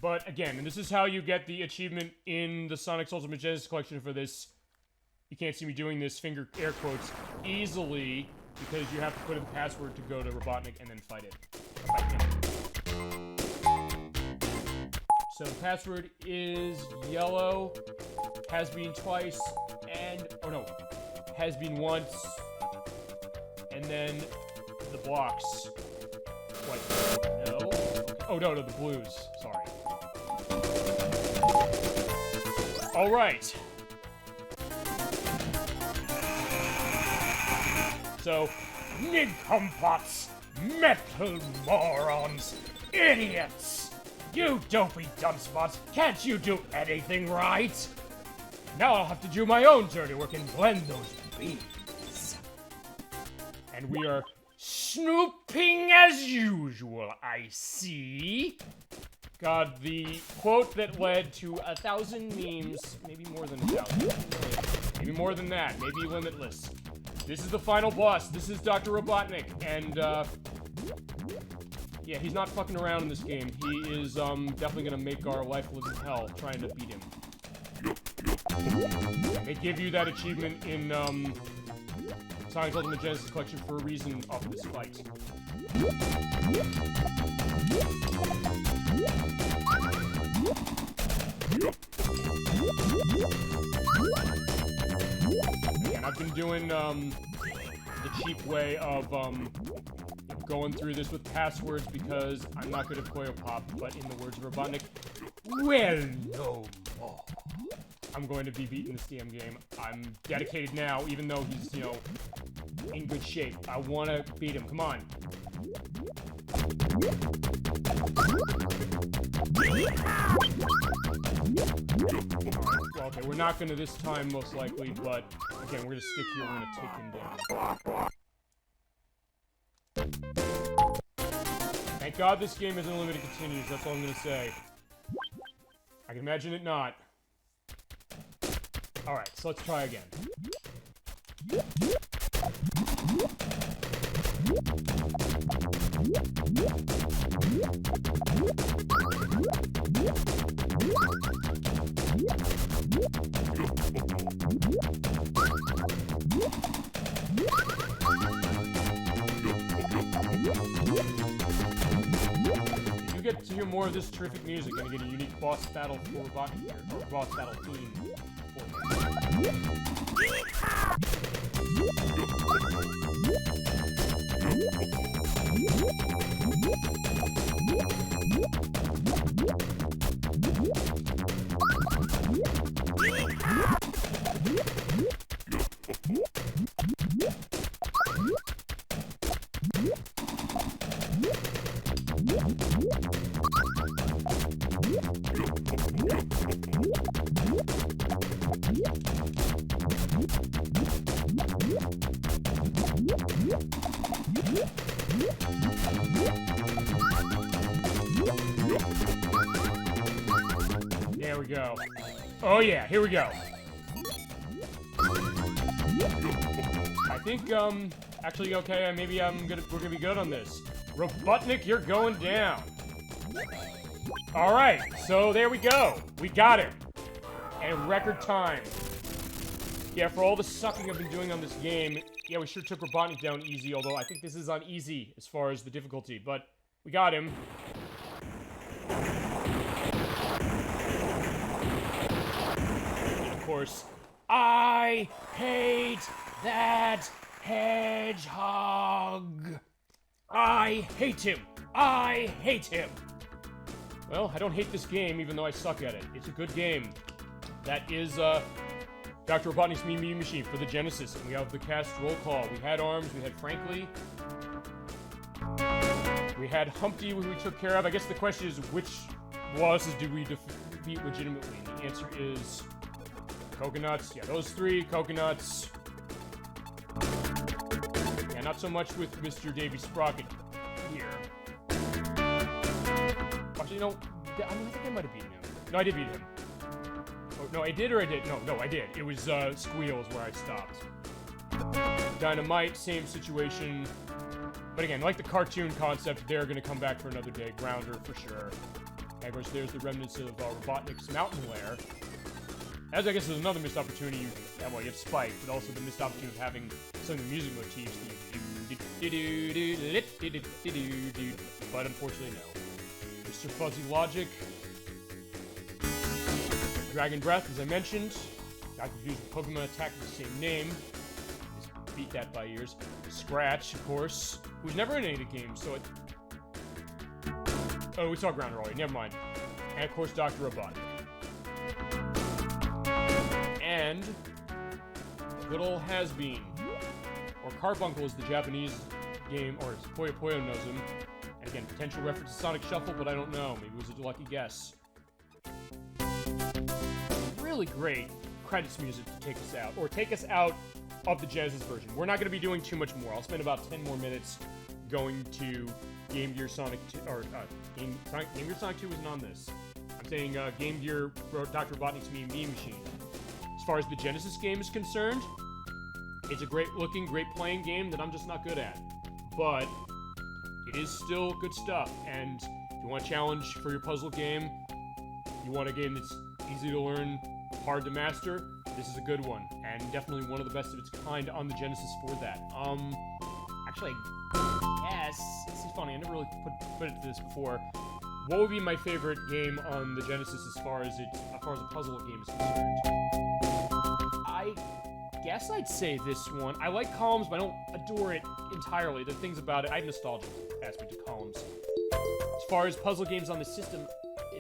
But again, and this is how you get the achievement in the Sonic Ultimate Genesis collection for this. You can't see me doing this, finger air quotes, easily, because you have to put in the password to go to Robotnik and then fight it. So the password is yellow, has been twice, and... oh no, has been once, and then the blocks. What? No? Okay. Oh no, the blues. Sorry. Alright. So, nincompops, metal morons, idiots! You dopey dunspots, can't you do anything right? Now I'll have to do my own dirty work and blend those beans. And we are snooping as usual, I see. God, the quote that led to 1,000 memes, maybe more than 1,000, maybe more than that, maybe limitless. This is the final boss. This is Dr. Robotnik, and, yeah, he's not fucking around in this game. He is, definitely gonna make our life live in hell trying to beat him. And they give you that achievement in, Sonic Ultimate Genesis Collection for a reason off of this fight. And I've been doing, the cheap way of, going through this with passwords because I'm not good at Koyo Pop, but in the words of Robotnik, well, no more. I'm going to be beating this damn game. I'm dedicated now, even though he's, you know, in good shape. I want to beat him. Come on. Okay, we're not going to this time, most likely, but again, we're going to stick here. We're going to take him down. Thank God this game isn't limited continues. That's all I'm going to say. I can imagine it not. Alright, so let's try again. You get to hear more of this terrific music and get a unique boss battle for Robotnik here, or boss battle theme. There we go. Oh yeah, here we go. I think, actually, okay, maybe we're gonna be good on this. Robotnik, you're going down. Alright, so there we go. We got him. In record time. Yeah, for all the sucking I've been doing on this game, yeah, we sure took Robotnik down easy, although I think this is on easy as far as the difficulty, but we got him. And of course, I hate that hedgehog. I hate him. I hate him. Well, I don't hate this game, even though I suck at it. It's a good game. That is, Dr. Robotnik's Mean Machine for the Genesis, and we have the cast roll call. We had Arms, we had Frankly, we had Humpty, who we took care of. I guess the question is, which bosses did we defeat legitimately? And the answer is Coconuts. Yeah, those three Coconuts. Yeah, not so much with Mr. Davy Sprocket here. Actually, you know, I think I might have beaten him. No, I did beat him. Oh, no, I did or I did? No, I did. It was, Squeal is where I stopped. Dynamite, same situation. But again, like the cartoon concept, they're gonna come back for another day. Grounder, for sure. And of course, there's the remnants of Robotnik's mountain lair. As I guess there's another missed opportunity. Well, you have Spike, but also the missed opportunity of having some of the music motifs. But unfortunately, no. Mr. Fuzzy Logic. Dragon Breath, as I mentioned. Got confused with Pokemon Attack with the same name. Just beat that by ears. Scratch, of course, who's never in any of the games, so it... Oh, we saw Grounder already, never mind. And of course, Dr. Robotnik. And... good ol' Has-Been. Or Carbuncle is the Japanese game, or as Puyo Puyo knows him. And again, potential reference to Sonic Shuffle, but I don't know. Maybe it was a lucky guess. Really great credits music to take us out, or take us out of the Genesis version. We're not going to be doing too much more. I'll spend about 10 more minutes going to Game Gear Sonic 2, or Game Gear Sonic 2 isn't on this. I'm saying Game Gear Dr. Robotnik's Mean Machine. As far as the Genesis game is concerned, it's a great looking, great playing game that I'm just not good at. But it is still good stuff, and if you want a challenge for your puzzle game, you want a game that's easy to learn, hard to master, this is a good one, and definitely one of the best of its kind on the Genesis for that. Actually, yes, this is funny, I never really put it to this before. What would be my favorite game on the Genesis as far as a puzzle game is concerned? I guess I'd say this one. I like Columns, but I don't adore it entirely. The things about it, I have nostalgia aspect to Columns. As far as puzzle games on the system,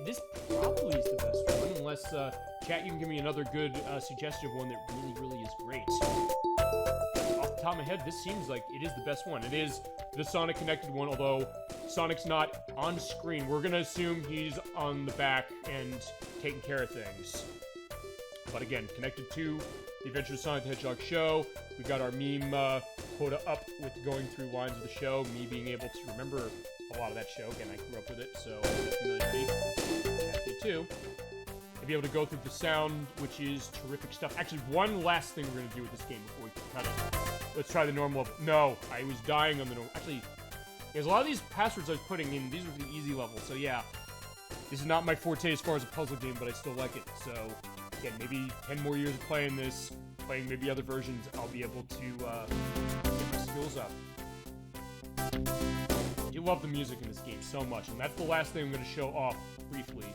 this probably is the best one, unless, chat, you can give me another good, suggestion of one that really, really is great. Off the top of my head, this seems like it is the best one. It is the Sonic connected one, although Sonic's not on screen. We're gonna assume he's on the back and taking care of things. But again, connected to the Adventures of Sonic the Hedgehog show. We got our meme, quota up with going through lines of the show, me being able to remember a lot of that show. Again, I grew up with it, so it's familiar to me. Happy too. To be able to go through the sound, which is terrific stuff. Actually, one last thing we're going to do with this game before we kind of... Let's try the normal level. No, I was dying on the normal... Actually, there's a lot of these passwords I was putting in. These are the easy level, so yeah. This is not my forte as far as a puzzle game, but I still like it. So, again, maybe 10 more years of playing this, playing maybe other versions, I'll be able to get my skills up. I do love the music in this game so much, and that's the last thing I'm going to show off briefly.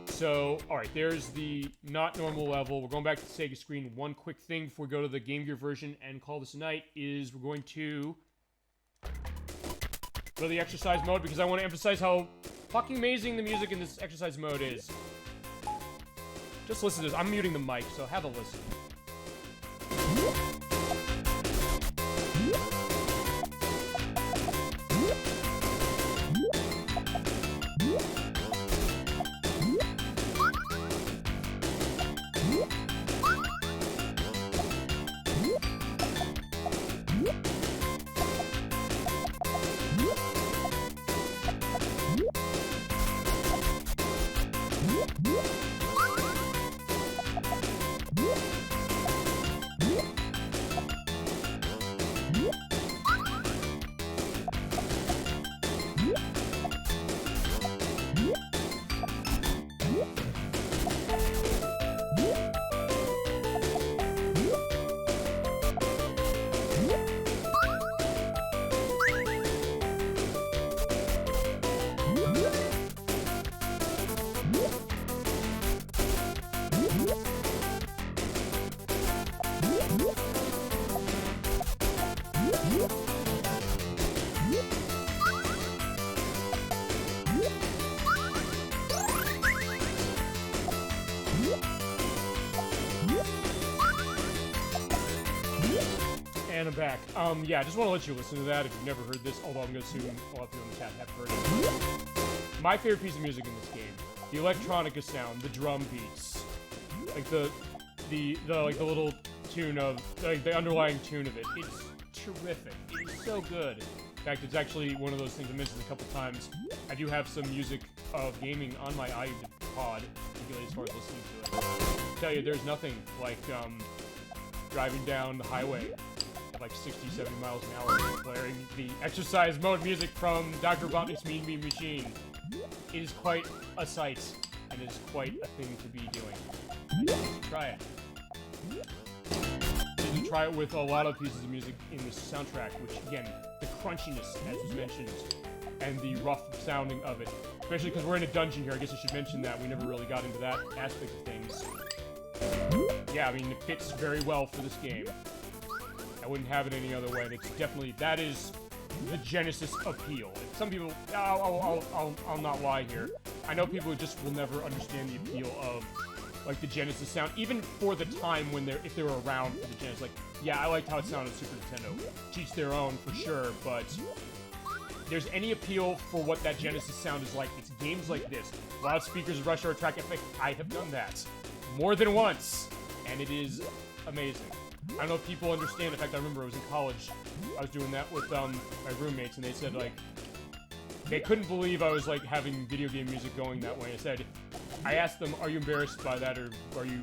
So, alright, there's the not normal level. We're going back to the Sega screen. One quick thing before we go to the Game Gear version and call this a night is we're going to go to the exercise mode because I want to emphasize how fucking amazing the music in this exercise mode is. Just listen to this. I'm muting the mic, so have a listen. And I'm back. Yeah, I just want to let you listen to that if you've never heard this, although I'm going to assume a lot of people in the chat have heard it. My favorite piece of music in this game, the electronica sound, the drum beats, like the little tune of, like the underlying tune of it. It's terrific. It's so good. In fact, it's actually one of those things I mentioned a couple times. I do have some music of gaming on my iPod, particularly as far as listening to it. I tell you, there's nothing like driving down the highway at like 60, 70 miles an hour, blaring the exercise mode music from Dr. Robotnik's Mean Bean Machine. It is quite a sight, and it is quite a thing to be doing. I just try it. You try it with a lot of pieces of music in this soundtrack, which again, the crunchiness, as was mentioned, and the rough sounding of it. Especially because we're in a dungeon here, I guess I should mention that. We never really got into that aspect of things. Yeah, I mean, it fits very well for this game. I wouldn't have it any other way. It's definitely, that is the Genesis appeal. Some people, I'll not lie here. I know people just will never understand the appeal of, like, the Genesis sound, even for the time when if they were around for the Genesis. Like, yeah, I liked how it sounded on Super Nintendo. To each their own, for sure, but if there's any appeal for what that Genesis sound is like, it's games like this. Loudspeakers, rush hour track effect, I have done that more than once, and it is amazing. I don't know if people understand. In fact, I remember I was in college. I was doing that with my roommates, and they said, like, they couldn't believe I was, like, having video game music going that way. I asked them, are you embarrassed by that, or are you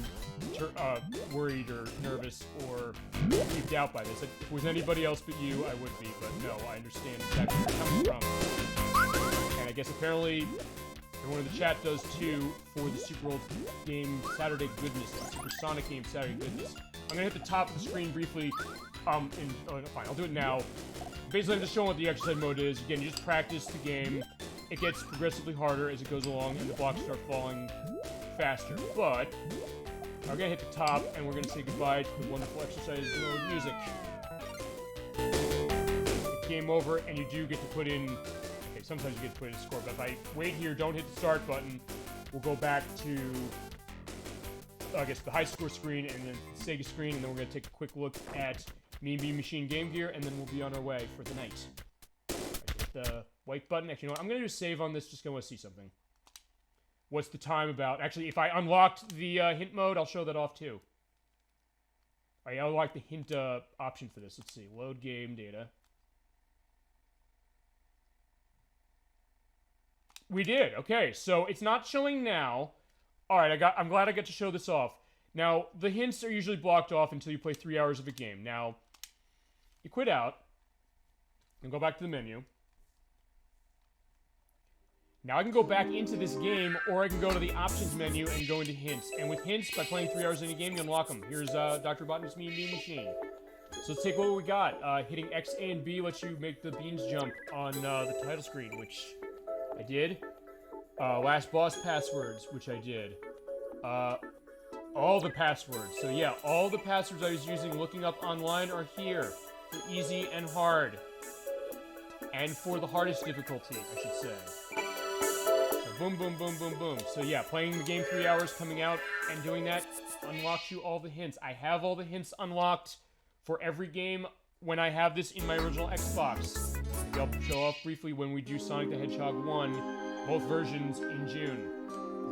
worried or nervous or creeped out by this? If it was anybody else but you, I would be, but no, I understand exactly where you're coming from. And I guess apparently everyone in the chat does too for the Super Old Game Saturday goodness, the Super Sonic Game Saturday goodness. I'm gonna hit the top of the screen briefly. Oh, no, fine, I'll do it now. Basically, I'm just showing what the exercise mode is. Again, you just practice the game. It gets progressively harder as it goes along, and the blocks start falling faster. But I'm gonna hit the top, and we're gonna say goodbye to the wonderful exercise mode music. It's game over, and you do get to put in. Okay, sometimes you get to put in a score, but if I wait here, don't hit the start button, we'll go back to, I guess, the high score screen and then the Sega screen, and then we're gonna take a quick look at Mean Bean Machine Game Gear, and then we'll be on our way for the night. Hit the white button. Actually, you know what? I'm going to do a save on this just because I want to see something. What's the time about? Actually, if I unlocked the hint mode, I'll show that off too. I unlocked the hint option for this. Let's see. Load game data. We did. Okay, so it's not showing now. All right, I'm glad I got to show this off. Now, the hints are usually blocked off until you play 3 hours of a game. Now, you quit out and go back to the menu. Now I can go back into this game, or I can go to the options menu and go into hints. And with hints, by playing 3 hours in a game, you unlock them. Here's Dr. Robotnik's Mean Bean Machine. So let's take what we got. Hitting X, A, and B lets you make the beans jump on the title screen, which I did. Last boss passwords, which I did. All the passwords. So yeah, all the passwords I was using looking up online are here. For easy and hard. And for the hardest difficulty, I should say. So boom, boom, boom, boom, boom. So yeah, playing the game 3 hours, coming out, and doing that unlocks you all the hints. I have all the hints unlocked for every game when I have this in my original Xbox. Maybe I'll show off briefly when we do Sonic the Hedgehog 1, both versions in June.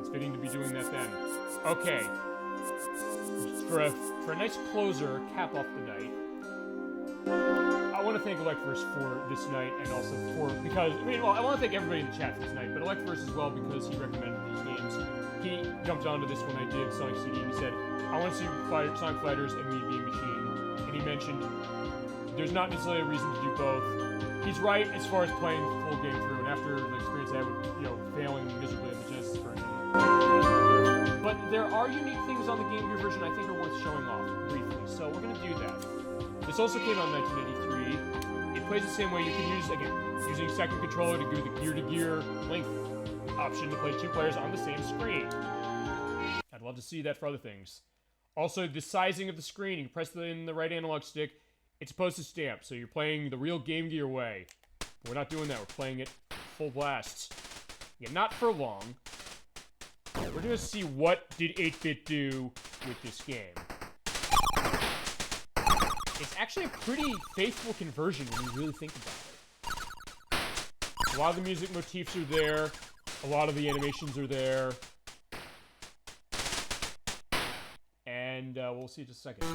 It's fitting to be doing that then. Okay. For a nice closer, cap off the night, I want to thank Electverse for this night, and also because, I want to thank everybody in the chat for this night, but Electverse as well, because he recommended these games. He jumped onto this when I did Sonic CD, and he said, I want to see Sonic Fighters and Mean Bean Machine, and he mentioned there's not necessarily a reason to do both. He's right as far as playing the full game through, and after the experience I had with, failing miserably in the Genesis version. But there are unique things on the Game Gear version I think are worth showing off briefly, so we're going to do that. This also came out in 1983. It plays the same way. You can use, again, using second controller to do the gear-to-gear link option to place 2 players on the same screen. I'd love to see that for other things. Also, the sizing of the screen. You press in the right analog stick, it's supposed to stamp, so you're playing the real Game Gear way. But we're not doing that, we're playing it full blast. Yeah, not for long. We're gonna see what did 8-bit do with this game. It's actually a pretty faithful conversion when you really think about it. A lot of the music motifs are there. A lot of the animations are there. And we'll see in just a second.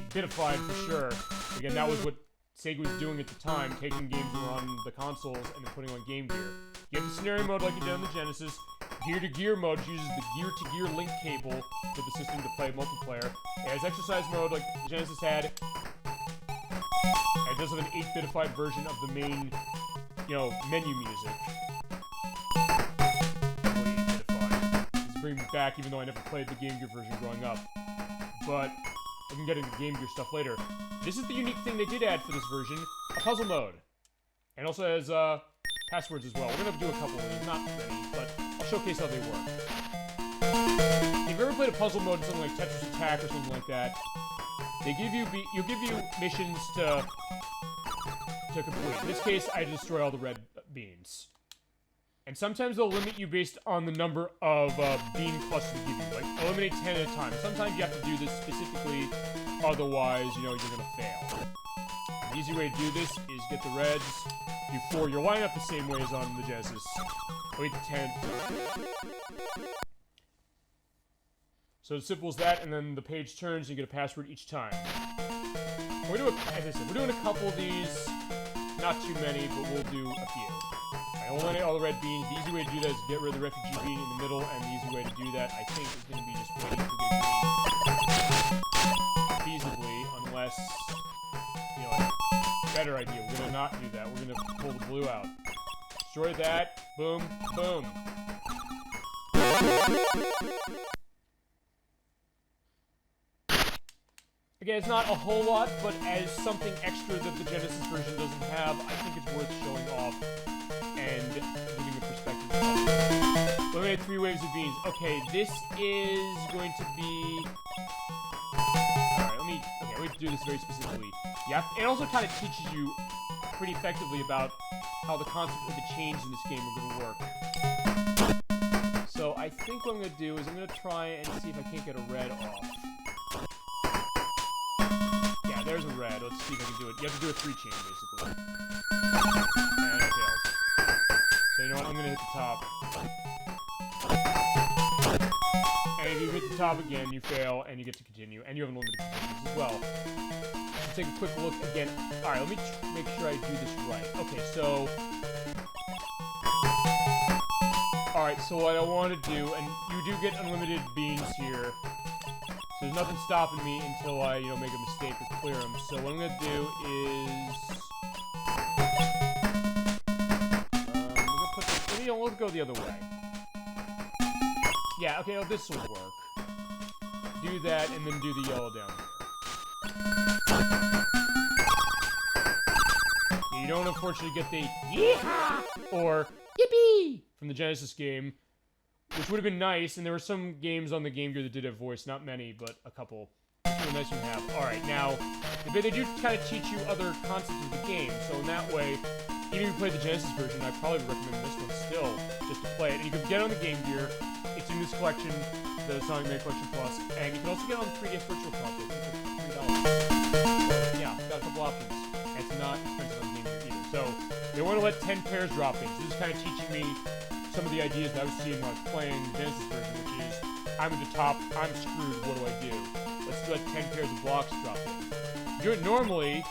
8-bitified for sure. Again, that was what Sega was doing at the time, taking games that were on the consoles and then putting on Game Gear. You have the scenario mode like you did on the Genesis. Gear-to-gear mode uses the gear-to-gear link cable for the system to play multiplayer. It has exercise mode like the Genesis had. And it does have an 8-bitified version of the main, menu music. It's bringing me back, even though I never played the Game Gear version growing up. But I can get into Game Gear stuff later. This is the unique thing they did add for this version, a puzzle mode. And also has passwords as well. We're gonna do a couple of these, not many, but I'll showcase how they work. If you've ever played a puzzle mode in something like Tetris Attack or something like that, you'll give you missions to complete. In this case, I destroy all the red beans. And sometimes they'll limit you based on the number of bean clusters they give you. Like, eliminate 10 at a time. Sometimes you have to do this specifically, otherwise, you're gonna fail. An easy way to do this is get the reds, do 4. You'll line up the same way as on the Genesis. Wait 10. So as simple as that, and then the page turns, and you get a password each time. As I said, we're doing a couple of these, not too many, but we'll do a few. I eliminate all the red beans. The easy way to do that is get rid of the refugee bean in the middle, and the easy way to do that, I think, is going to be just waiting to get green. Feasibly, unless, a better idea. We're going to not do that. We're going to pull the blue out. Destroy that. Boom. Boom. Again, it's not a whole lot, but as something extra that the Genesis version doesn't have, I think it's worth showing off and giving a perspective. Eliminate 3 waves of beans. Okay, this is going to be... Alright, let me do this very specifically. Yeah, it also kind of teaches you pretty effectively about how the concept of the chains in this game are going to work. So I think what I'm going to do is I'm going to try and see if I can't get a red off. Yeah, there's a red. Let's see if I can do it. You have to do a 3-chain, basically. And it fails. So you know what? I'm going to hit the top. And if you hit the top again, you fail, and you get to continue. And you have unlimited continues as well. Let's take a quick look again. Alright, let me make sure I do this right. Okay, so... Alright, so what I want to do, and you do get unlimited beans here. So there's nothing stopping me until I, make a mistake or clear them. So what I'm going to do is... I'm going to put this... Maybe we'll go the other way. Yeah, okay, this will work. Do that, and then do the yellow down here. You don't, unfortunately, get the yeehaw or yippee from the Genesis game, which would have been nice, and there were some games on the Game Gear that did have voice. Not many, but a couple. It's really nice to have. Alright, now, they do kind of teach you other concepts of the game, so in that way, even if you play the Genesis version, I'd probably recommend this one still, just to play it. And you can get it on the Game Gear. It's in this collection, the Sonic Mania Collection Plus, and you can also get it on the 3DS Virtual Console. It's $3. So, yeah, got a couple options. And it's not expensive on the Game Gear either. So, they want to let 10 pairs drop in. So this is kind of teaching me some of the ideas that I was seeing when I was playing the Genesis version, which is, I'm at the top, I'm screwed, what do I do? Let's let 10 pairs of blocks drop in. Do it normally,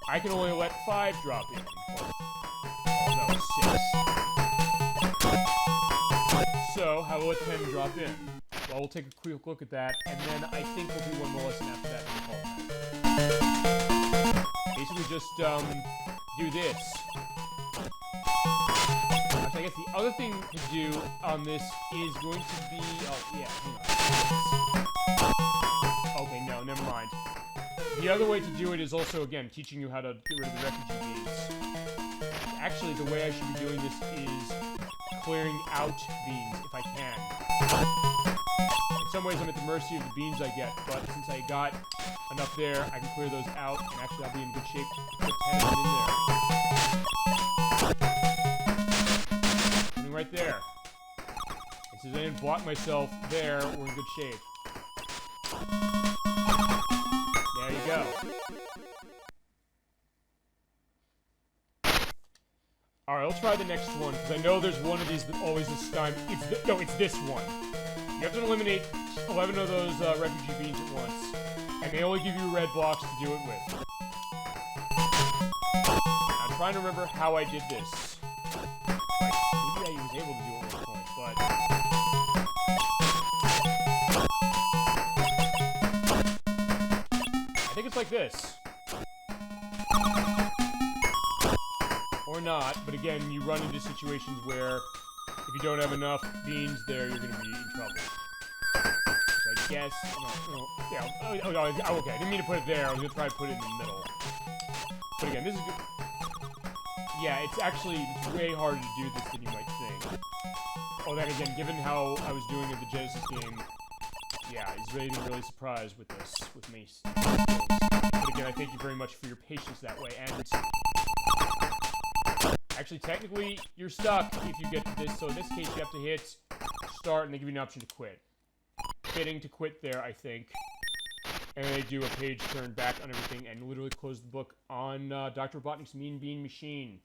I can only let 5 drop in. Oh no, 6. So, how will let 10 drop in? Well, we'll take a quick look at that, and then I think we'll do one more lesson after that. Basically just, do this. I guess the other thing to do on this is going to be... Oh, yeah, hang on. Okay, no, never mind. The other way to do it is also, again, teaching you how to get rid of the refugee beans. Actually, the way I should be doing this is clearing out beans, if I can. In some ways, I'm at the mercy of the beans I get, but since I got enough there, I can clear those out, and actually I'll be in good shape to put 10 of them in there. Something right there. And since I didn't block myself there, we're in good shape. There you go. Alright, let's try the next one, because I know there's one of these that always this time. It's this one. You have to eliminate 11 of those refugee beans at once. And they only give you red blocks to do it with. I'm trying to remember how I did this. Maybe I was able to do it at one point, but... I think it's like this. Or not, but again, you run into situations where if you don't have enough beans there, you're going to be in trouble. Which I guess... okay, I didn't mean to put it there. I was going to try to put it in the middle. But again, this is good. Yeah, it's way harder to do this than you might think. Oh, then again, given how I was doing in the Genesis game, yeah, he's really surprised with this, with me. But again, I thank you very much for your patience that way, and... Actually, technically, you're stuck if you get to this, so in this case, you have to hit start, and they give you an option to quit. Hitting to quit there, I think. And they do a page turn back on everything, and literally close the book on Dr. Robotnik's Mean Bean Machine.